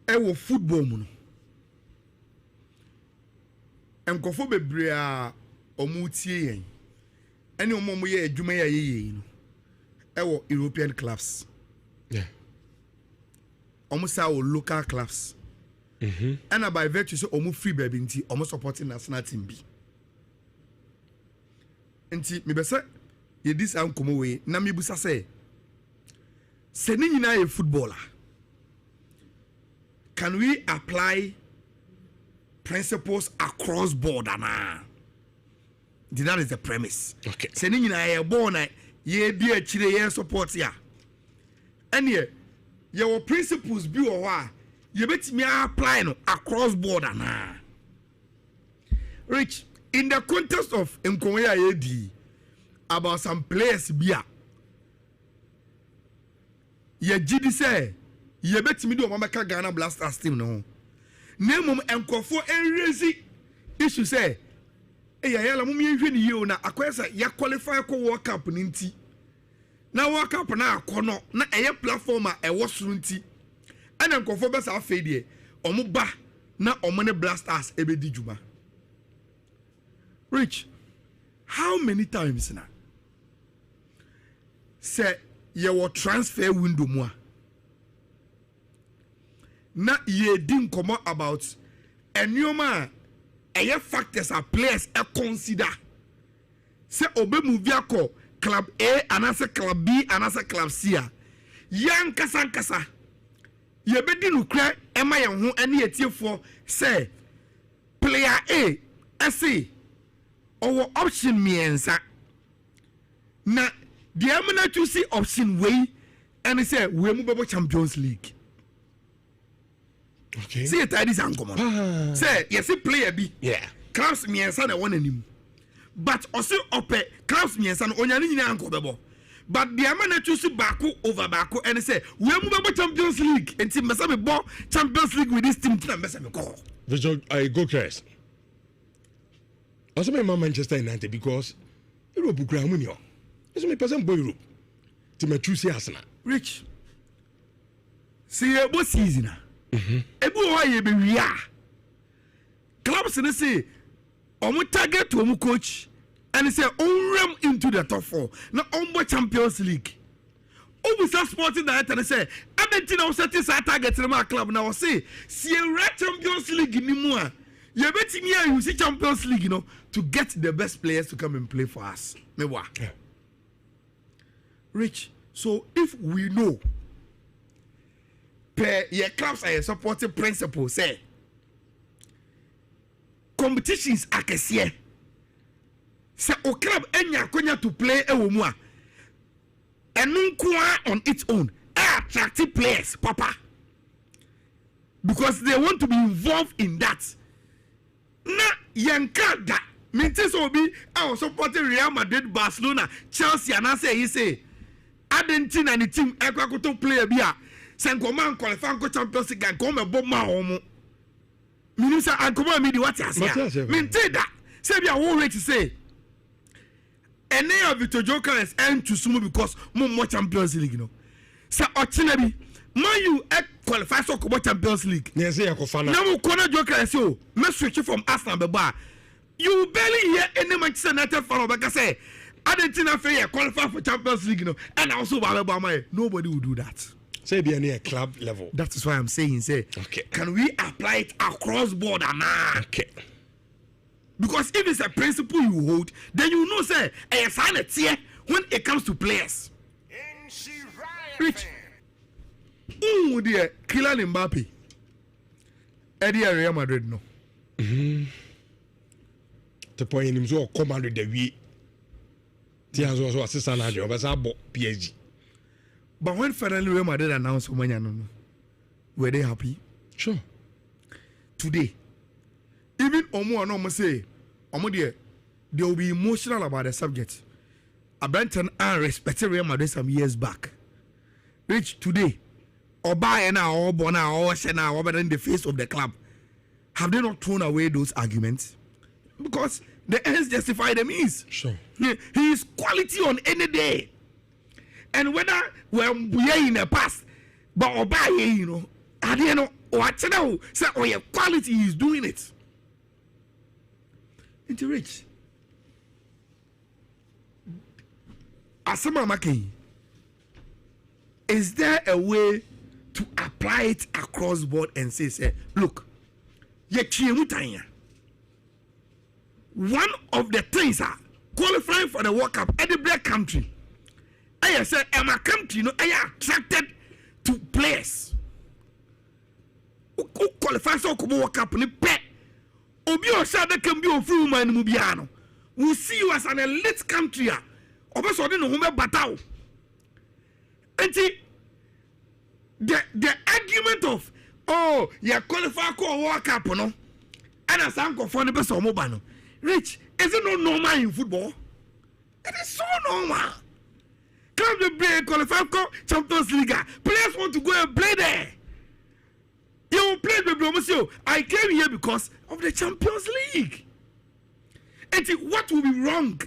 Ewo football mu no. Enkofo bebre a omutie yen. Ene omo ye adwuma ya ye no. Ewo European clubs. Yeah. Almost our local clubs. And by virtue so almost free baby nti almost supporting national team B. Nti me be say ye this ankomo we na me busa say se ni nyina ye footballer. Can we apply principles across board ana? That is the premise. Okay. Se ni nyina ye born na ye di a chire ye support ya. Ene your principles be or why you bet me apply no across board ana. Rich, in the context of Nkoya AD about some players bia ye gidi say ye bet me do Mamaka Ghana Blasters team no. Name enkofo enrezi issue say yala mum ye hwe ni ye na akwesa ya qualify ko World Cup ni nti. Na World Cup na akono na eye platform a ewo suru nti ana nkofo be sa afa die omo ba na omo ne Blasters ebedi djuma. Rich, how many times say your transfer window mu a na ye din komo about enyoma eye factors are players e consider say obe move akọ club A anase club B anase club C a yan kasa ye be di nukra e ma ye ho ene etiefo say player A ese owo option miensa na the eminent to see option way and say we mu bebo Champions League. Okay. See it is uncommon. Say yes player B. Yeah. Clubs miensa na one anim. But also ope clubs miensa no onyane nyina anko bebo. But the eminent to see bako over bako and say we mu bebo Champions League and team mesa me bo Champions League with this team na mesa me go. Visual I go crash. Also my Manchester United because Europe ground money. It's me person boy Europe. Team choose Arsenal. Rich. See a bo season. Ebu wa ye be wia. Clubs ne say omo target to omo coach and say on into the top 4. Na ombo Champions League. Obusa Sporting Director ne say Argentina o set this target to my club na o say see Champions League ni mu a ye betimi a use Champions League, you know, to get the best players to come and play for us. Mewa. Yeah. Rich. So if we know per your clubs are supporting principle say competitions akesiye say o club enya konya to play ewo mu a enu nkoa on its own attractive players papa because they want to be involved in that. Na yanka da mintis obi I supporting Real Madrid, Barcelona, Chelsea and I say he say Argentina and the team ekwakoto player bia senkoman qualify ko Champions League and come ebo ma omo minisa ankoma me di what ya say minti da say bia wo rate say any of Victor Jokers and to sumo because mo Champions League, you know, say ochina bi man you qualify so ko Champions League na say yakofana na mo kona Jokers so me switch from Arsenal beba you barely hear any Manchester United fan obeka say Argentina fair qualify for Champions League, you know, and also nobody will do that. Say be any club level. That is why I'm saying say okay. Can we apply it across board or not? Okay. Because if it's a principle you hold, then you know say I sign a tier when it comes to players. Rich. Dear Kylian Mbappe. Eddie Real Madrid no. The point him so command the we. Tians also assistant manager of PSG. But when finally Real Madrid announced Omanya no. were they happy? Sure. Today, even Omo say, Omo they will be emotional about the subject. Abenton and respected Real Madrid some years back. Rich today, Oba now, or Bona, or Shena, or in the face of the club. Have they not thrown away those arguments? Because the ends justify the means. Sure. He is quality on any day. And whether we are in the past, but Oba, you know, I don't know what you know, say, oh, your quality is doing it. Into Rich. Asama Maki, is there a way to apply it across board and say, look, one of the things are qualifying for the World Cup at the black country. I said, I'm a country, you know, I am attracted to players who qualify for the World Cup. Obi Osada can be a full man Mubiano. We see you as an elite country. Obeso de no home batao. And the argument of you qualify for World Cup no, and as uncle for the best of mobile. Rich, is it not normal in football? It is so normal. Club the play qualify for Champions League. Players want to go and play there. You will play the Blomosio. I came here because of the Champions League. And what will be wrong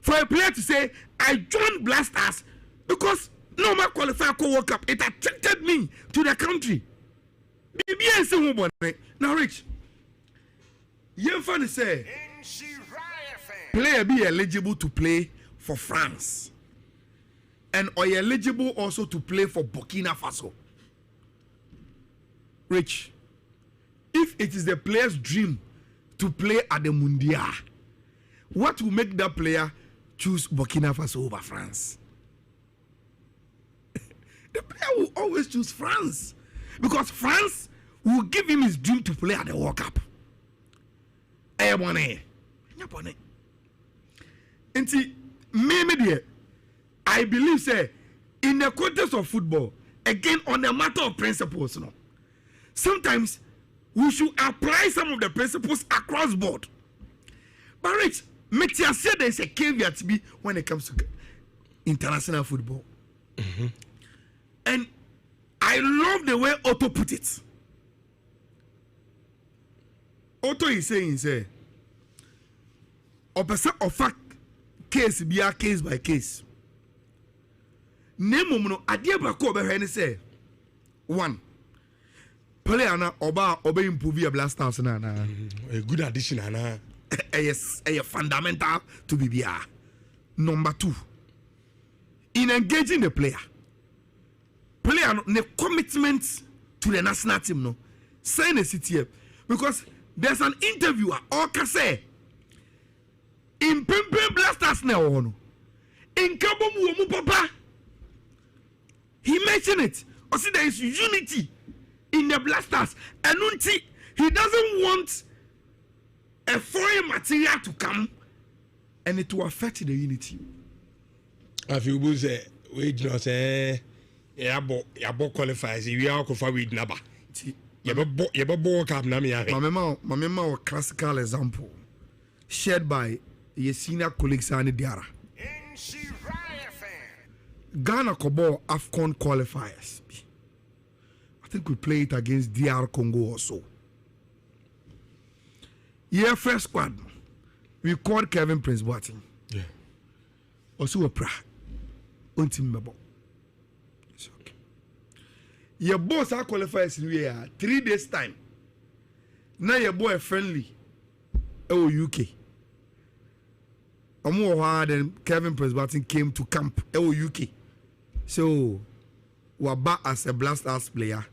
for a player to say, I joined Blasters because no more qualify for World Cup. It attracted me to the country. Now, Rich, you funny say, player be eligible to play for France. And are you eligible also to play for Burkina Faso? Rich, if it is the player's dream to play at the Mundial, what will make that player choose Burkina Faso over France? The player will always choose France because France will give him his dream to play at the World Cup. I believe, say, in the context of football, again on a matter of principles, no. Sometimes we should apply some of the principles across board. But Rich, make sure there is a caveat to be when it comes to international football. Mm-hmm. And I love the way Otto put it. Otto is saying, say, of case be a case by case. Name no idea bako be say one. Player na oba improve your Blasters na a good addition na. Yes, a fundamental to be. Number two, in engaging the player the commitment to the national team no sign a CTF because there's an interviewer or say in Pempe Blasters na no in Kabom Womu Papa he mentioned it. Or see there is unity in the Blasters and he doesn't want a foreign material to come and it will affect the unity. If you say we do not say yabo qualifies we are for with naba yabo cup na me mama classical example shared by your senior colleagues and Diara. Ghana Kobo AFCON qualifiers. I think we play it against DR Congo also. Yeah, first squad. We called Kevin Prince Boateng. Yeah. Also a pra. Untimable. It's okay. Your boss are qualifiers in here 3 days time. Now your boy friendly. Oh UK. Then Kevin Prince Boateng came to camp. Oh UK. So we're back as a Blasters player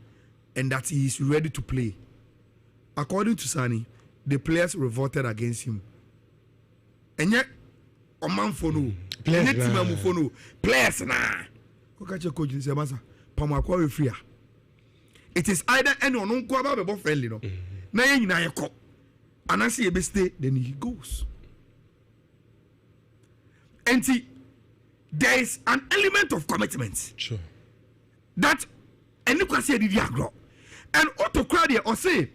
and that he is ready to play. According to Sani, the players revolted against him. And yet, a man for no, players na. It is either anyone who go about friendly no. Na yen na yeko. And I see a stay, then he goes. And see, there is an element of commitment. Sure. That and you can say the agro. And autocratia or say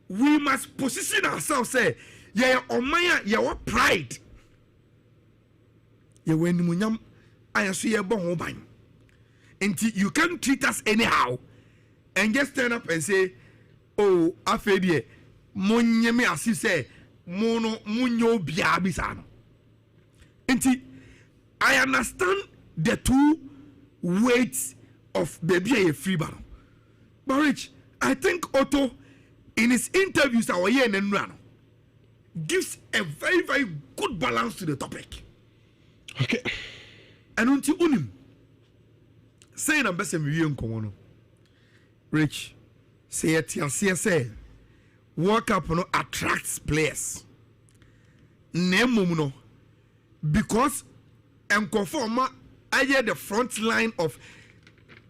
we must position ourselves say yeah omaya yeah pride yeah when munyam ayanso ye bo ho ban until you can't treat us anyhow and just stand up and say oh afedie monyeme as you say mono munyo bia bisa no until I understand the two weights of baby a free battle. But Rich, I think Otto in his interviews our year and run gives a very, very good balance to the topic. Okay. And until unim saying I'm best in Komono. Rich, say it say World Cup no attracts players. Nemuno because and conform I hear the front line of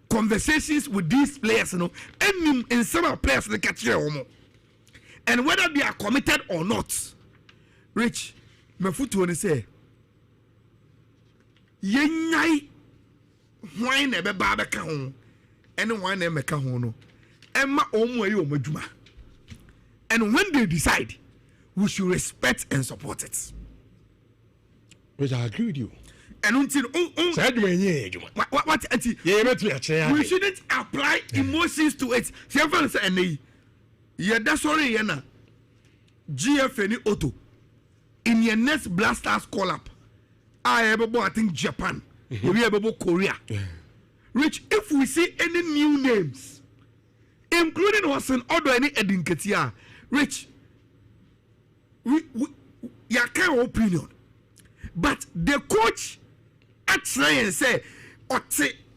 conversations with these players, you know, and in some players they catch you, and whether they are committed or not. Rich, my foot when say, "Yenai, why never barbecue home, and why never make a hono, and my own way of Majuma." And when they decide, we should respect and support it. Which I agree with you. And until what we shouldn't apply emotions to it. Yeah, that's sorry, Yana. GFN Auto in your next blasters call up. I think Japan, we have Korea. Rich, if we see any new names, including Wasson or any Edinketia, Rich, we can't opinion. But the coach actually and say,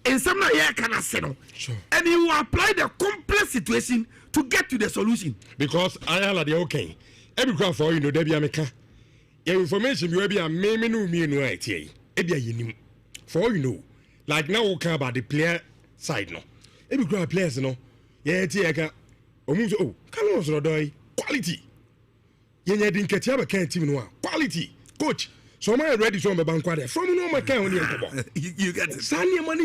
in some way can I say no? Sure. And he will apply the complex situation to get to the solution. Because I am okay. Every crowd for you know, there be America. Your information you be a me no right here. For all you know, like now we care about the player side no. Every crowd players no. Yeah, can oh, come on, so quality. Yeah, didn't get your team no quality coach. So am I ready to bank from no my can you get it. Sunny money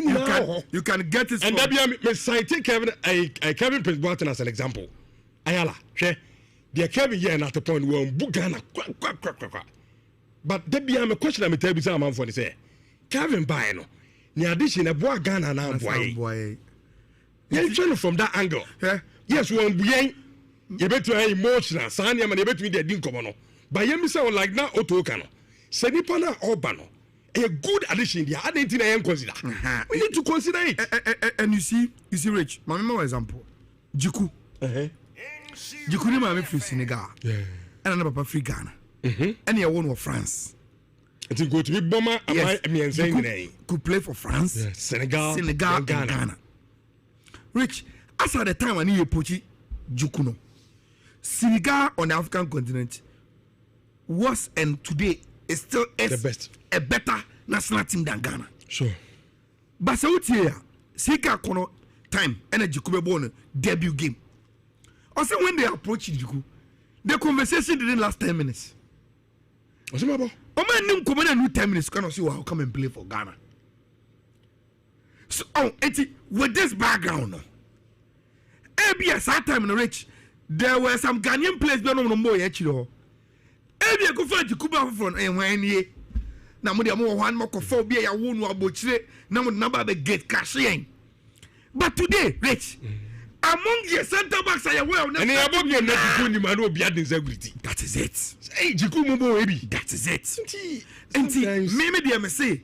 you can get it. And that be cite Kevin Prince Boateng as an example. Ayala, share the Kevin here at the point where Bugana but that be a question I'm tell you some man for the say Kevin Bino. The addition of boy Ghana now boy. Yeah, trying from that angle. Yes, when we you better emotional, Sunny man, you better be the dinkomono. But you miss out like now Otokano. Senipana Obano, a good addition. The other thing I am consider. We need to consider it. And you see, Rich. My example, Jiku. Jiku ni mama free Senegal. And another papa free Ghana. And you one of France. I think go to be bomber. Yes. Could play for France, Senegal, and Ghana. Rich, as at the time when you put Jiku no, Senegal on the African continent was and today. Is still the best, a better national team than Ghana. Sure. But so here, Sika Kono time energy could be born debut game. Also, when they approached Jiku, the conversation didn't last 10 minutes. What's the matter? Oman come in 10 minutes. Can I see how come and play for Ghana? So, with this background, ABS that time in Rich, there were some Ghanaian players being on the boy actually. Ebi go find Kuba from enwanye na mo de mo one more for be ya wonu abochire na mo number the gate cash yen. But today, Rich, among the center backs are well na and above your net Jiku ni man obi ad integrity. That is it. Hey, Jiku mo bo ebi. That is it. Enti me dey say,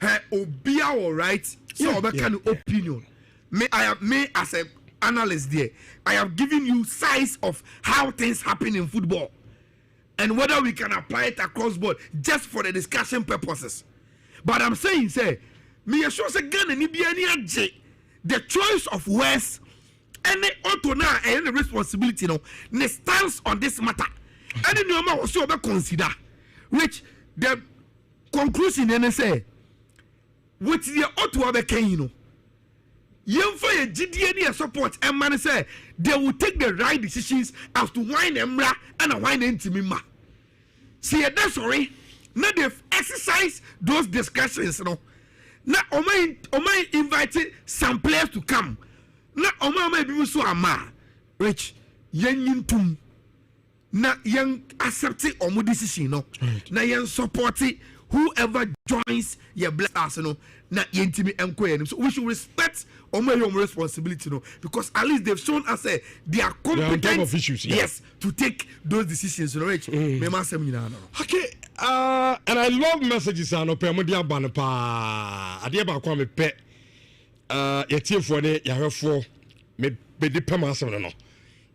hey, obi all right. So oba can opinion. Me as a analyst there, I have given you size of how things happen in football. And whether we can apply it across board just for the discussion purposes. But I'm saying, say, me sure say Ghana ni bi ani agye the choice of words any auto now and the responsibility no ne stance on this matter. Any new man was so consider. Which the conclusion then say, with the auto of the can you know. Yemfa ye GDN support and man say they will take the right decisions as to why Emra and why Intimima. See that's sorry. Now they've exercised those discussions, you know. Now Omai invited some players to come. Now maybe so ama rich yen tum na yen accept omo decision no na yen support whoever joins your black arsenal na yentimi enko. So we should respect omo responsibility no, because at least they've shown us they are competent of issues, yes to take those decisions no rich me ma sem nyina no. Okay, and I love messages ano pe mo dia ban pa ade ba kwa me pe yetiefo ne yahwefo me di pam asem no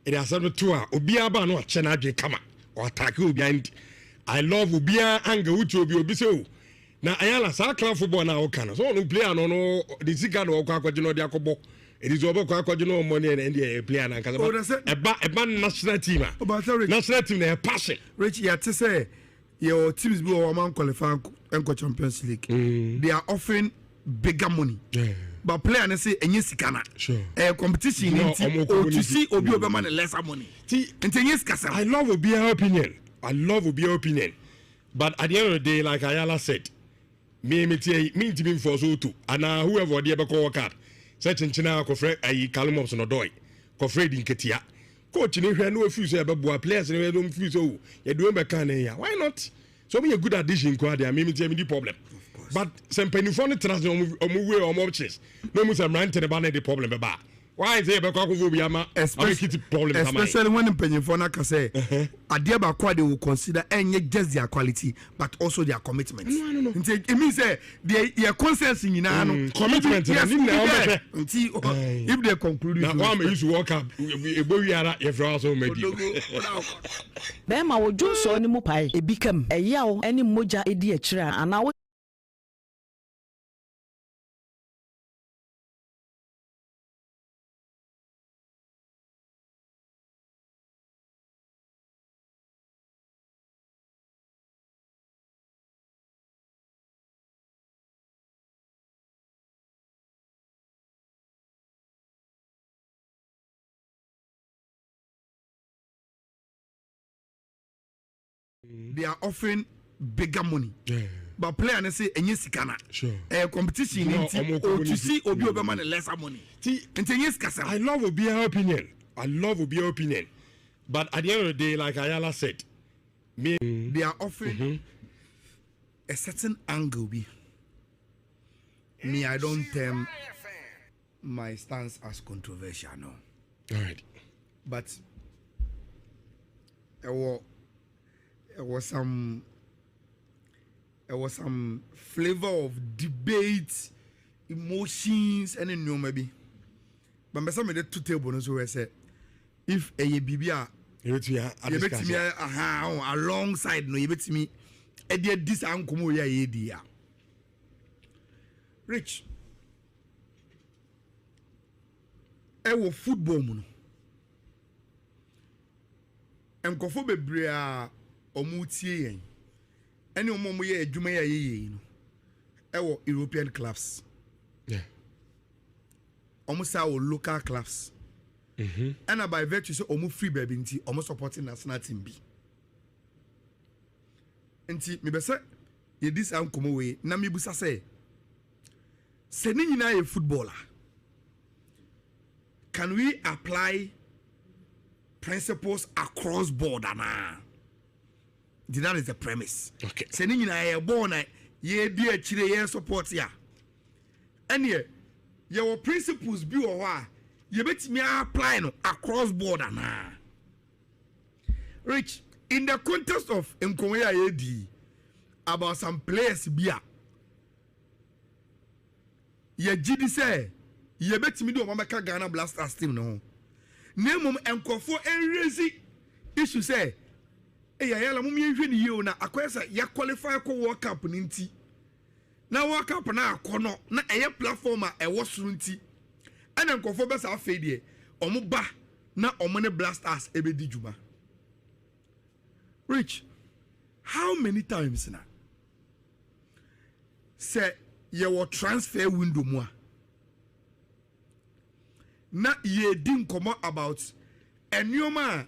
it has no to a obi aba no ache na adwe kama or attack obi and I love obi anga uchi obi se na ayala sa club football na o kana so no player no the zika no kwa kwaje no dia kobo it is obo kwa kwaje no money and the player na kaza eba national team national team na passion rich ya to say your teams be o man qualify enko Champions League they are offering bigger money but player na say enye sika na competition o to see obi obema lesser money enye sika. I love Obia's opinion but at the end of the day like Ayala said me to be for so too and whoever the ever call card such nchina ko fre ayi Kalumos no doy ko fre di nketia coach ni hwe no afi so e beboa players ni no afi so ye do be kan ya why not so be a good addition ko there me the problem but some penifo no trans omo we omo chess no mu some rant the ban the problem be ba why is it be kwa ko bi ama especially when penifo na ka say ade ba kwa they will consider enye just their quality but also their commitment. No. It means their consensus in commitment if they conclude now why me use to work up e bo wiara ye fra so medi be ma wo jonso ni mu pai e bikam eyawo eni moja edi akira ana they are offering bigger money but player na say enye sika na competition o to see obi obema lesser money enye sika. I love Obia's opinion but at the end of the day like Ayala said they are offering a certain angle be me I don't term my stance as controversial no all right but there was some flavor of debate, emotions, and no maybe. But some of the two tables where say if a BBA alongside no you bet me a dear this uncle ya rich football mono and kofo bebrea omutie yen ene omo ye adwuma ya ye no ewo European clubs omo sa o local clubs and by virtue so omo free baby nti omo supporting national team bi nti me be say ye this am komo we na me busa say se ni nyina ye footballer can we apply principles across board ana that is the premise. Okay. Sending in a born ye dear chile ye support ya. And ye your principles be or why you bet me apply no across border na. Rich in the context of Nkoya AD about some players bia. Ye GD say ye bet me do Mamaka Ghana Blasters team no. Name Nkofo enrezi issue say yala mum yenhwe ni yeo na akwesa ya qualify ko World Cup ni nti na World Cup na akono na eye platform a ewo suru nti ana nkofo be sa afa die omo ba na omo ne Blasters ebedi djuma. Rich, how many times say ye wo transfer window mu a na ye din komo about enyoma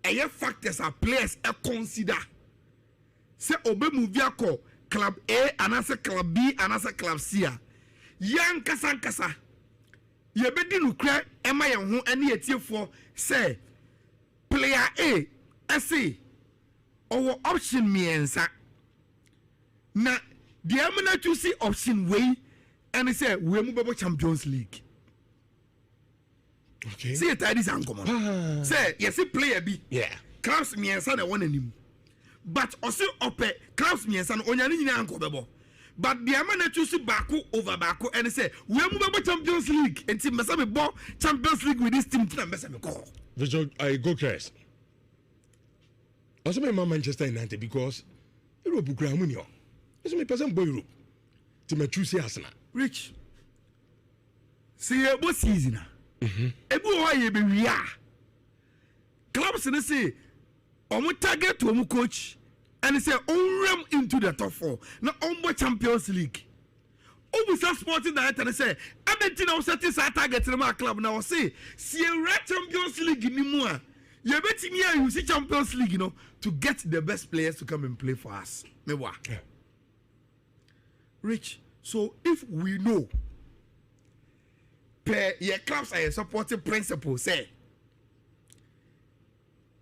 a factors are players a consider. Say obe movie ako club A anasa club B anasa club C. Yan kasa ye bedi nukre ɛma yɛn ho ɛne yɛtiefo say player A ɛse ɔwɔ option miɛnsa na the amena to see option way and say we move about Champions League. Okay. See it is uncommon. Say yes, player B. Yeah. Clubs me and son one him. But also up clubs me and son on your uncle. But the amena to see Baku over Baku and say we move about Champions League and team Mesame ball Champions League with this team to Mesame call. Visual I go crash. Also my Manchester United because Europe Gramunio. It's me person boy Europe. To me choose Arsenal. Rich. See what season? Ebu why you be we are. Clubs and say omu target to omu coach and say on into the top 4. Now on Champions League. Obusa Sporting Director and say Argentina was setting our target in my club now say Sierra Champions League ni more. You bet me you see Champions League, you know, to get the best players to come and play for us. Mewa. Yeah. Rich. So if we know per your clubs are a supporting principle, say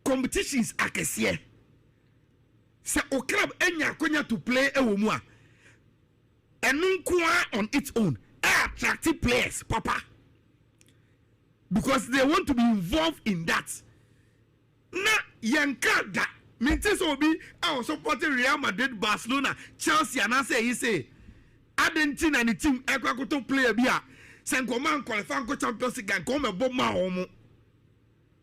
competitions akesiye. Say o club enya konya to play ewomua. Enunkwa on its own attractive players, papa. Because they want to be involved in that. Na yankada. Mintis obi I was supporting Real Madrid, Barcelona, Chelsea, and I say he say Argentina and the team ekwakoto player bia senkoman qualify for Champions League and come ebo ma homo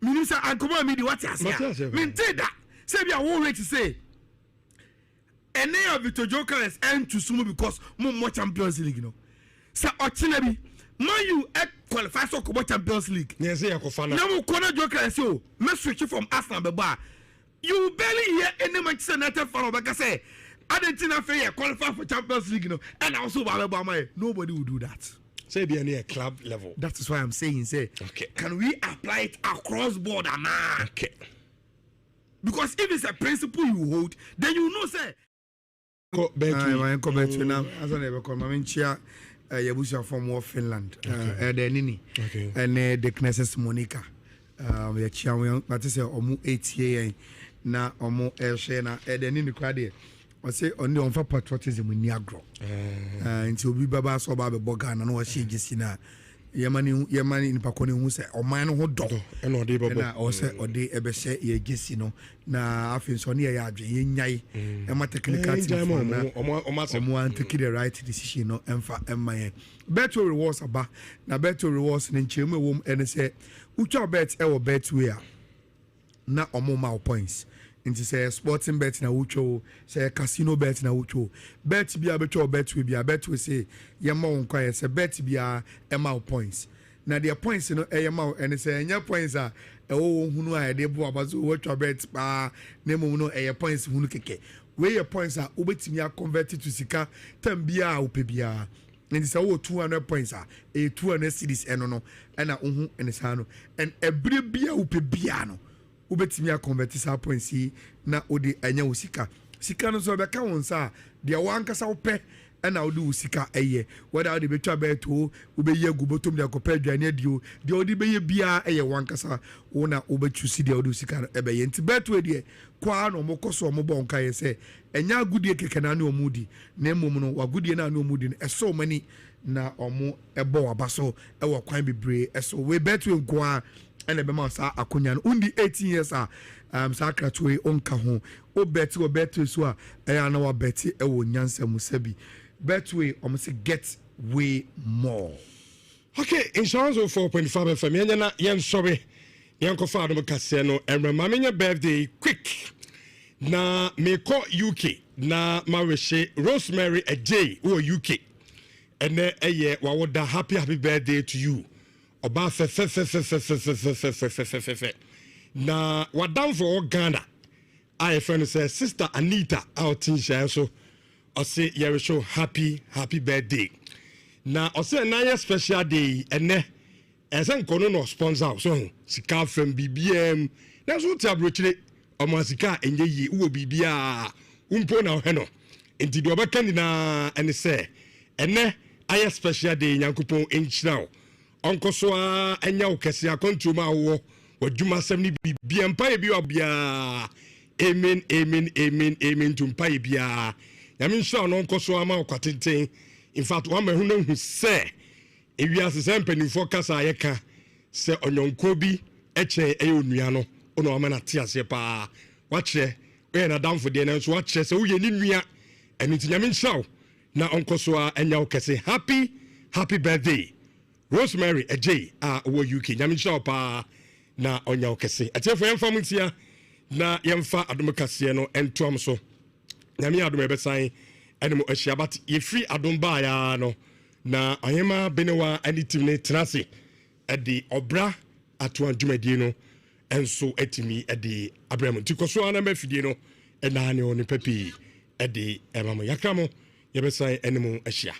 minisa ankoma me di what asia minti da say bia wo rate say any of the jokers end to sumo because more Champions League, you know. Say ochina bi man you qualify for Champions League. Yes, ya ko fana. Na mo kona jokers say o me switch from Arsenal be ba you barely hear any Manchester United fan of say Argentina fair qualify for Champions League, you know, and also nobody will do that. Say be near club level. That is why I'm saying, say, okay, can we apply it across board or not? Okay. Because if it's a principle you hold, then you know, say. Yabusia from Finland, and the Knesset Monica. We are cheering, but it's almost 8 years now, almost Elshena, and then in the crowd. I say only on for patriotism in Niagara. Until we baba so baba bogan and what she just na Yamani in Paconi who say or mine who dog and or de or say or de ebe say ye just na afin so near yard yai and my technical one to the right decision no emfa my better rewards about na better rewards in chime wom and say ucha bet e bet we na omo points. Into say sporting bet na ucho, say casino bet na ucho. Bet be a better bet we be a bet we say yama unquire say bet be a amount points. Now their points no amount and say your points are oh who know I debo abazu what your bet name no points who keke. Where your points are ubetimi converted to sika tambia upebia. And it's all 200 points are a 200 cities and no and and sano and every bia upebiano. Ubetimi convert sa points na odi anya usika sika no so be ka won sa de wanka sa wo pe na odi usika eye whether odi betwa beto ubeye gubotom de akopa adwane adio de odi beye bia eye wanka sa wona obechusi de odi usika ebe ye nti beto de kwa no mokoso mo bonka ye se enya agudie keke na na omudi na emom no wagudie na na omudi no eso mani na omo ebo wabaso e wo kwan bebre eso we beto nkwa and the Bemasa Akunyan, only 18 years Sakratwe onka ho, o Betty so I know Betty Ewo Nyansa Musebi. Betway almost get way more. Okay, insurance of 4.5 FM. Yan sorry, Yanko Father Casino, and remember your birthday quick. Na me call UK, na Marishe Rosemary a J or UK. And then a year, what the happy birthday to you. Oba fe na wadam for Ghana I friend say sister Anita out in share so I say you show happy birthday na I say na special day ene esen kono no sponsor so sika from BBM na so tabrochire omo sika enye yi wo bibia umpo na he no enti do obeka ni na ene say ene aye special day nyankopon enchira ɔnkɔ so a ɛnya wo kɛse akɔntuom a wowɔ wadwuma asɛm ne bibia mpaeɛ bi wɔ biaa amen to mpaeɛ biaa nyame nhyira no ɔnkɔ so ama wo kwatenten in fact wama hu no hu sɛ ewiase sɛ mpanimfoɔ kasa a yɛka sɛ ɔnyɔnko bi ɛkyɛ ɛyɛ onua no ɔna wama no ate aseɛ paa wakyerɛ woyɛ nadamfo deɛ no nso wakyerɛ sɛ woyɛ ne nua ɛno nti nyame nhyira wo na ɔnkɔ so a ɛnya wo kɛse happy birthday Rosemary Ajay ɔwɔ UK nyame nhyira wo paa na ɔnya wo kɛse ɛtiɛfo yɛmfa mo ntia na yɛmfa adom kaseɛ no ɛntoam so nyame adom ɛbɛsan ɛne mo ahyia but yɛfiri adom baeɛ no na ɔhema benewa ɛne tim ne tena ase ɛde ɔbra atoa dwumadie no ɛnso atumi ɛde abrɛ mo nti kɔ so ana mafidie no ɛnaa ne ɔne pɛpii ɛde ɛma mo yɛka mo yɛbɛsan ɛne mo ahyia